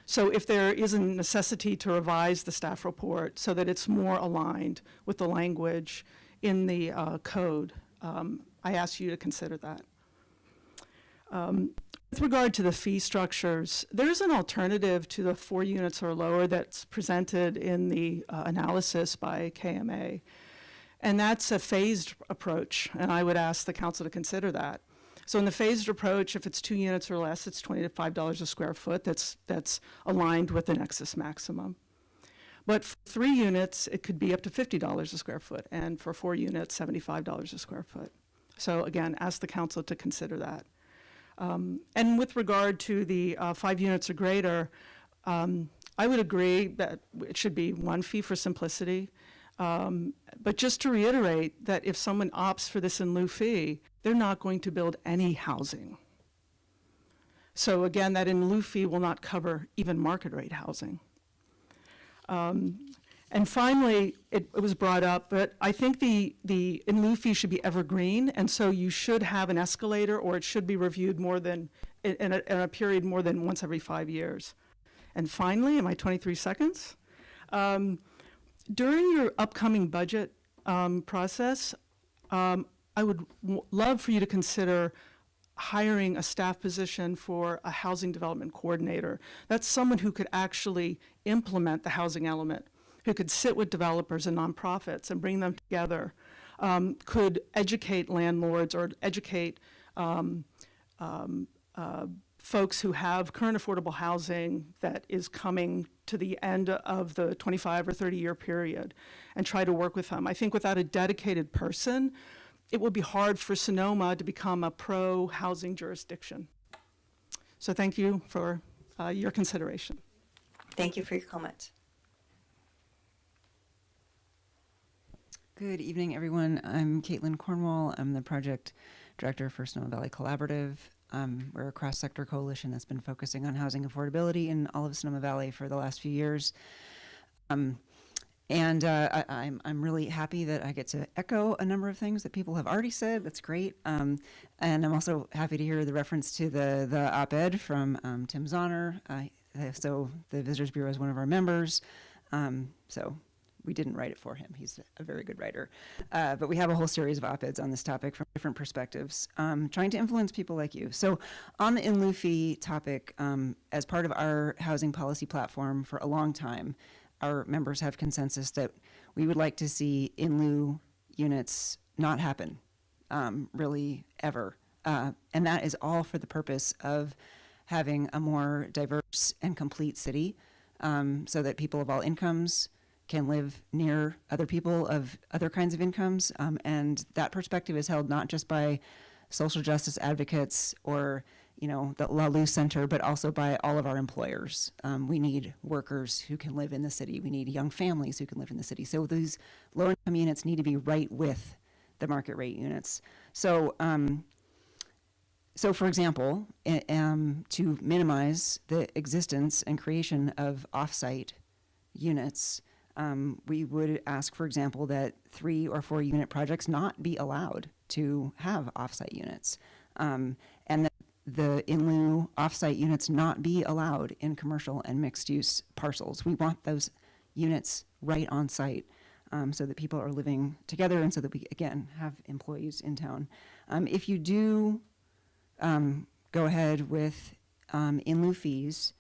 So if there is a necessity to revise the staff report so that it's more aligned with the language in the code, I ask you to consider that. With regard to the fee structures, there's an alternative to the 4 units or lower that's presented in the analysis by KMA, and that's a phased approach, and I would ask the council to consider that. So in the phased approach, if it's 2 units or less, it's $25 a square foot. That's aligned with the nexus maximum. But for 3 units, it could be up to $50 a square foot, and for 4 units, $75 a square foot. So again, ask the council to consider that. And with regard to the 5 units or greater, I would agree that it should be 1 fee for simplicity. But just to reiterate that if someone opts for this in lieu fee, they're not going to build any housing. So again, that in lieu fee will not cover even market rate housing. And finally, it was brought up, but I think the in lieu fee should be evergreen, and so you should have an escalator, or it should be reviewed more than, in a period more than once every 5 years. And finally, in my 23 seconds, during your upcoming budget process, I would love for you to consider hiring a staff position for a housing development coordinator. That's someone who could actually implement the housing element, who could sit with developers and nonprofits and bring them together, could educate landlords or educate folks who have current affordable housing that is coming to the end of the 25 or 30-year period, and try to work with them. I think without a dedicated person, it will be hard for Sonoma to become a pro-housing jurisdiction. So thank you for your consideration. Thank you for your comments. Good evening, everyone. I'm Caitlin Cornwall. I'm the project director for Sonoma Valley Collaborative. We're a cross-sector coalition that's been focusing on housing affordability in all of Sonoma Valley for the last few years. I'm really happy that I get to echo a number of things that people have already said. That's great. And I'm also happy to hear the reference to the op-ed from Tim Zahner. So the Visitors Bureau is one of our members. So we didn't write it for him. He's a very good writer. But we have a whole series of op-eds on this topic from different perspectives, trying to influence people like you. So on the in lieu fee topic, as part of our housing policy platform for a long time, our members have consensus that we would like to see in lieu units not happen, really ever. And that is all for the purpose of having a more diverse and complete city, so that people of all incomes can live near other people of other kinds of incomes. And that perspective is held not just by social justice advocates or, the La Luz Center, but also by all of our employers. We need workers who can live in the city. We need young families who can live in the city. So these low-income units need to be right with the market rate units. So, for example, to minimize the existence and creation of off-site units, we would ask, for example, that 3 or 4 unit projects not be allowed to have off-site units, and that the in lieu off-site units not be allowed in commercial and mixed-use parcels. We want those units right on site, so that people are living together and so that we, again, have employees in town. If you do go ahead with in lieu fees,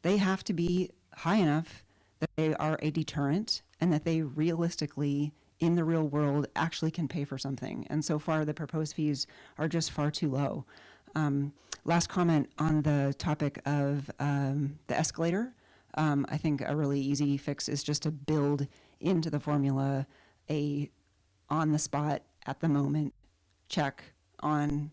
they have to be high enough that they are a deterrent and that they realistically, in the real world, actually can pay for something. And so far, the proposed fees are just far too low. Last comment on the topic of the escalator. I think a really easy fix is just to build into the formula a on-the-spot, at-the-moment check on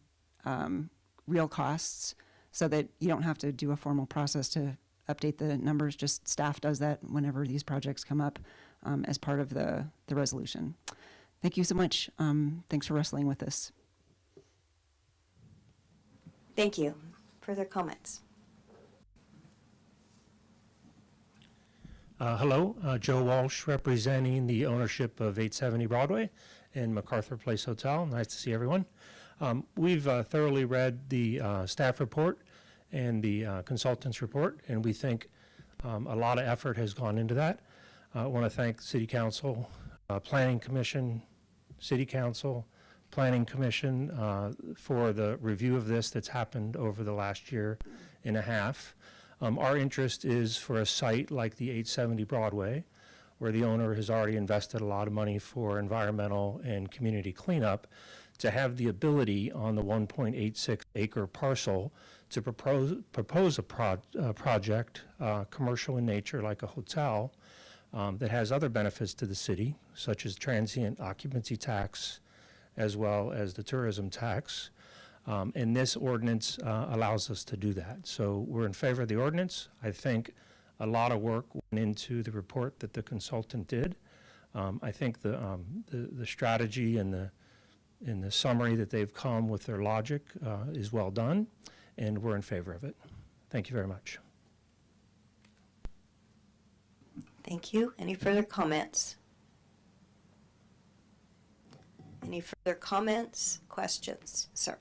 real costs so that you don't have to do a formal process to update the numbers. Just staff does that whenever these projects come up as part of the resolution. Thank you so much. Thanks for wrestling with this. Thank you. Further comments? Hello, Joe Walsh representing the ownership of 870 Broadway and MacArthur Place Hotel. Nice to see everyone. We've thoroughly read the staff report and the consultant's report, and we think a lot of effort has gone into that. I want to thank City Council, Planning Commission, City Council, Planning Commission for the review of this that's happened over the last year and a half. Our interest is for a site like the 870 Broadway, where the owner has already invested a lot of money for environmental and community cleanup, to have the ability on the 1.86 acre parcel to propose a project, commercial in nature like a hotel, that has other benefits to the city, such as transient occupancy tax, as well as the tourism tax. And this ordinance allows us to do that. So we're in favor of the ordinance. I think a lot of work went into the report that the consultant did. I think the strategy and the summary that they've come with their logic is well done, and we're in favor of it. Thank you very much. Thank you. Any further comments? Any further comments, questions? Sir.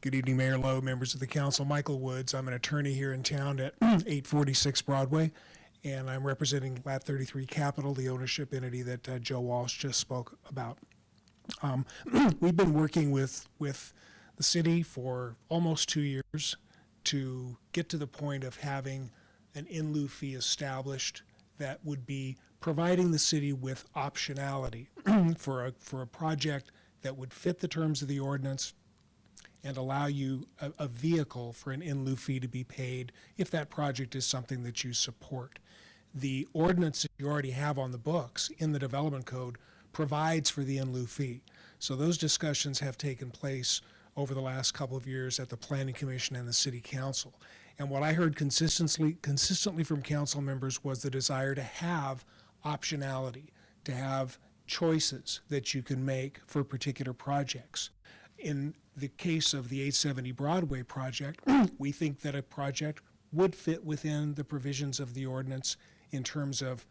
Good evening, Mayor Lowe, members of the council. Michael Woods. I'm an attorney here in town at 846 Broadway, and I'm representing Lat 33 Capital, the ownership entity that Joe Walsh just spoke about. We've been working with the city for almost 2 years to get to the point of having an in lieu fee established that would be providing the city with optionality for a project that would fit the terms of the ordinance and allow you a vehicle for an in lieu fee to be paid if that project is something that you support. The ordinance that you already have on the books in the development code provides for the in lieu fee. So those discussions have taken place over the last couple of years at the Planning Commission and the City Council. And what I heard consistently from council members was the desire to have optionality, to have choices that you can make for particular projects. In the case of the 870 Broadway project, we think that a project would fit within the provisions of the ordinance in terms of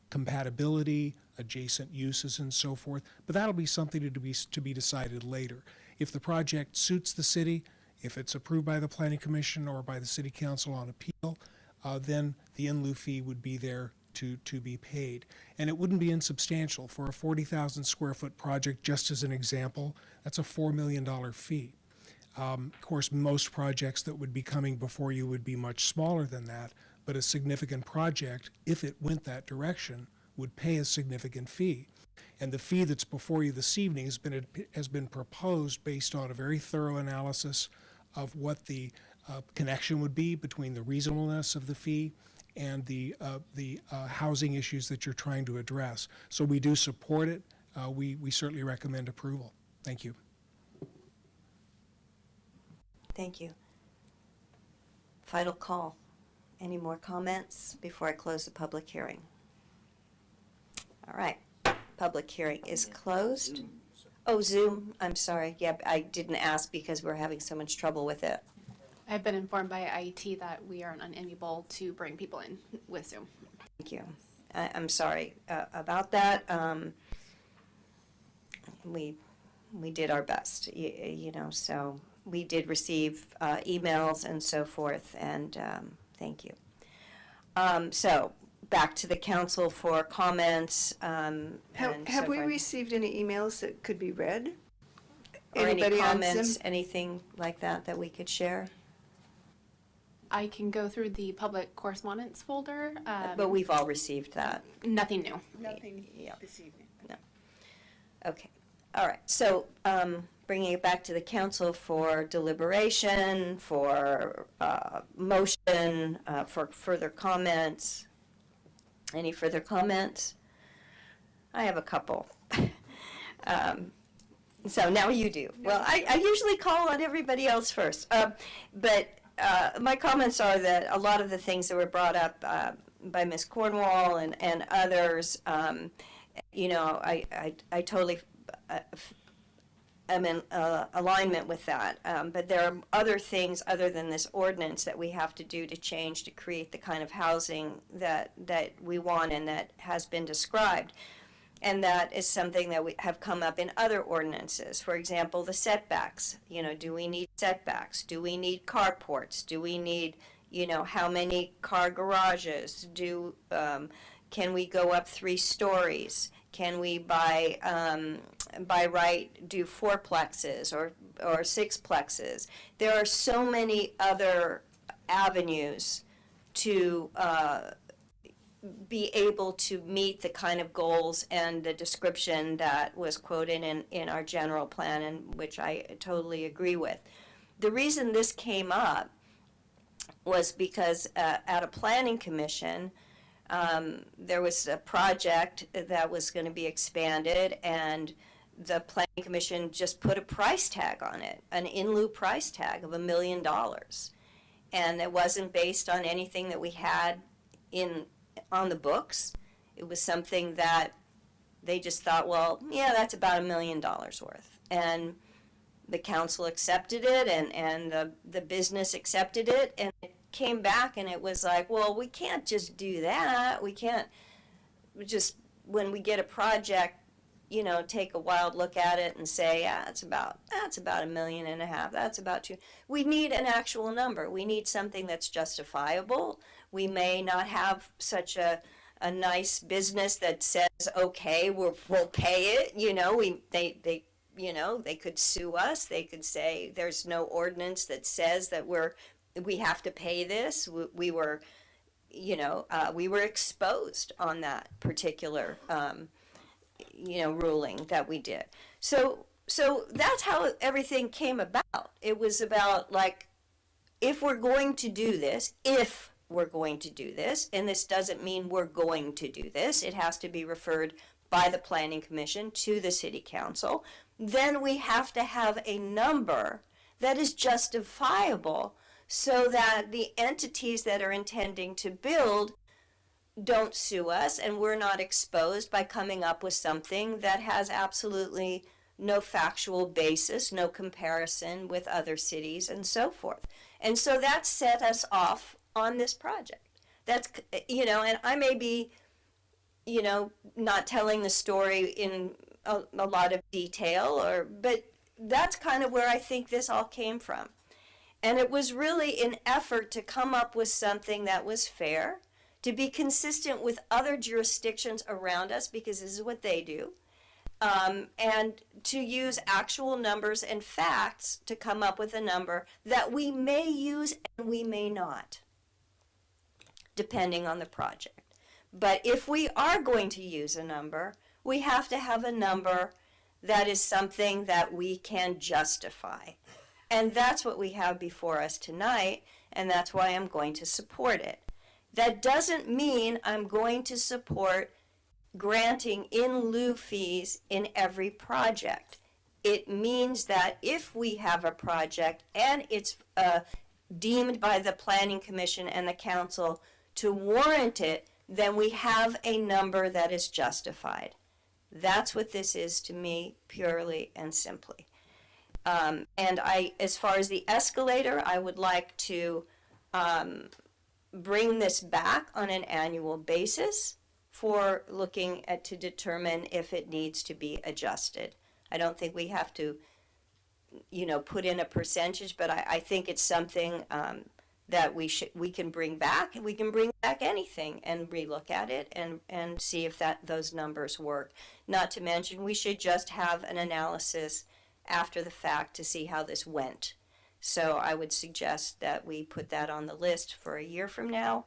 compatibility, adjacent uses, and so forth. But that'll be something to be decided later. If the project suits the city, if it's approved by the Planning Commission or by the City Council on appeal, then the in lieu fee would be there to be paid. And it wouldn't be insubstantial. For a 40,000 square foot project, just as an example, that's a $4 million fee. Of course, most projects that would be coming before you would be much smaller than that, but a significant project, if it went that direction, would pay a significant fee. And the fee that's before you this evening has been proposed based on a very thorough analysis of what the connection would be between the reasonableness of the fee and the housing issues that you're trying to address. So we do support it. We certainly recommend approval. Thank you. Thank you. Final call. Any more comments before I close the public hearing? All right. Public hearing is closed. Oh, Zoom. I'm sorry. Yeah, I didn't ask because we're having so much trouble with it. I've been informed by IT that we are unable to bring people in with Zoom. Thank you. I'm sorry about that. We did our best, so we did receive emails and so forth, and thank you. So back to the council for comments. Have we received any emails that could be read? Or any Anybody on comments, Zoom? anything like that we could share? I can go through the public correspondence folder. But we've all received that. Nothing new. Nothing Yeah. this evening. No. Okay. All right. So bringing it back to the council for deliberation, for motion, for further comments. Any further comments? I have a couple. So now you do. Well, I usually call on everybody else first. But my comments are that a lot of the things that were brought up by Ms. Cornwall and others, I totally am in alignment with that. But there are other things other than this ordinance that we have to do to change to create the kind of housing that we want and that has been described. And that is something that we have come up in other ordinances. For example, the setbacks. Do we need setbacks? Do we need carports? Do we need, how many car garages? Can we go up 3 stories? Can we by right do 4plexes or 6plexes? There are so many other avenues to be able to meet the kind of goals and the description that was quoted in our general plan, and which I totally agree with. The reason this came up was because at a planning commission, there was a project that was going to be expanded, and the planning commission just put a price tag on it, an in lieu price tag of $1 million. And it wasn't based on anything that we had on the books. It was something that they just thought, well, yeah, that's about $1 million worth. And the council accepted it, and the business accepted it, and it came back and it was like, well, we can't just do that. We can't just, when we get a project, take a wild look at it and say, yeah, that's about $1.5 million. That's about $2. We need an actual number. We need something that's justifiable. We may not have such a nice business that says, okay, we'll pay it. They could sue us. They could say there's no ordinance that says that we have to pay this. We were exposed on that particular ruling that we did. So that's how everything came about. It was about, like, if we're going to do this, and this doesn't mean we're going to do this, it has to be referred by the Planning Commission to the City Council, then we have to have a number that is justifiable so that the entities that are intending to build don't sue us, and we're not exposed by coming up with something that has absolutely no factual basis, no comparison with other cities, and so forth. And so that set us off on this project. That's, you know, and I may be, you know, not telling the story in a lot of detail, but that's kind of where I think this all came from. And it was really an effort to come up with something that was fair, to be consistent with other jurisdictions around us, because this is what they do, and to use actual numbers and facts to come up with a number that we may use and we may not, depending on the project. But if we are going to use a number, we have to have a number that is something that we can justify. And that's what we have before us tonight, and that's why I'm going to support it. That doesn't mean I'm going to support granting in lieu fees in every project. It means that if we have a project and it's deemed by the Planning Commission and the Council to warrant it, then we have a number that is justified. That's what this is to me, purely and simply. And as far as the escalator, I would like to bring this back on an annual basis for looking at to determine if it needs to be adjusted. I don't think we have to, you know, put in a percentage, but I think it's something that we can bring back, and we can bring back anything and relook at it and see if those numbers work. Not to mention, we should just have an analysis after the fact to see how this went. So I would suggest that we put that on the list for a year from now,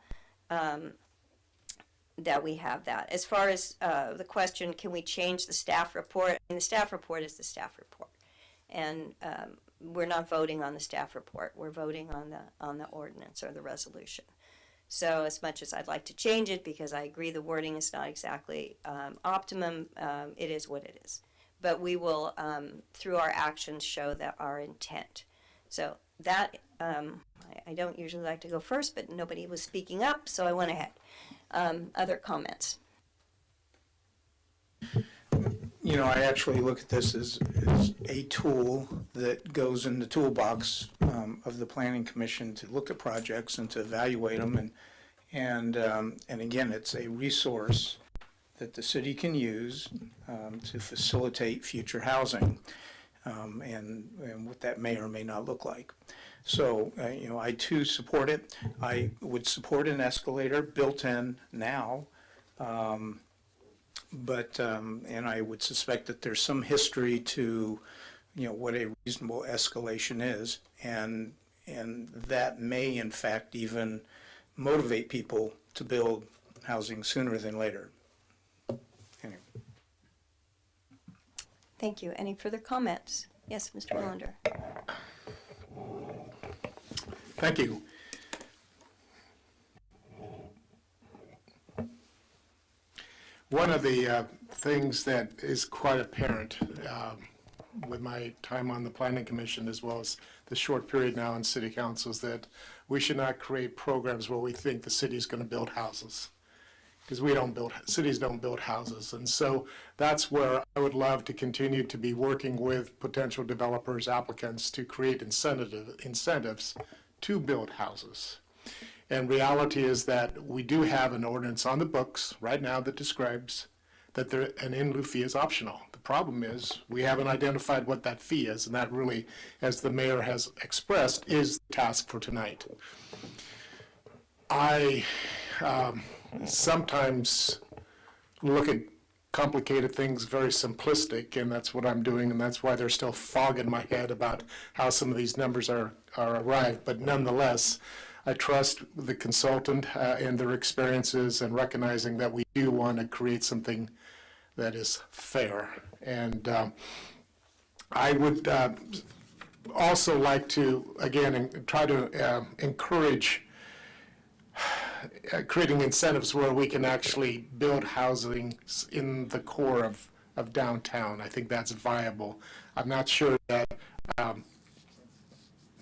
that we have that. As far as the question, can we change the staff report? I mean, the staff report is the staff report. And we're not voting on the staff report. We're voting on the ordinance or the resolution. So as much as I'd like to change it, because I agree the wording is not exactly optimum, it is what it is. But we will, through our actions, show that our intent. So that, I don't usually like to go first, but nobody was speaking up, so I went ahead. Other comments? You know, I actually look at this as a tool that goes in the toolbox of the Planning Commission to look at projects and to evaluate them. And again, it's a resource that the city can use to facilitate future housing and what that may or may not look like. So, you know, I too support it. I would support an escalator built in now. But and I would suspect that there's some history to, you know, what a reasonable escalation is, and that may in fact even motivate people to build housing sooner than later. Anyway. Thank you. Any further comments? Yes, Mr. Wellander. Thank you. One of the things that is quite apparent with my time on the Planning Commission, as well as the short period now in City Council, is that we should not create programs where we think the city is going to build houses, because cities don't build houses. And so that's where I would love to continue to be working with potential developers, applicants, to create incentives to build houses. And reality is that we do have an ordinance on the books right now that describes that an in lieu fee is optional. The problem is we haven't identified what that fee is, and that really, as the mayor has expressed, is the task for tonight. I sometimes look at complicated things very simplistic, and that's what I'm doing, and that's why there's still fog in my head about how some of these numbers are arrived. But nonetheless, I trust the consultant and their experiences, and recognizing that we do want to create something that is fair. And I would also like to, again, try to encourage creating incentives where we can actually build housing in the core of downtown. I think that's viable. I'm not sure that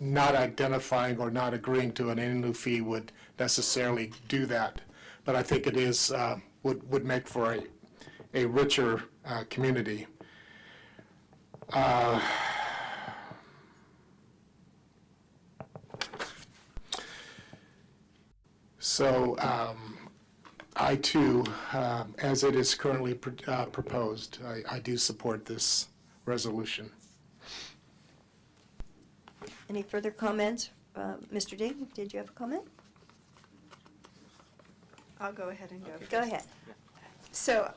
not identifying or not agreeing to an in lieu fee would necessarily do that, but I think it is would make for a richer community. So I too, as it is currently proposed, I do support this resolution. Any further comments? Mr. D, did you have a comment? I'll go ahead and go. Go ahead. So,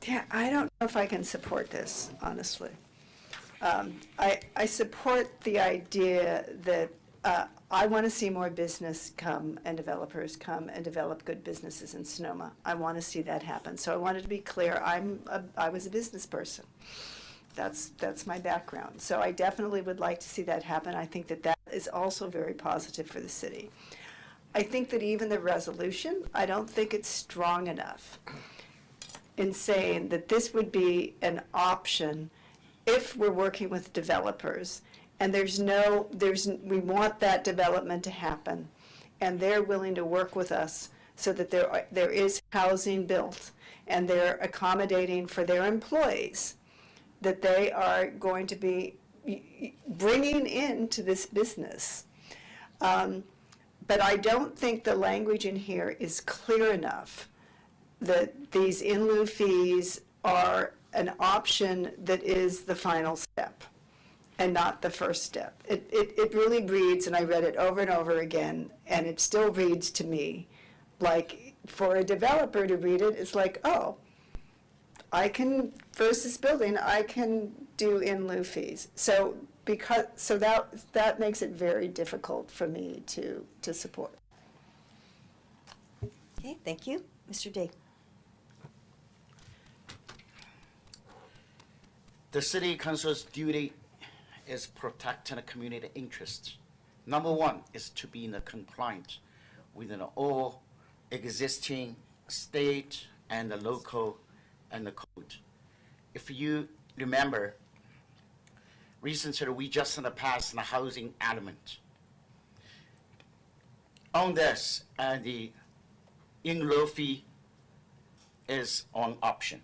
yeah, I don't know if I can support this, honestly. I support the idea that I want to see more business come and developers come and develop good businesses in Sonoma. I want to see that happen. So I wanted to be clear, I was a business person. That's my background. So I definitely would like to see that happen. I think that that is also very positive for the city. I think that even the resolution, I don't think it's strong enough in saying that this would be an option if we're working with developers and we want that development to happen and they're willing to work with us so that there is housing built and they're accommodating for their employees that they are going to be bringing into this business. But I don't think the language in here is clear enough that these in lieu fees are an option that is the final step and not the first step. It really reads, and I read it over and over again, and it still reads to me like for a developer to read it, it's like, oh, I can, versus building, I can do in lieu fees. So that makes it very difficult for me to support. Okay, thank you. Mr. D. The city council's duty is protecting the community interest. Number one is to be in the compliant with all existing state and the local and the code. If you remember, recently we just passed the housing element. On this, the in lieu fee is an option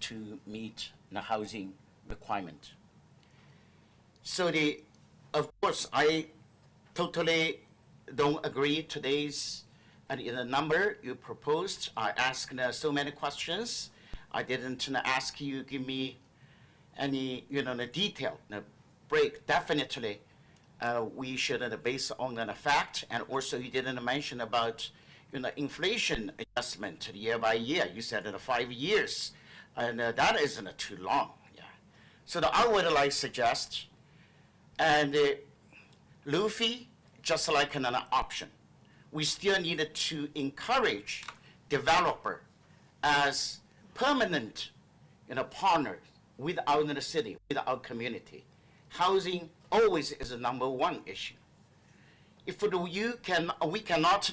to meet the housing requirement. So of course, I totally don't agree today's the number you proposed. I asked so many questions. I didn't ask you give me any the detail the break. Definitely, we should base on the fact, and also you didn't mention about inflation adjustment year by year. You said 5 years, and that isn't too long. Yeah. So I would like suggest, and lieu fee just like an option. We still need to encourage developer as permanent partners with the city, with our community. Housing always is the number one issue. If we cannot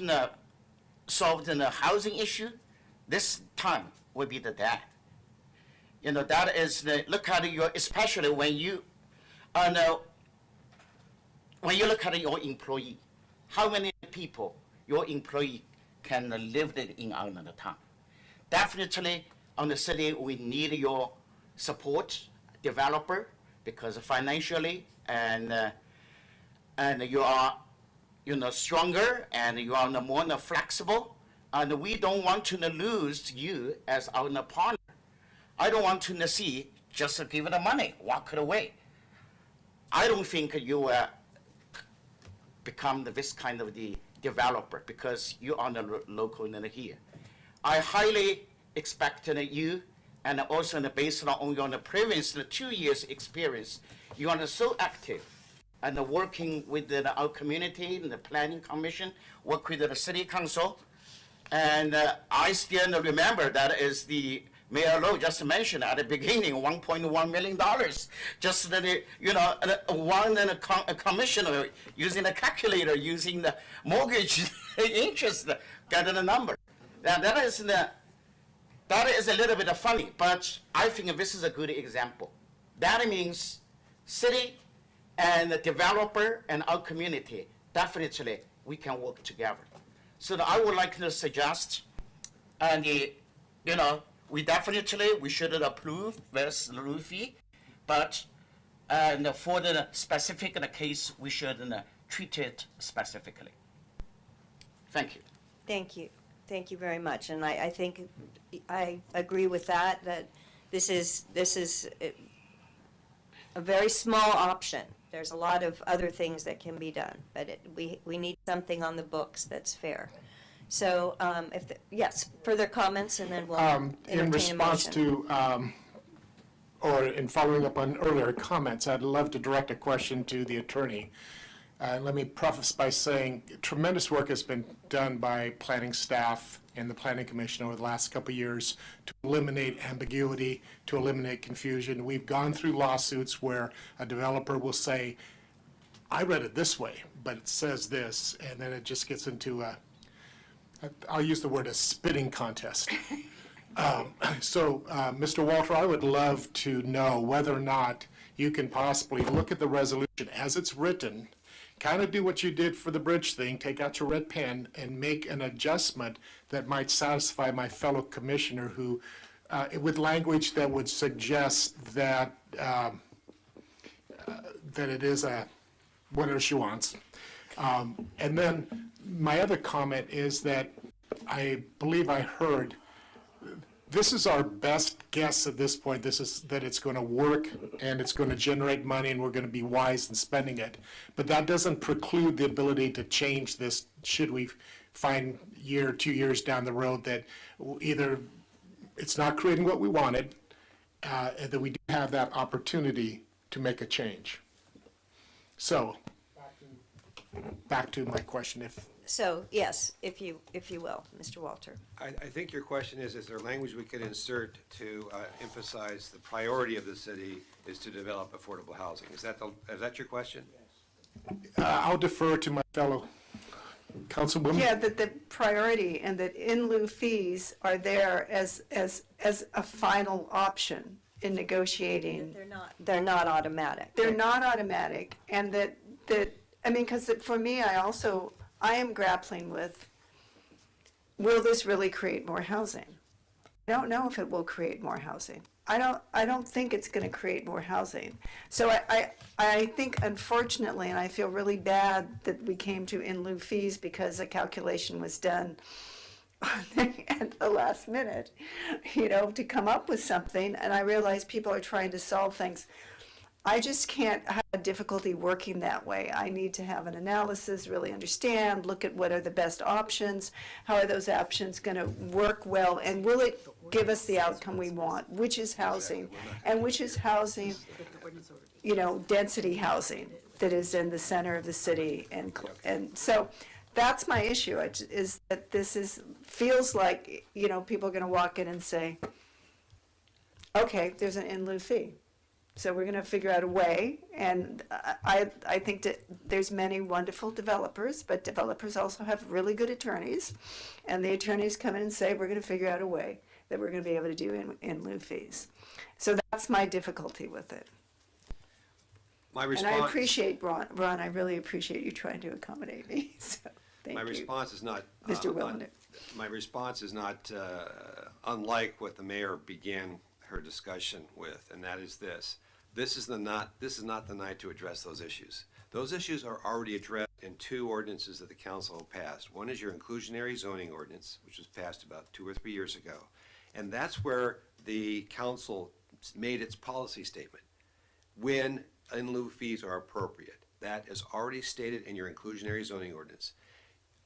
solve the housing issue, this time will be the day. That is look at your, especially when you look at your employee, how many people your employee can live in our town. Definitely on the city, we need your support, developer, because financially and you are stronger and you are more flexible, and we don't want to lose you as our partner. I don't want to see just give the money, walk it away. I don't think you will become this kind of the developer because you are the local here. I highly expect you, and also based on your previous 2 years experience, you are so active and working with our community and the planning commission, work with the city council, and I still remember that is the Mayor Lowe just mentioned at the beginning, $1.1 million. Just one commissioner using a calculator, using the mortgage interest, get the number. That is a little bit funny, but I think this is a good example. That means city and the developer and our community, definitely we can work together. So I would like to suggest, and we should approve this lieu fee, but And for the specific case, we should treat it specifically. Thank you. Thank you. Thank you very much. And I think I agree with that, that this is a very small option. There's a lot of other things that can be done, but we need something on the books that's fair. So yes, further comments, and then we'll entertain In a response motion. to, or in following up on earlier comments, I'd love to direct a question to the attorney. Let me preface by saying tremendous work has been done by planning staff and the Planning Commission over the last couple of years to eliminate ambiguity, to eliminate confusion. We've gone through lawsuits where a developer will say, I read it this way, but it says this, and then it just gets into I'll use the word a spitting contest. Mr. Walter, I would love to know whether or not you can possibly look at the resolution as it's written, kind of do what you did for the bridge thing, take out your red pen and make an adjustment that might satisfy my fellow commissioner who, with language that would suggest that that it is whatever she wants. And then my other comment is that I believe I heard this is our best guess at this point. This is that it's going to work and it's going to generate money and we're going to be wise in spending it. But that doesn't preclude the ability to change this should we find year or 2 years down the road that either it's not creating what we wanted, and that we do have that opportunity to make a change. So back to my question, So, yes, if you will, Mr. Walter. I think your question is there language we could insert to emphasize the priority of the city is to develop affordable housing? Is that your question? I'll defer to my fellow councilwoman. Yeah, that the priority and that in lieu fees are there as a final option in negotiating. They're not automatic. They're not automatic, and that I mean, because for me, I am grappling with, will this really create more housing? I don't know if it will create more housing. I don't think it's going to create more housing. So I think, unfortunately, and I feel really bad that we came to in lieu fees because a calculation was done at the last minute, to come up with something. And I realize people are trying to solve things. I just can't have difficulty working that way. I need to have an analysis, really understand, look at what are the best options, how are those options going to work well, and will it give us the outcome we want, which is housing, and which is housing, density housing that is in the center of the city. And so that's my issue, is that this feels like, people are going to walk in and say, okay, there's an in lieu fee. So we're going to figure out a way, and I think that there's many wonderful developers, but developers also have really good attorneys, and the attorneys come in and say, we're going to figure out a way that we're going to be able to do in lieu fees. So that's my difficulty with it. My response, and I appreciate, Ron, I really appreciate you trying to accommodate me, so thank you. My response is not, Mr. Wellander. My response is not unlike what the mayor began her discussion with, and that is this. This is not the night to address those issues. Those issues are already addressed in two ordinances that the council passed. One is your inclusionary zoning ordinance, which was passed about 2 or 3 years ago. And that's where the council made its policy statement. When in lieu fees are appropriate. That is already stated in your inclusionary zoning ordinance.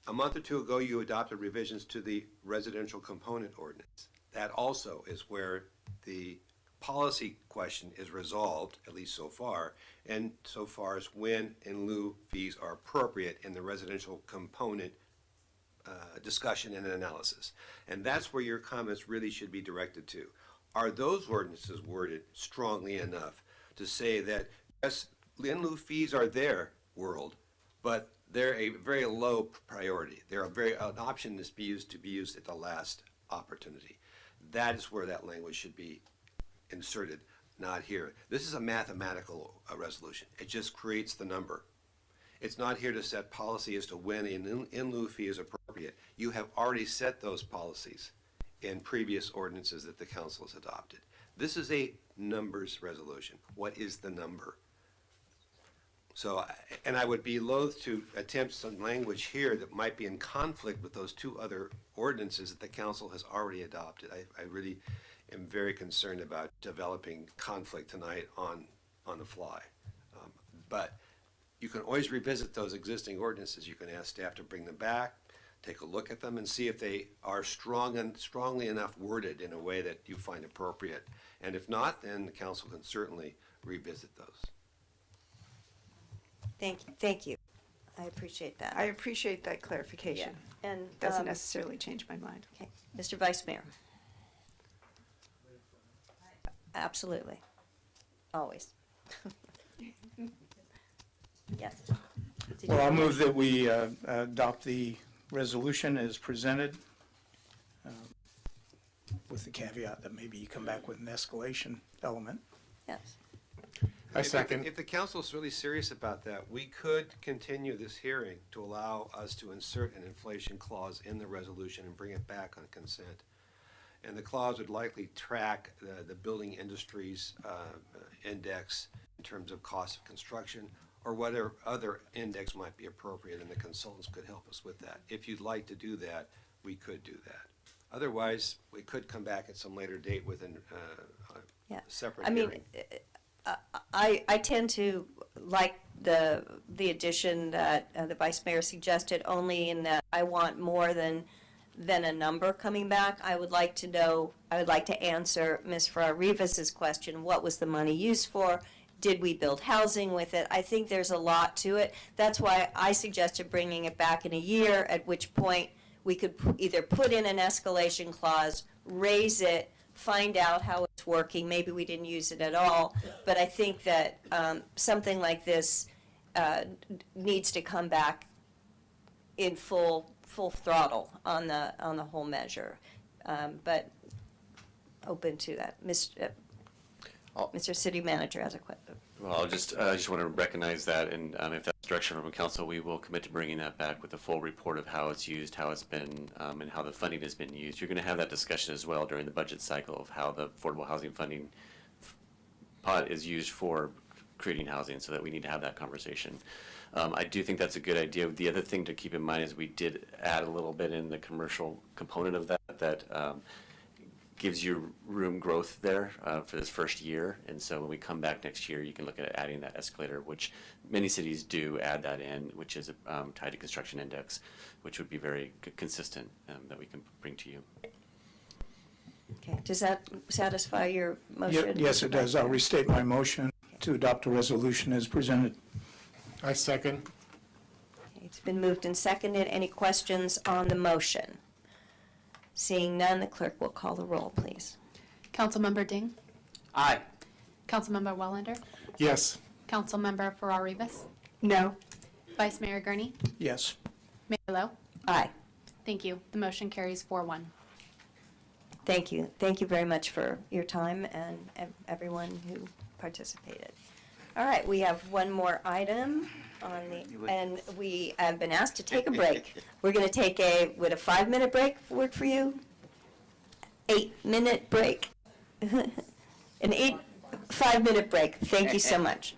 A month or two ago, you adopted revisions to the residential component ordinance. That also is where the policy question is resolved, at least so far, and so far as when in lieu fees are appropriate in the residential component discussion and analysis. And that's where your comments really should be directed to. Are those ordinances worded strongly enough to say that, yes, in lieu fees are their world, but they're a very low priority. They're an option that's to be used at the last opportunity. That is where that language should be inserted, not here. This is a mathematical resolution. It just creates the number. It's not here to set policy as to when an in lieu fee is appropriate. You have already set those policies in previous ordinances that the council has adopted. This is a numbers resolution. What is the number? So, and I would be loath to attempt some language here that might be in conflict with those two other ordinances that the council has already adopted. I really am very concerned about developing conflict tonight on the fly. But you can always revisit those existing ordinances. You can ask staff to bring them back, take a look at them, and see if they are strongly enough worded in a way that you find appropriate. And if not, then the council can certainly revisit those. Thank you. I appreciate that. I appreciate that clarification. Yeah. And Doesn't necessarily change my mind. Okay, Mr. Vice Mayor. Absolutely. Always. Yes. Did Well, you- I'll move that we adopt the resolution as presented, with the caveat that maybe you come back with an escalation element. Yes. I second. If the council is really serious about that, we could continue this hearing to allow us to insert an inflation clause in the resolution and bring it back on consent. And the clause would likely track the building industry's index in terms of cost of construction, or whatever other index might be appropriate, and the consultants could help us with that. If you'd like to do that, we could do that. Otherwise, we could come back at some later date with a separate I hearing. mean, I tend to like the addition that the Vice Mayor suggested, only in that I want more than a number coming back. I would like to know, I would like to answer Ms. Farrar-Rivas's question, what was the money used for? Did we build housing with it? I think there's a lot to it. That's why I suggested bringing it back in a year, at which point we could either put in an escalation clause, raise it, find out how it's working. Maybe we didn't use it at all. But I think that something like this needs to come back in full throttle on the whole measure. But open to that. Mr. City Manager has a question. Well, I just want to recognize that, and if that's direction from council, we will commit to bringing that back with a full report of how it's used, how it's been, and how the funding has been used. You're going to have that discussion as well during the budget cycle of how the affordable housing funding pot is used for creating housing, so that we need to have that conversation. I do think that's a good idea. The other thing to keep in mind is we did add a little bit in the commercial component of that gives you room growth there for this first year. And so when we come back next year, you can look at adding that escalator, which many cities do add that in, which is tied to construction index, which would be very consistent that we can bring to you. Okay, does that satisfy your motion? Yes, it does. I'll restate my motion to adopt a resolution as presented. I second. Okay, it's been moved and seconded. Any questions on the motion? Seeing none, the clerk will call the roll, please. Councilmember Ding. Aye. Councilmember Wellander. Yes. Councilmember Farrar-Rivas. No. Vice Mayor Gurney. Yes. Mayor Lowe. Aye. Thank you. The motion carries 4-1. Thank you. Thank you very much for your time and everyone who participated. All right, we have one more item on the, and we have been asked to take a break. We're going to take would a 5-minute break work for you? 8-minute break. An 5-minute break. Thank you so much.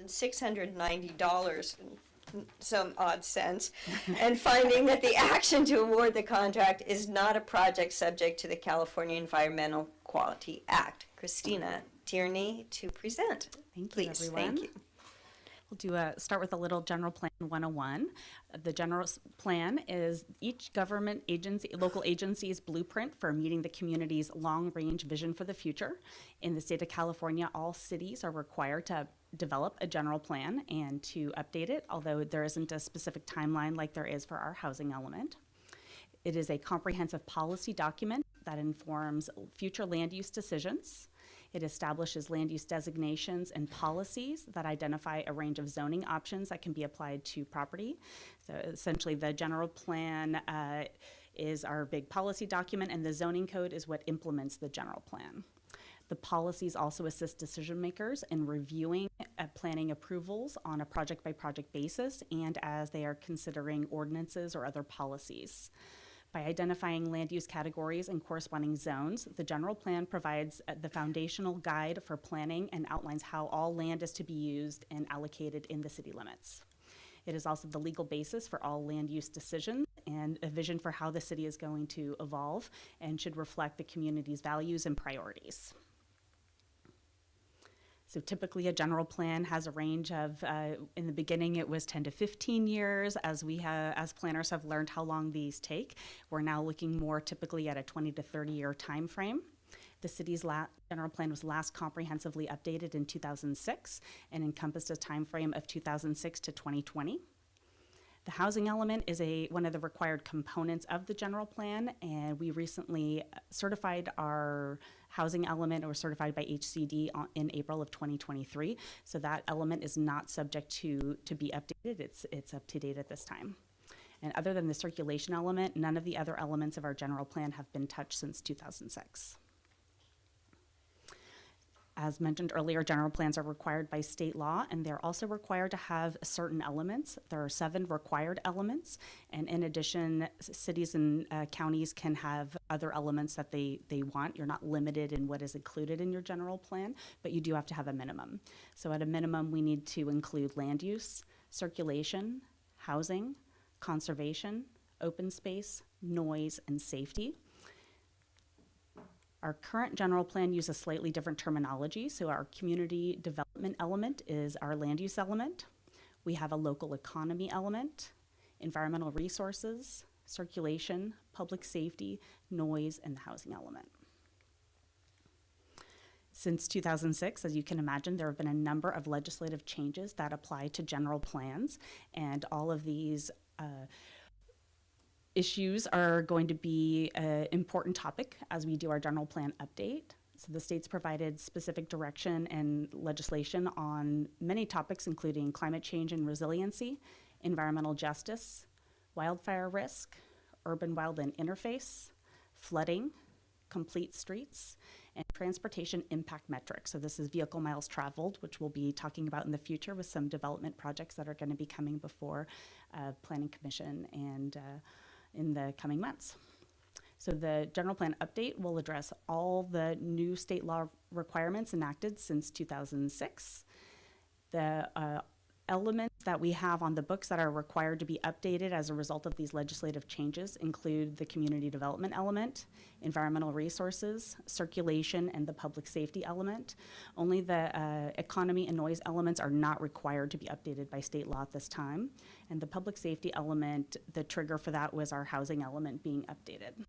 $690 and some odd cents, and finding that the action to award the contract is not a project subject to the California Environmental Quality Act. Christina Tierney to present. Thank you, Please. everyone. Thank you. We'll start with a little general plan 101. The general plan is each government agency, local agency's blueprint for meeting the community's long-range vision for the future. In the state of California, all cities are required to develop a general plan and to update it, although there isn't a specific timeline like there is for our housing element. It is a comprehensive policy document that informs future land use decisions. It establishes land use designations and policies that identify a range of zoning options that can be applied to property. So essentially, the general plan is our big policy document, and the zoning code is what implements the general plan. The policies also assist decision makers in reviewing planning approvals on a project-by-project basis and as they are considering ordinances or other policies. By identifying land use categories and corresponding zones, the general plan provides the foundational guide for planning and outlines how all land is to be used and allocated in the city limits. It is also the legal basis for all land use decisions and a vision for how the city is going to evolve and should reflect the community's values and priorities. So typically a general plan has a range of, in the beginning it was 10 to 15 years. As planners have learned how long these take, we're now looking more typically at a 20 to 30 year time frame. The city's general plan was last comprehensively updated in 2006 and encompassed a time frame of 2006 to 2020. The housing element is one of the required components of the general plan, and we recently certified our housing element, or certified by HCD in April of 2023. So that element is not subject to be updated. It's up to date at this time. And other than the circulation element, none of the other elements of our general plan have been touched since 2006. As mentioned earlier, general plans are required by state law, and they're also required to have certain elements. There are 7 required elements, and in addition, cities and counties can have other elements that they want. You're not limited in what is included in your general plan, but you do have to have a minimum. So at a minimum, we need to include land use, circulation, housing, conservation, open space, noise, and safety. Our current general plan uses slightly different terminology. So our community development element is our land use element. We have a local economy element, environmental resources, circulation, public safety, noise, and the housing element. Since 2006, as you can imagine, there have been a number of legislative changes that apply to general plans, and all of these issues are going to be an important topic as we do our general plan update. So the state's provided specific direction and legislation on many topics, including climate change and resiliency, environmental justice, wildfire risk, urban wildland interface, flooding, complete streets, and transportation impact metrics. So this is vehicle miles traveled, which we'll be talking about in the future with some development projects that are going to be coming before Planning Commission and in the coming months. So the general plan update will address all the new state law requirements enacted since 2006. The elements that we have on the books that are required to be updated as a result of these legislative changes include the community development element, environmental resources, circulation, and the public safety element. Only the economy and noise elements are not required to be updated by state law at this time. And the public safety element, the trigger for that was our housing element being updated.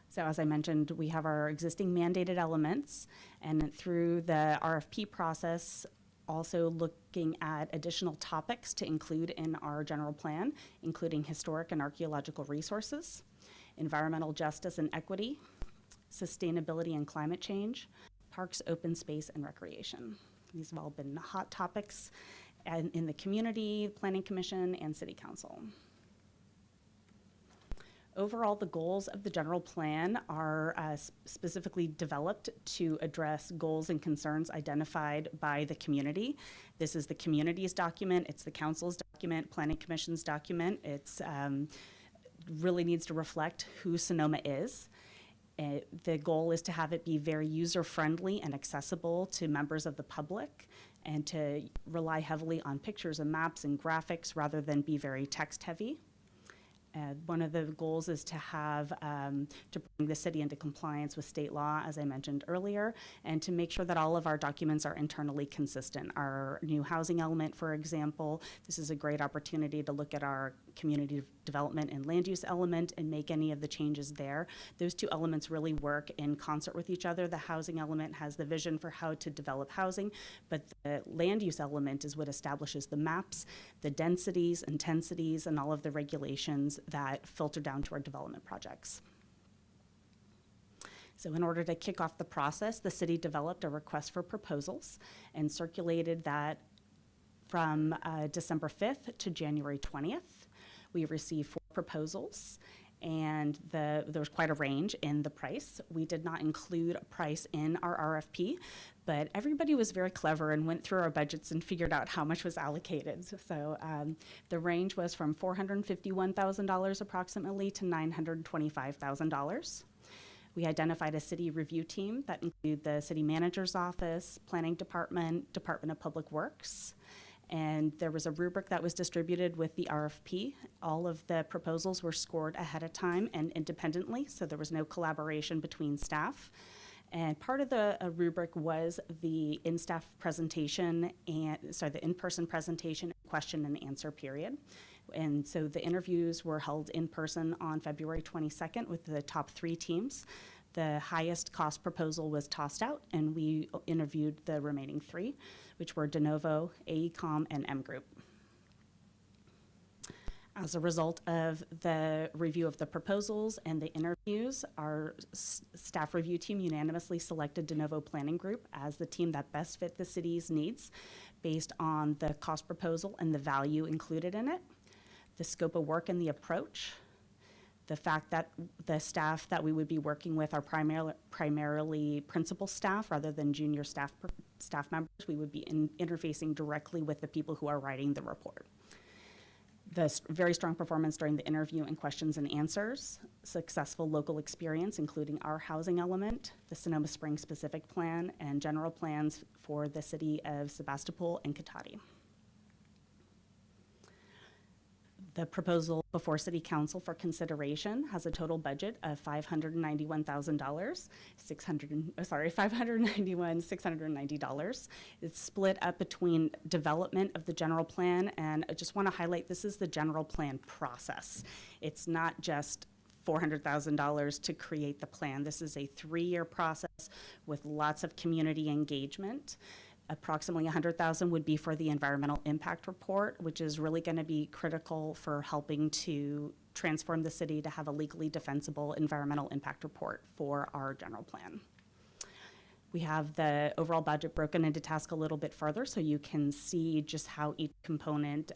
So as I mentioned, we have our existing mandated elements, and through the RFP process, also looking at additional topics to include in our general plan, including historic and archaeological resources, environmental justice and equity, sustainability and climate change, parks, open space, and recreation. These have all been hot topics in the community, Planning Commission, and City Council. Overall, the goals of the general plan are specifically developed to address goals and concerns identified by the community. This is the community's document, it's the council's document, Planning Commission's document. It's really needs to reflect who Sonoma is. The goal is to have it be very user-friendly and accessible to members of the public, and to rely heavily on pictures and maps and graphics rather than be very text-heavy. One of the goals is to have, to bring the city into compliance with state law, as I mentioned earlier, and to make sure that all of our documents are internally consistent. Our new housing element, for example, this is a great opportunity to look at our community development and land use element and make any of the changes there. Those two elements really work in concert with each other. The housing element has the vision for how to develop housing, but the land use element is what establishes the maps, the densities, intensities, and all of the regulations that filter down to our development projects. So in order to kick off the process, the city developed a request for proposals and circulated that from December 5th to January 20th. We received 4 proposals, and there was quite a range in the price. We did not include a price in our RFP, but everybody was very clever and went through our budgets and figured out how much was allocated. So the range was from $451,000 approximately to $925,000. We identified a city review team that included the city manager's office, planning department, Department of Public Works, and there was a rubric that was distributed with the RFP. All of the proposals were scored ahead of time and independently, so there was no collaboration between staff. And part of the rubric was the in-staff presentation the in-person presentation, question and answer period. And so the interviews were held in person on February 22nd with the top 3 teams. The highest cost proposal was tossed out, and we interviewed the remaining 3, which were De Novo, AECOM, and M Group. As a result of the review of the proposals and the interviews, our staff review team unanimously selected De Novo Planning Group as the team that best fit the city's needs based on the cost proposal and the value included in it, the scope of work and the approach, the fact that the staff that we would be working with are primarily principal staff rather than junior staff members. We would be interfacing directly with the people who are writing the report. The very strong performance during the interview and questions and answers, successful local experience, including our housing element, the Sonoma Springs specific plan, and general plans for the city of Sebastopol and Cotati. The proposal before City Council for consideration has a total budget of $591,690. It's split up between development of the general plan, and I just want to highlight this is the general plan process. It's not just $400,000 to create the plan. This is a 3-year process with lots of community engagement. Approximately $100,000 would be for the environmental impact report, which is really going to be critical for helping to transform the city to have a legally defensible environmental impact report for our general plan. We have the overall budget broken into tasks a little bit further so you can see just how each component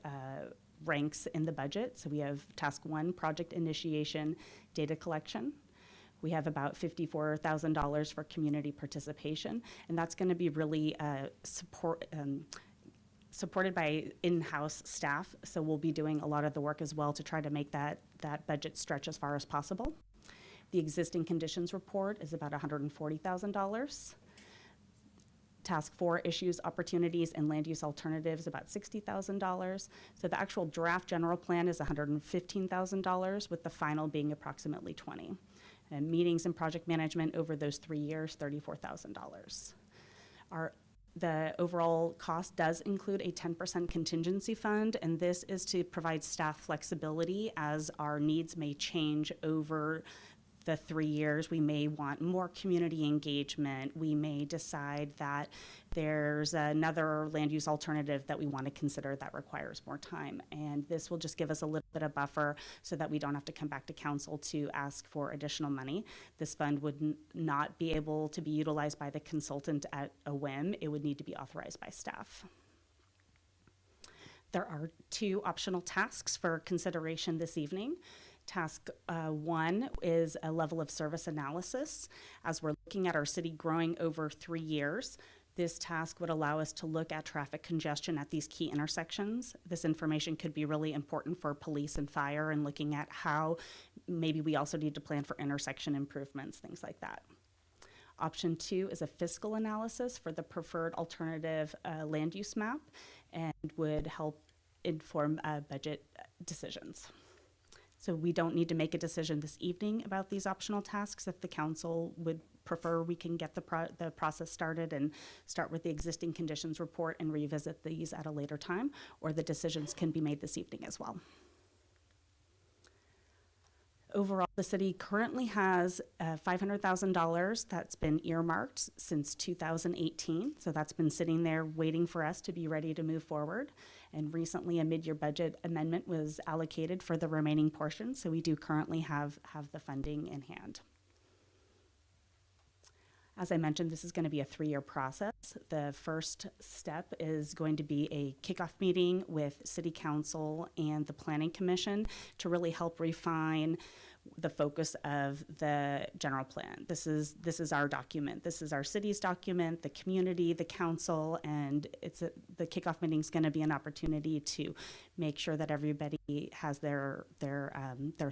ranks in the budget. So we have task 1, project initiation, data collection. We have about $54,000 for community participation, and that's going to be really supported by in-house staff. So we'll be doing a lot of the work as well to try to make that budget stretch as far as possible. The existing conditions report is about $140,000. Task 4, issues, opportunities, and land use alternatives, about $60,000. So the actual draft general plan is $115,000, with the final being approximately $20,000. And meetings and project management over those 3 years, $34,000. The overall cost does include a 10% contingency fund, and this is to provide staff flexibility as our needs may change over the 3 years. We may want more community engagement. We may decide that there's another land use alternative that we want to consider that requires more time. And this will just give us a little bit of buffer so that we don't have to come back to council to ask for additional money. This fund would not be able to be utilized by the consultant at a whim. It would need to be authorized by staff. There are 2 optional tasks for consideration this evening. Task 1 is a level of service analysis. As we're looking at our city growing over 3 years, This task would allow us to look at traffic congestion at these key intersections. This information could be really important for police and fire and looking at how maybe we also need to plan for intersection improvements, things like that. Option 2 is a fiscal analysis for the preferred alternative land use map and would help inform budget decisions. So we don't need to make a decision this evening about these optional tasks. If the council would prefer, we can get the process started and start with the existing conditions report and revisit these at a later time, or the decisions can be made this evening as well. Overall, the city currently has $500,000 that's been earmarked since 2018. So that's been sitting there waiting for us to be ready to move forward. And recently a mid-year budget amendment was allocated for the remaining portion. So we do currently have the funding in hand. As I mentioned, this is going to be a 3-year process. The first step is going to be a kickoff meeting with City Council and the Planning Commission to really help refine the focus of the general plan. This is our document. This is our city's document, the community, the council, and the kickoff meeting is going to be an opportunity to make sure that everybody has their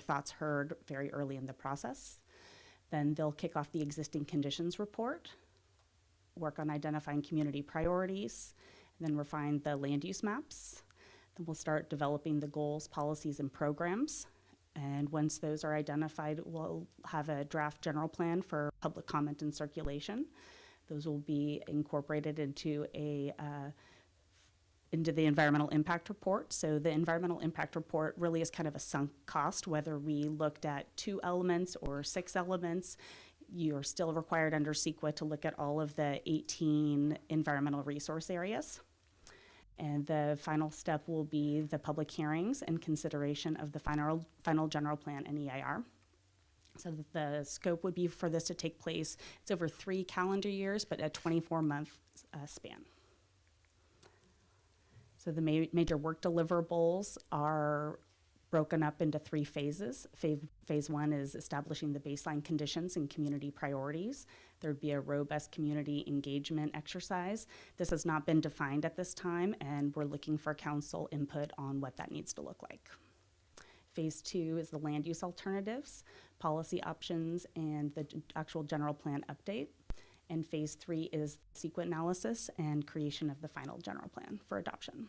thoughts heard very early in the process. Then they'll kick off the existing conditions report, work on identifying community priorities, and then refine the land use maps. Then we'll start developing the goals, policies, and programs. And once those are identified, we'll have a draft general plan for public comment and circulation. Those will be incorporated into into the environmental impact report. So the environmental impact report really is kind of a sunk cost, whether we looked at 2 elements or 6 elements. You're still required under CEQA to look at all of the 18 environmental resource areas. And the final step will be the public hearings and consideration of the final general plan and EIR. So the scope would be for this to take place, it's over 3 calendar years, but a 24-month span. So the major work deliverables are broken up into 3 phases. Phase 1 is establishing the baseline conditions and community priorities. There'd be a robust community engagement exercise. This has not been defined at this time, and we're looking for council input on what that needs to look like. Phase 2 is the land use alternatives, policy options, and the actual general plan update. And phase 3 is CEQA analysis and creation of the final general plan for adoption.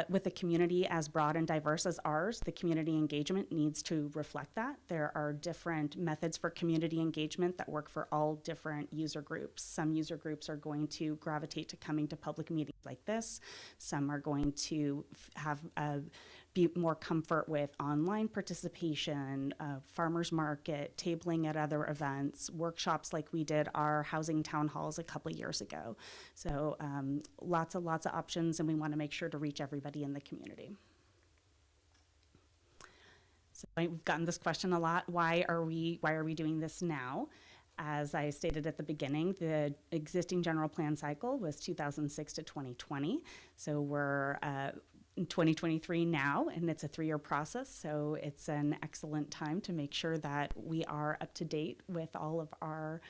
With a community as broad and diverse as ours, the community engagement needs to reflect that. There are different methods for community engagement that work for all different user groups. Some user groups are going to gravitate to coming to public meetings like this. Some are going to have be more comfort with online participation, farmers market, tabling at other events, workshops like we did our housing town halls a couple of years ago. So lots of options, and we want to make sure to reach everybody in the community. So we've gotten this question a lot. Why are we doing this now? As I stated at the beginning, the existing general plan cycle was 2006 to 2020. So we're in 2023 now, and it's a 3-year process. So it's an excellent time to make sure that we are up to date with all of our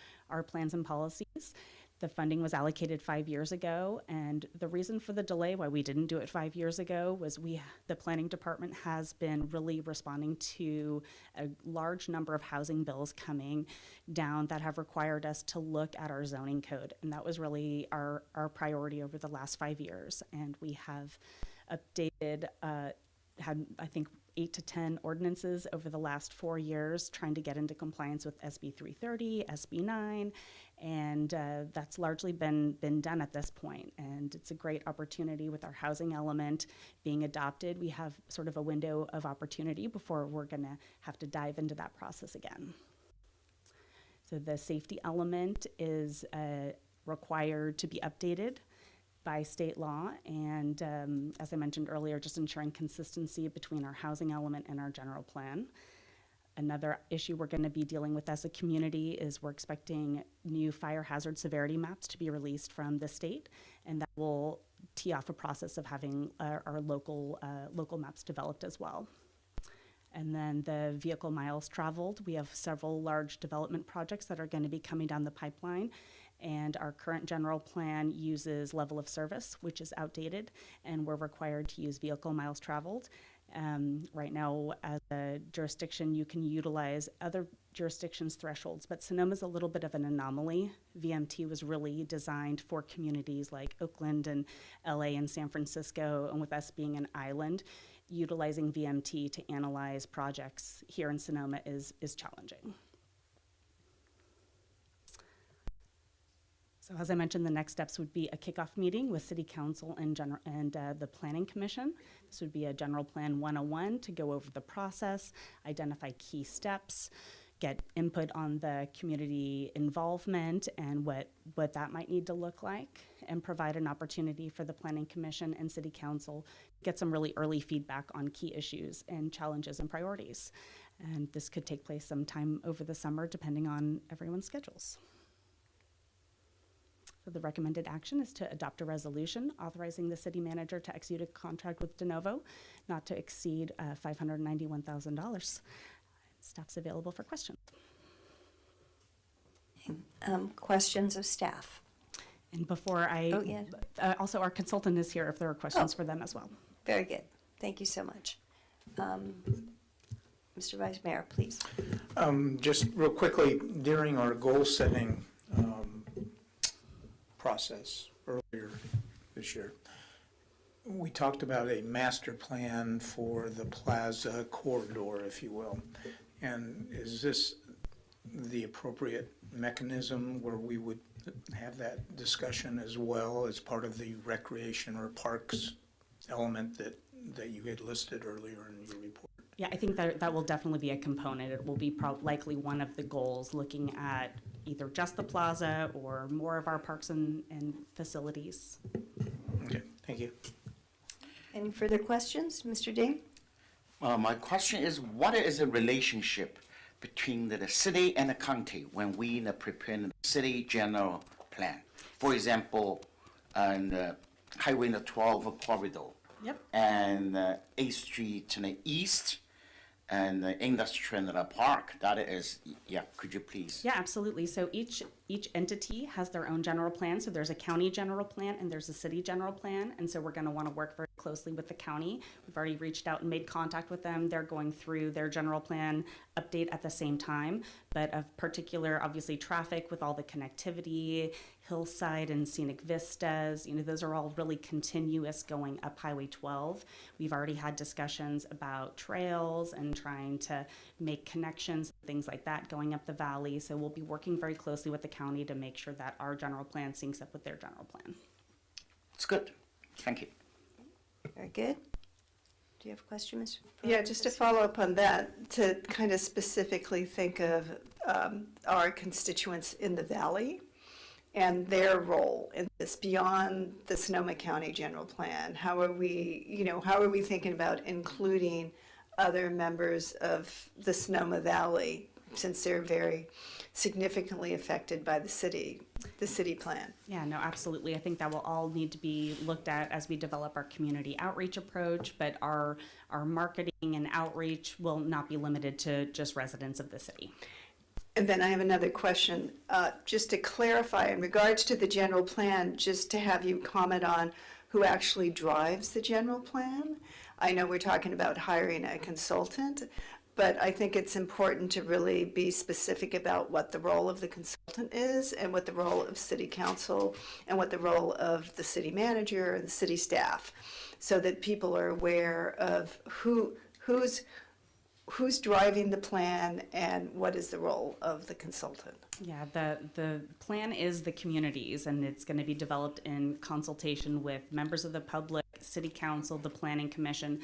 plans and policies. The funding was allocated 5 years ago, and the reason for the delay, why we didn't do it 5 years ago, was the planning department has been really responding to a large number of housing bills coming down that have required us to look at our zoning code, and that was really our priority over the last 5 years. And we have updated, had I think 8 to 10 ordinances over the last 4 years, trying to get into compliance with SB 330, SB 9, and that's largely been done at this point. And it's a great opportunity with our housing element being adopted. We have sort of a window of opportunity before we're going to have to dive into that process again. So the safety element is required to be updated by state law, and as I mentioned earlier, just ensuring consistency between our housing element and our general plan. Another issue we're going to be dealing with as a community is we're expecting new fire hazard severity maps to be released from the state, and that will tee off a process of having our local maps developed as well. And then the vehicle miles traveled, we have several large development projects that are going to be coming down the pipeline. And our current general plan uses level of service, which is outdated, and we're required to use vehicle miles traveled. Right now, as a jurisdiction, you can utilize other jurisdictions' thresholds, but Sonoma's a little bit of an anomaly. VMT was really designed for communities like Oakland and LA and San Francisco, and with us being an island, utilizing VMT to analyze projects here in Sonoma is challenging. So as I mentioned, the next steps would be a kickoff meeting with City Council and the Planning Commission. This would be a General Plan 101 to go over the process, identify key steps, get input on the community involvement and what that might need to look like, and provide an opportunity for the Planning Commission and City Council to get some really early feedback on key issues and challenges and priorities. And this could take place sometime over the summer, depending on everyone's schedules. So the recommended action is to adopt a resolution authorizing the city manager to execute a contract with De Novo not to exceed $591,000. Staff's available for questions. Questions of staff? And before I, Oh, yeah. Also our consultant is here if there are questions for them as well. Very good. Thank you so much. Mr. Vice Mayor, please. Just real quickly, during our goal-setting process earlier this year, we talked about a master plan for the plaza corridor, if you will. And is this the appropriate mechanism where we would have that discussion as well as part of the recreation or parks element that you had listed earlier in your report? Yeah, I think that will definitely be a component. It will be likely one of the goals, looking at either just the plaza or more of our parks and facilities. Okay, thank you. Any further questions, Mr. Ding? My question is, what is the relationship between the city and the county when we prepare the city general plan? For example, on the Highway 12 corridor. Yep. And 8th Street to the east and the industrial park. That is, yeah, could you please? Yeah, absolutely. So each entity has their own general plan. So there's a county general plan and there's a city general plan. And so we're going to want to work very closely with the county. We've already reached out and made contact with them. They're going through their general plan update at the same time. But of particular, obviously, traffic with all the connectivity, Hillside and Scenic Vistas, those are all really continuous going up Highway 12. We've already had discussions about trails and trying to make connections, things like that, going up the valley. So we'll be working very closely with the county to make sure that our general plan syncs up with their general plan. It's good. Thank you. Very good. Do you have a question, Ms.? Yeah, just to follow up on that, to kind of specifically think of our constituents in the valley and their role in this beyond the Sonoma County General Plan. How are we thinking about including other members of the Sonoma Valley, since they're very significantly affected by the city plan? Yeah, no, absolutely. I think that will all need to be looked at as we develop our community outreach approach, but our marketing and outreach will not be limited to just residents of the city. And then I have another question, just to clarify in regards to the general plan, just to have you comment on who actually drives the general plan. I know we're talking about hiring a consultant, but I think it's important to really be specific about what the role of the consultant is and what the role of city council and what the role of the city manager and the city staff, so that people are aware of who's driving the plan and what is the role of the consultant. Yeah, the plan is the communities, and it's going to be developed in consultation with members of the public, city council, the planning commission.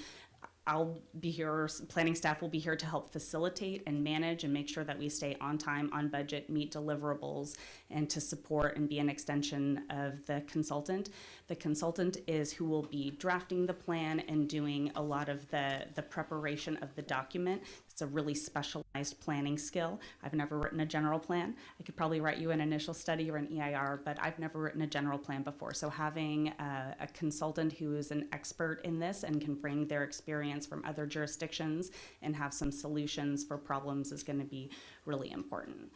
I'll be here, planning staff will be here to help facilitate and manage and make sure that we stay on time, on budget, meet deliverables, and to support and be an extension of the consultant. The consultant is who will be drafting the plan and doing a lot of the preparation of the document. It's a really specialized planning skill. I've never written a general plan. I could probably write you an initial study or an EIR, but I've never written a general plan before. So having a consultant who is an expert in this and can bring their experience from other jurisdictions and have some solutions for problems is going to be really important.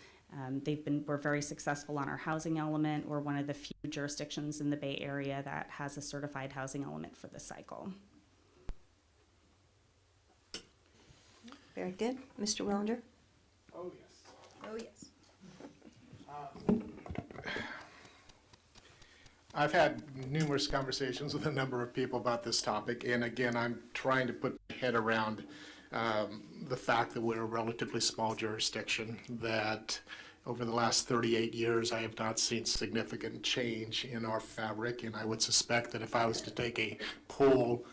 We're very successful on our housing element. We're one of the few jurisdictions in the Bay Area that has a certified housing element for this cycle. Very good. Mr. Wellander? Oh, yes. Oh, yes. I've had numerous conversations with a number of people about this topic, and again, I'm trying to put my head around the fact that we're a relatively small jurisdiction, that over the last 38 years, I have not seen significant change in our fabric, and I would suspect that if I was to take a poll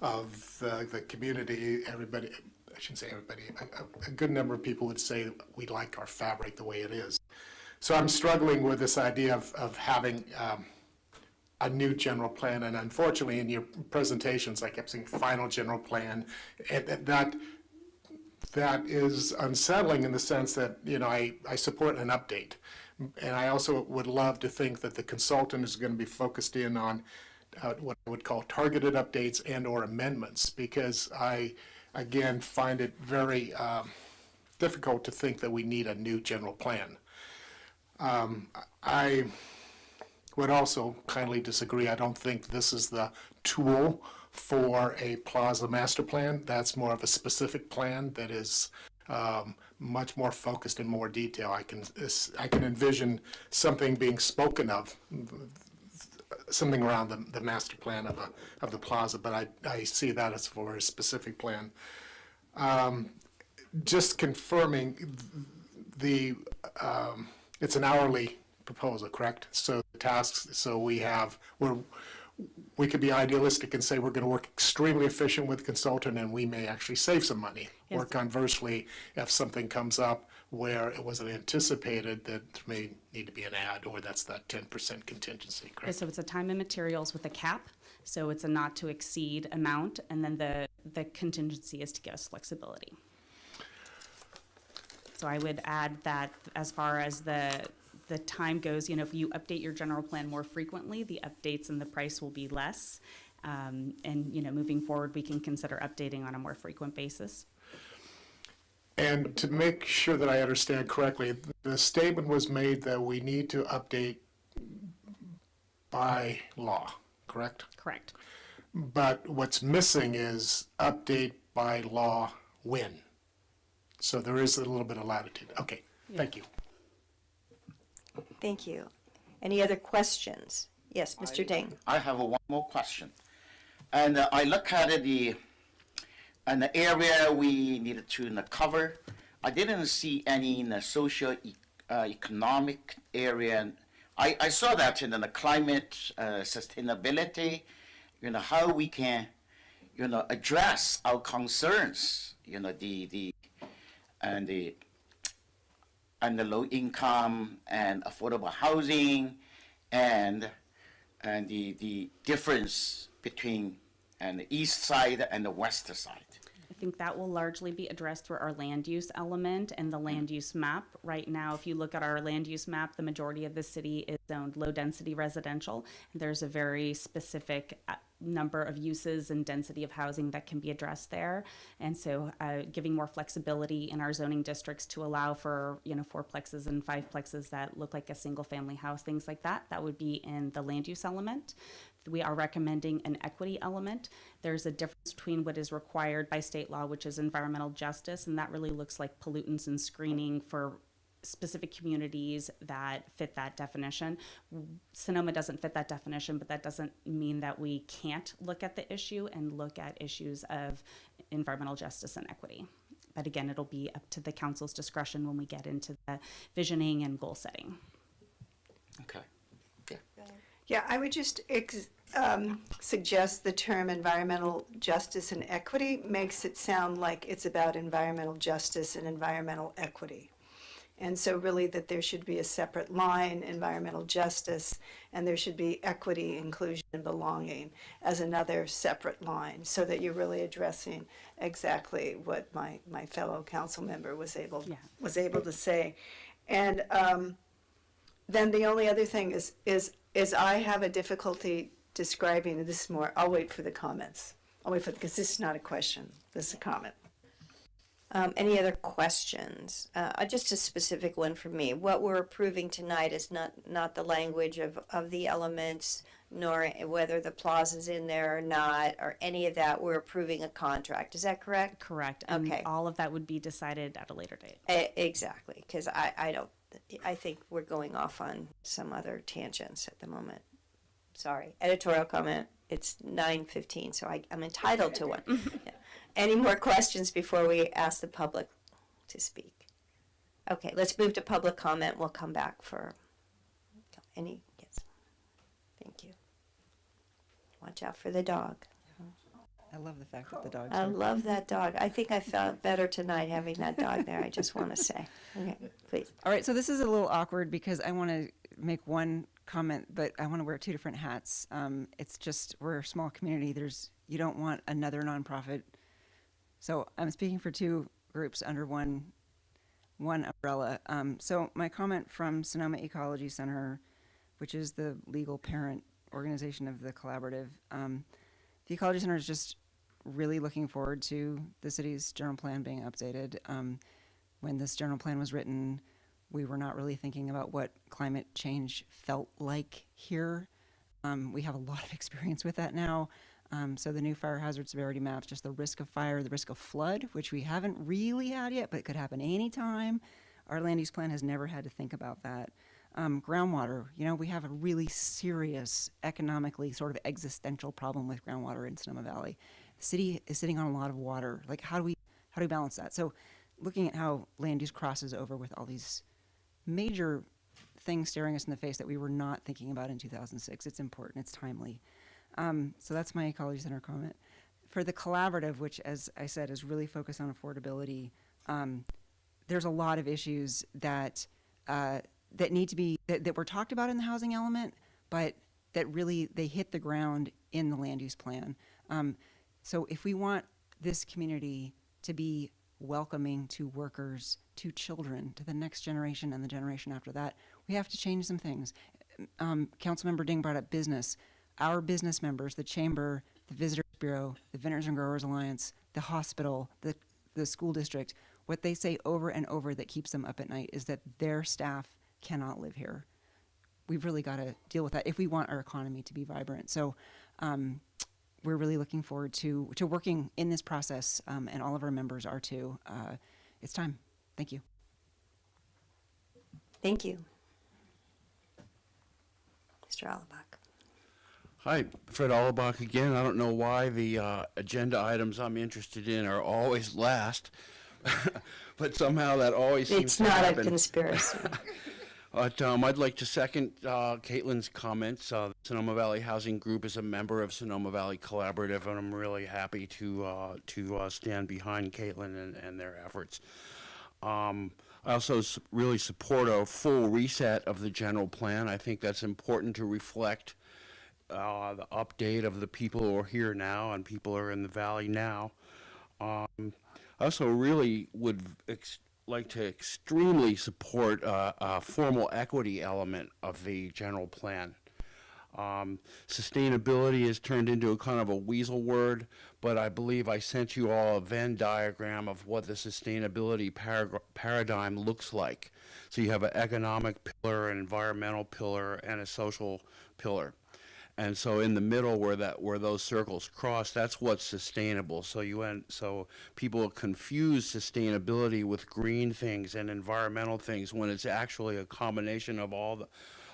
of the community, everybody, I shouldn't say everybody, a good number of people would say we like our fabric the way it is. So I'm struggling with this idea of having a new general plan, and unfortunately in your presentations I kept saying final general plan, and that is unsettling in the sense that, you know, I support an update, and I also would love to think that the consultant is going to be focused in on what I would call targeted updates and or amendments, because I again find it very difficult to think that we need a new general plan. I would also kindly disagree. I don't think this is the tool for a plaza master plan. That's more of a specific plan that is much more focused in more detail. I can envision something being spoken of, something around the master plan of the plaza, but I see that as for a specific plan. Just confirming it's an hourly proposal, correct? So the tasks, so we could be idealistic and say we're going to work extremely efficient with the consultant and we may actually save some money. Yes. Or conversely, if something comes up where it wasn't anticipated, that there may need to be an add, or that's that 10% contingency, Yeah, correct? so it's a time and materials with a cap, so it's a not to exceed amount, and then the contingency is to give us flexibility. So I would add that as far as the time goes, you know, if you update your general plan more frequently, the updates and the price will be less. And, you know, moving forward, we can consider updating on a more frequent basis. And to make sure that I understand correctly, the statement was made that we need to update by law, correct? Correct. But what's missing is update by law when. So there is a little bit of latitude. Okay, thank you. Thank you. Any other questions? Yes, Mr. Ding. I have one more question. And I look at the area we needed to cover. I didn't see any in the social economic area. I saw that in the climate sustainability, you know, how we can, you know, address our concerns, you know, the low income and affordable housing, and the difference between the east side and the west side. I think that will largely be addressed through our land use element and the land use map. Right now, if you look at our land use map, the majority of the city is zoned low density residential. There's a very specific number of uses and density of housing that can be addressed there. And so giving more flexibility in our zoning districts to allow for, you know, 4plexes and 5plexes that look like a single family house, things like that, that would be in the land use element. We are recommending an equity element. There's a difference between what is required by state law, which is environmental justice, and that really looks like pollutants and screening for specific communities that fit that definition. Sonoma doesn't fit that definition, but that doesn't mean that we can't look at the issue and look at issues of environmental justice and equity. But again, it'll be up to the council's discretion when we get into the visioning and goal setting. Okay. Yeah, I would just suggest the term environmental justice and equity makes it sound like it's about environmental justice and environmental equity. And so really that there should be a separate line, environmental justice, and there should be equity, inclusion, and belonging as another separate line, so that you're really addressing exactly what my fellow council member was able to say. And then the only other thing is I have a difficulty describing, and this is more, I'll wait for the comments. Because this is not a question, this is a comment. Any other questions? Just a specific one for me. What we're approving tonight is not the language of the elements, nor whether the plaza's in there or not, or any of that. We're approving a contract. Is that correct? Correct. And Okay. all of that would be decided at a later date. Exactly, because I think we're going off on some other tangents at the moment. Sorry. Editorial comment. It's 9:15, so I'm entitled to one. Yeah. Any more questions before we ask the public to speak? Okay, let's move to public comment. We'll come back for any. Yes. Thank you. Watch out for the dog. I love the fact that the dog's I there. love that dog. I think I felt better tonight having that dog there. I just want to say. Okay, please. All right, so this is a little awkward because I want to make one comment, but I want to wear two different hats. It's just, we're a small community. You don't want another nonprofit. So I'm speaking for two groups under one umbrella. So my comment from Sonoma Ecology Center, which is the legal parent organization of the collaborative, the Ecology Center is just really looking forward to the city's general plan being updated. When this general plan was written, we were not really thinking about what climate change felt like here. We have a lot of experience with that now. So the new fire hazard severity maps, just the risk of fire, the risk of flood, which we haven't really had yet, but it could happen anytime. Our land use plan has never had to think about that. Groundwater, we have a really serious, economically sort of existential problem with groundwater in Sonoma Valley. The city is sitting on a lot of water. Like, how do we balance that? So looking at how land use crosses over with all these major things staring us in the face that we were not thinking about in 2006, it's important, it's timely. So that's my Ecology Center comment. For the collaborative, which, as I said, is really focused on affordability, there's a lot of issues that need to be, that were talked about in the housing element, but that really, they hit the ground in the land use plan. So if we want this community to be welcoming to workers, to children, to the next generation and the generation after that, we have to change some things. Councilmember Ding brought up business. Our business members, the Chamber, the Visitors Bureau, the Vintners and Growers Alliance, the hospital, the school district, what they say over and over that keeps them up at night is that their staff cannot live here. We've really got to deal with that if we want our economy to be vibrant. So we're really looking forward to working in this process, and all of our members are too. It's time. Thank you. Thank you. Mr. Alabak. Hi, Fred Allebach again. I don't know why the agenda items I'm interested in are always last, but somehow that always seems to happen. It's not a conspiracy. But I'd like to second Caitlin's comments. The Sonoma Valley Housing Group is a member of Sonoma Valley Collaborative, and I'm really happy to stand behind Caitlin and their efforts. I also really support a full reset of the general plan. I think that's important to reflect the update of the people who are here now and people who are in the valley now. I also really would like to extremely support a formal equity element of the general plan. Sustainability has turned into a kind of a weasel word, but I believe I sent you all a Venn diagram of what the sustainability paradigm looks like. So you have an economic pillar, an environmental pillar, and a social pillar. And so in the middle where those circles cross, that's what's sustainable. So people confuse sustainability with green things and environmental things when it's actually a combination of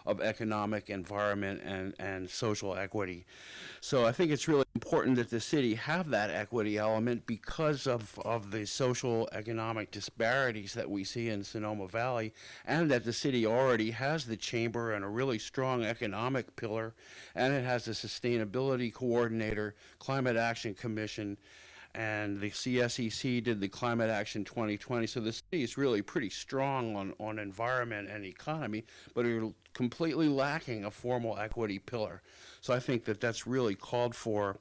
of economic, environment, and social equity. So I think it's really important that the city have that equity element because of the social economic disparities that we see in Sonoma Valley, and that the city already has the chamber and a really strong economic pillar, and it has a sustainability coordinator, climate action commission, and the CSEC did the Climate Action 2020. So the city is really pretty strong on environment and economy, but are completely lacking a formal equity pillar. So I think that that's really called for.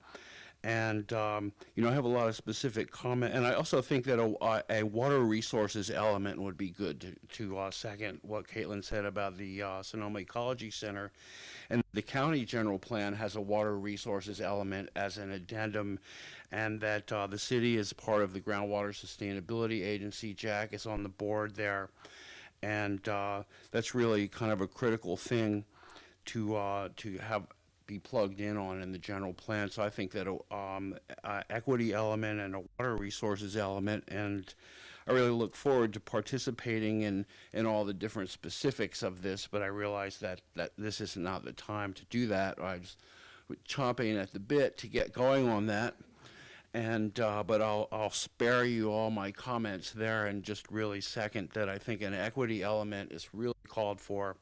And, you know, I have a lot of specific comment, and I also think that a water resources element would be good to second what Caitlin said about the Sonoma Ecology Center. And the county general plan has a water resources element as an addendum, and that the city is part of the Groundwater Sustainability Agency. Jack is on the board there, and that's really kind of a critical thing to have be plugged in on in the general plan. So I think that a equity element and a water resources element, and I really look forward to participating in all the different specifics of this, but I realize that this is not the time to do that. I was chomping at the bit to get going on that, and but I'll spare you all my comments there and just really second that I think an equity element is really called for.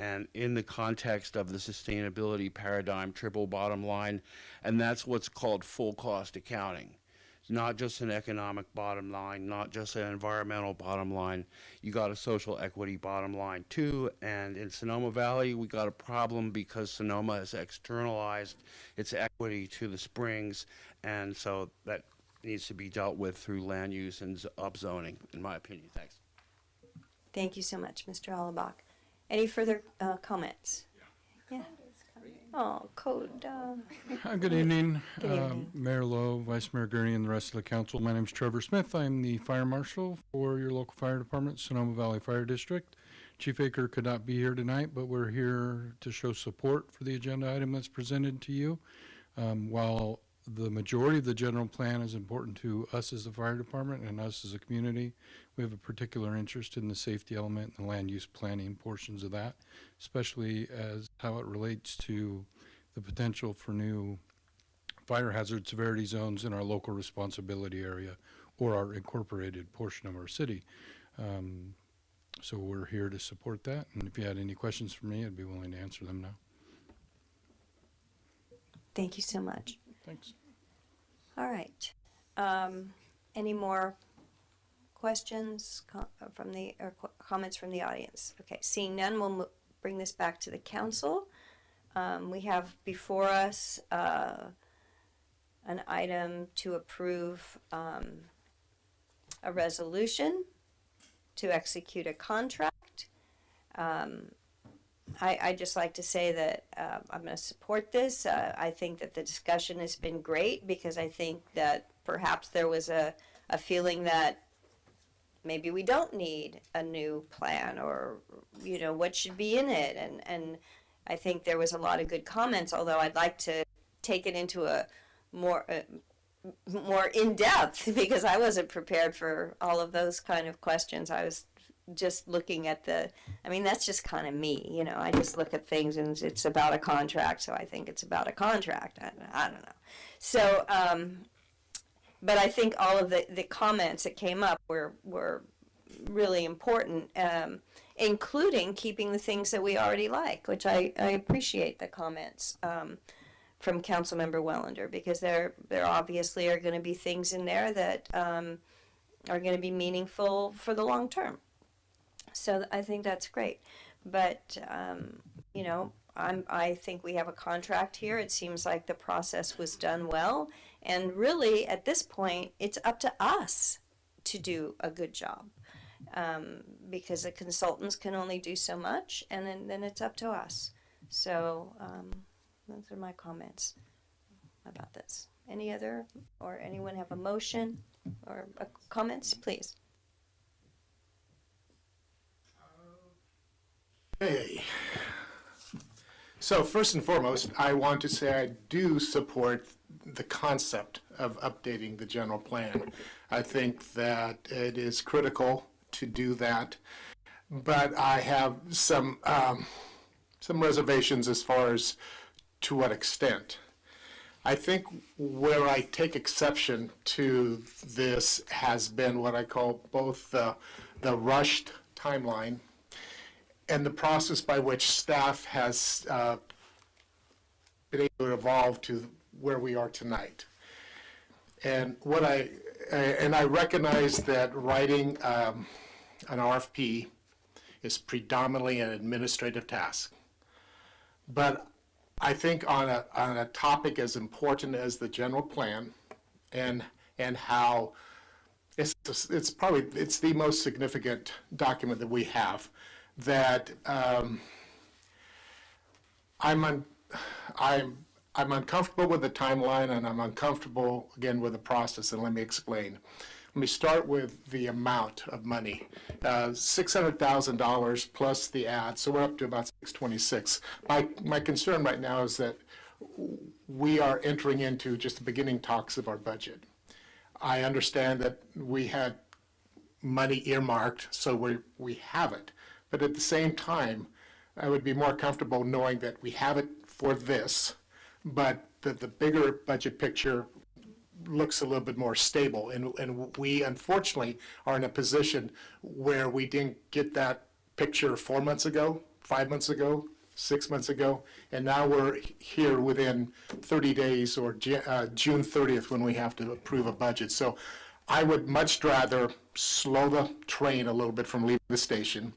And in the context of the sustainability paradigm, triple bottom line, and that's what's called full cost accounting. It's not just an economic bottom line, not just an environmental bottom line. You got a social equity bottom line too. And in Sonoma Valley, we got a problem because Sonoma has externalized its equity to the Springs, and so that needs to be dealt with through land use and upzoning, in my opinion. Thanks. Thank you so much, Mr. Allebach. Any further comments? Yeah. Oh, code. Good evening, Good evening. Mayor Lowe, Vice Mayor Gurney, and the rest of the council. My name is Trevor Smith. I'm the fire marshal for your local fire department, Sonoma Valley Fire District. Chief Aker could not be here tonight, but we're here to show support for the agenda item that's presented to you. While the majority of the general plan is important to us as the fire department and us as a community, we have a particular interest in the safety element and the land use planning portions of that, especially as how it relates to the potential for new fire hazard severity zones in our local responsibility area or our incorporated portion of our city. So we're here to support that, and if you had any questions for me, I'd be willing to answer them now. Thank you so much. Thanks. All right. Any more questions from the or comments from the audience? Okay, seeing none, we'll bring this back to the council. We have before us an item to approve a resolution to execute a contract. I'd just like to say that I'm going to support this. I think that the discussion has been great because I think that perhaps there was a feeling that maybe we don't need a new plan, or, you know, what should be in it. And I think there was a lot of good comments, although I'd like to take it into a more in depth because I wasn't prepared for all of those kind of questions. I was just looking at that's just kind of me, you know, I just look at things and it's about a contract, so I think it's about a contract. I don't know. So, but I think all of the comments that came up were really important, including keeping the things that we already like, which I appreciate the comments from Councilmember Wellander, because there obviously are going to be things in there that are going to be meaningful for the long term. So I think that's great. But, you know, I think we have a contract here. It seems like the process was done well. And really, at this point, it's up to us to do a good job. Because the consultants can only do so much, and then it's up to us. So those are my comments about this. Any other, or anyone have a motion or comments, please? Hey. So first and foremost, I want to say I do support the concept of updating the general plan. I think that it is critical to do that, but I have some reservations as far as to what extent. I think where I take exception to this has been what I call both the rushed timeline and the process by which staff has been able to evolve to where we are tonight. And I recognize that writing an RFP is predominantly an administrative task. But I think on a topic as important as the general plan and how it's the most significant document that we have, that I'm uncomfortable with the timeline, and I'm uncomfortable again with the process, and let me explain. Let me start with the amount of money. $600,000 plus the ad, so we're up to about $626,000. My concern right now is that we are entering into just the beginning talks of our budget. I understand that we had money earmarked, so we have it. But at the same time, I would be more comfortable knowing that we have it for this, but that the bigger budget picture looks a little bit more stable. And we unfortunately are in a position where we didn't get that picture 4 months ago, 5 months ago, 6 months ago, and now we're here within 30 days or June 30th when we have to approve a budget. So I would much rather slow the train a little bit from leaving the station.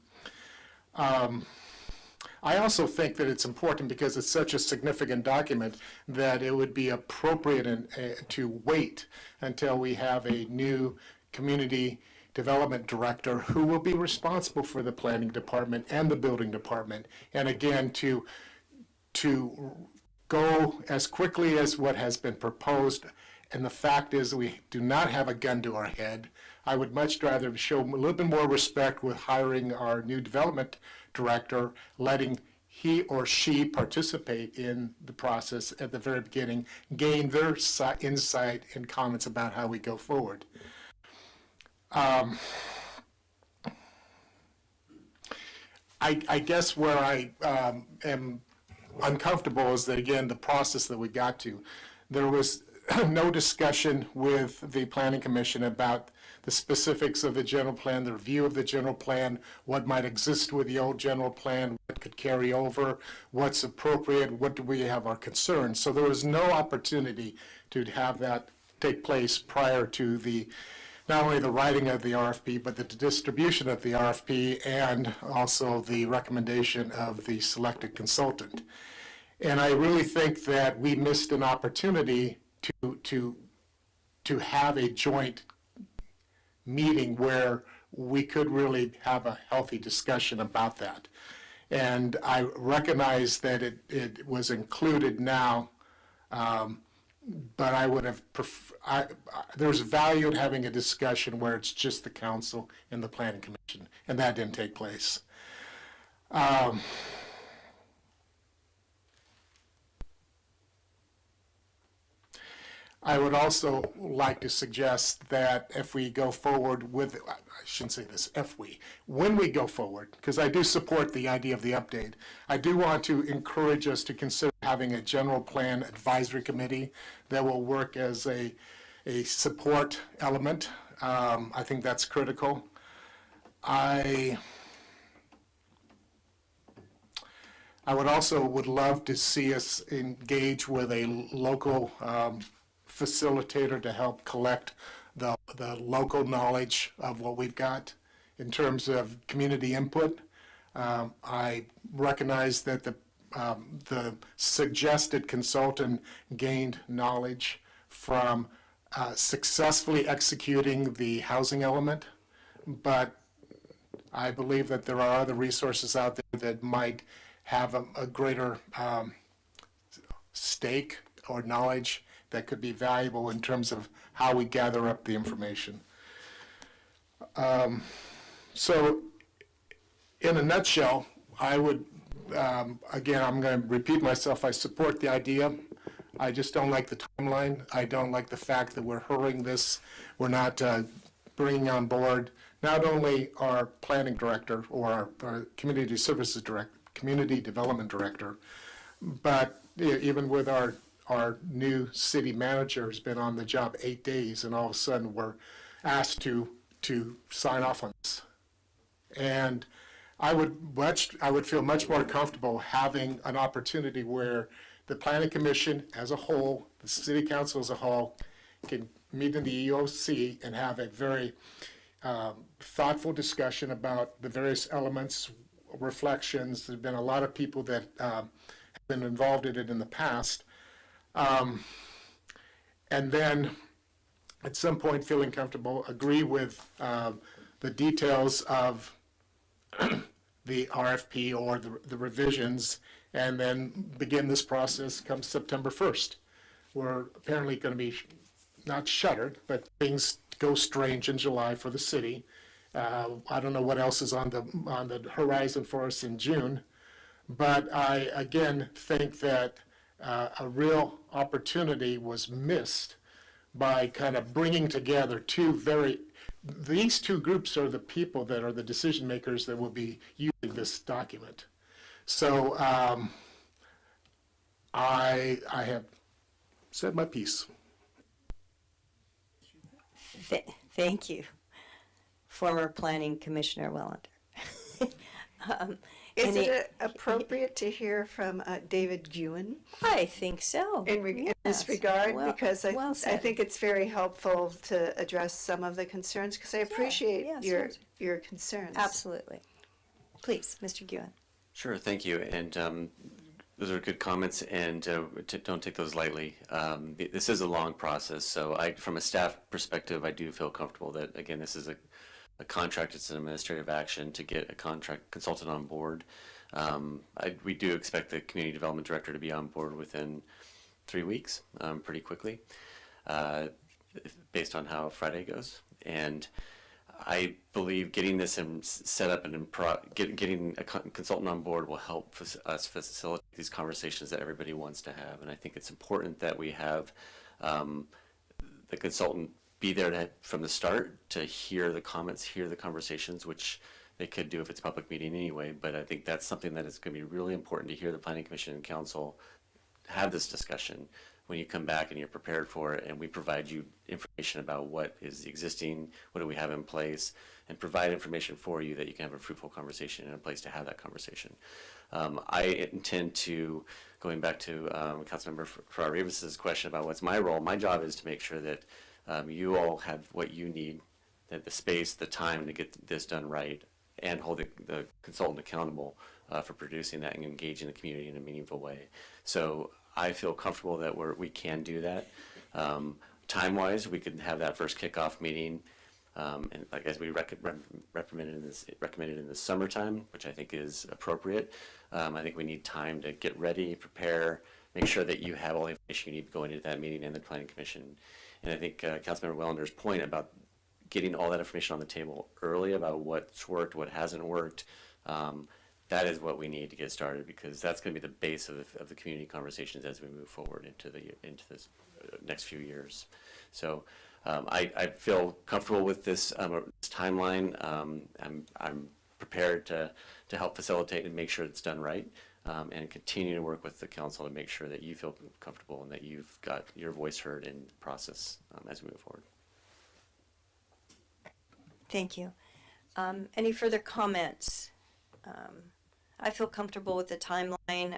I also think that it's important, because it's such a significant document, that it would be appropriate to wait until we have a new community development director who will be responsible for the planning department and the building department. And again, to go as quickly as what has been proposed. And the fact is, we do not have a gun to our head. I would much rather show a little bit more respect with hiring our new development director, letting he or she participate in the process at the very beginning, gain their insight and comments about how we go forward. I guess where I am uncomfortable is that, again, the process that we got to. There was no discussion with the Planning Commission about the specifics of the general plan, the review of the general plan, what might exist with the old general plan, what could carry over, what's appropriate, what do we have our concerns. So there was no opportunity to have that take place prior to not only the writing of the RFP, but the distribution of the RFP and also the recommendation of the selected consultant. And I really think that we missed an opportunity to have a joint meeting where we could really have a healthy discussion about that. And I recognize that it was included now, but I would have there's value in having a discussion where it's just the council and the planning commission, and that didn't take place. I would also like to suggest that if we go forward with, I shouldn't say this, when we go forward, because I do support the idea of the update, I do want to encourage us to consider having a general plan advisory committee that will work as a support element. I think that's critical. I would love to see us engage with a local facilitator to help collect the local knowledge of what we've got in terms of community input. I recognize that the suggested consultant gained knowledge from successfully executing the housing element, but I believe that there are other resources out there that might have a greater stake or knowledge that could be valuable in terms of how we gather up the information. So in a nutshell, I would, again, I'm going to repeat myself, I support the idea. I just don't like the timeline. I don't like the fact that we're hurrying this. We're not bringing on board not only our planning director or our community services director, community development director, but even with our new city manager who's been on the job 8 days, and all of a sudden we're asked to sign off on this. And I would feel much more comfortable having an opportunity where the planning commission as a whole, the city council as a whole, can meet in the EOC and have a very thoughtful discussion about the various elements, reflections. There's been a lot of people that have been involved in it in the past. And then at some point, feeling comfortable, agree with the details of the RFP or the revisions, and then begin this process come September 1st. We're apparently going to be not shuttered, but things go strange in July for the city. I don't know what else is on the horizon for us in June, but I again think that a real opportunity was missed by kind of bringing together these two groups are the people that are the decision makers that will be using this document. So I have said my piece. Thank you, former Planning Commissioner Wellander. Is it appropriate to hear from David Guen? I think so. In this regard, Well- because well I said. think it's very helpful to address some of the concerns, because I appreciate yes, your concerns. Absolutely. Please, Mr. Guen. Sure, thank you. And those are good comments, and don't take those lightly. This is a long process, so from a staff perspective, I do feel comfortable that, again, this is a contract, it's an administrative action to get a contract consultant on board. We do expect the community development director to be on board within 3 weeks, pretty quickly, based on how Friday goes. And I believe getting this set up and getting a consultant on board will help us facilitate these conversations that everybody wants to have. And I think it's important that we have the consultant be there from the start to hear the comments, hear the conversations, which they could do if it's a public meeting anyway. But I think that's something that is going to be really important to hear the Planning Commission and Council have this discussion when you come back and you're prepared for it, and we provide you information about what is existing, what do we have in place, and provide information for you that you can have a fruitful conversation and a place to have that conversation. I intend to, going back to Councilmember Farrar-Rivas' question about what's my role, my job is to make sure that you all have what you need, that the space, the time to get this done right, and hold the consultant accountable for producing that and engaging the community in a meaningful way. So I feel comfortable that we can do that. Time-wise, we could have that first kickoff meeting, and like as we recommended in the summertime, which I think is appropriate. I think we need time to get ready, prepare, make sure that you have all the information you need going into that meeting and the Planning Commission. And I think Councilmember Wellander's point about getting all that information on the table early about what's worked, what hasn't worked, that is what we need to get started, because that's going to be the base of the community conversations as we move forward into this next few years. So I feel comfortable with this timeline. I'm prepared to help facilitate and make sure it's done right, and continue to work with the council to make sure that you feel comfortable and that you've got your voice heard in the process as we move forward. Thank you. Any further comments? I feel comfortable with the timeline.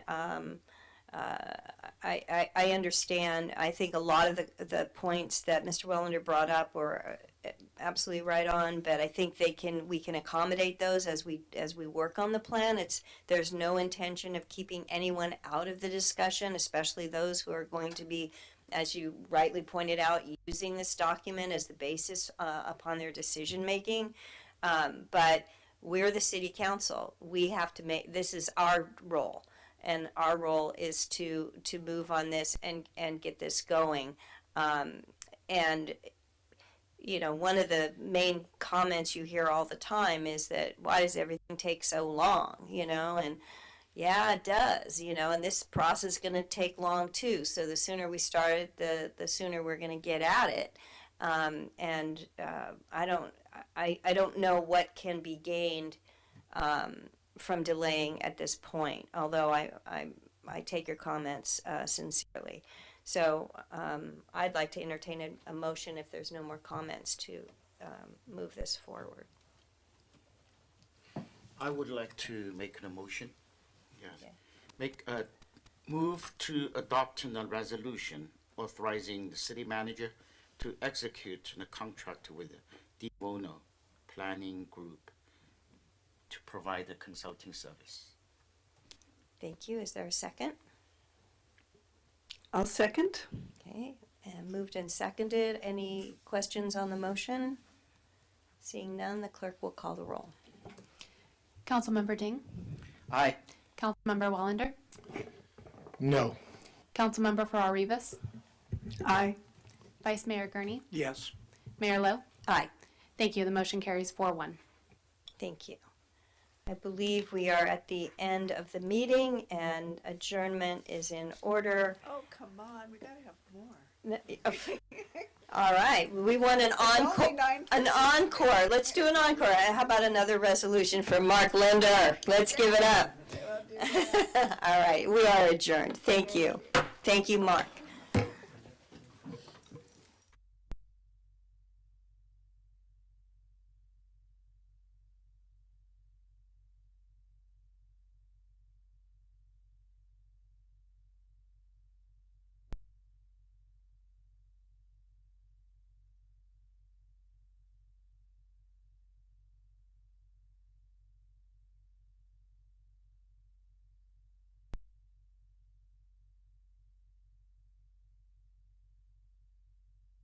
I understand. I think a lot of the points that Mr. Wellander brought up were absolutely right on, but I think we can accommodate those as we work on the plan. There's no intention of keeping anyone out of the discussion, especially those who are going to be, as you rightly pointed out, using this document as the basis upon their decision making. But we're the city council. We have to this is our role, and our role is to move on this and get this going. And you know, one of the main comments you hear all the time is that, why does everything take so long? You know, and yeah, it does. You know, and this process is going to take long too. So the sooner we start it, the sooner we're going to get at it. I don't know what can be gained from delaying at this point, although I take your comments sincerely. So I'd like to entertain a motion, if there's no more comments, to move this forward. I would like to make a motion. Yes. Move to adopt a resolution authorizing the city manager to execute a contract with the Bono Planning Group to provide the consulting service. Thank you. Is there a second? I'll second. Okay, and moved and seconded. Any questions on the motion? Seeing none, the clerk will call the roll. Councilmember Ding, Aye. Councilmember Wellander, No. Councilmember Farrar-Rivas, Aye. Vice Mayor Gurney, Yes. Mayor Lowe. Aye. Thank you. The motion carries 4-1. Thank you. I believe we are at the end of the meeting and adjournment is in order. Oh, come on, we gotta have more. All right, we want an encore. only 9%. An encore. Let's do an encore. How about another resolution for Mark Linder? Let's give it up. All right, we are adjourned. Thank you. Thank you, Mark.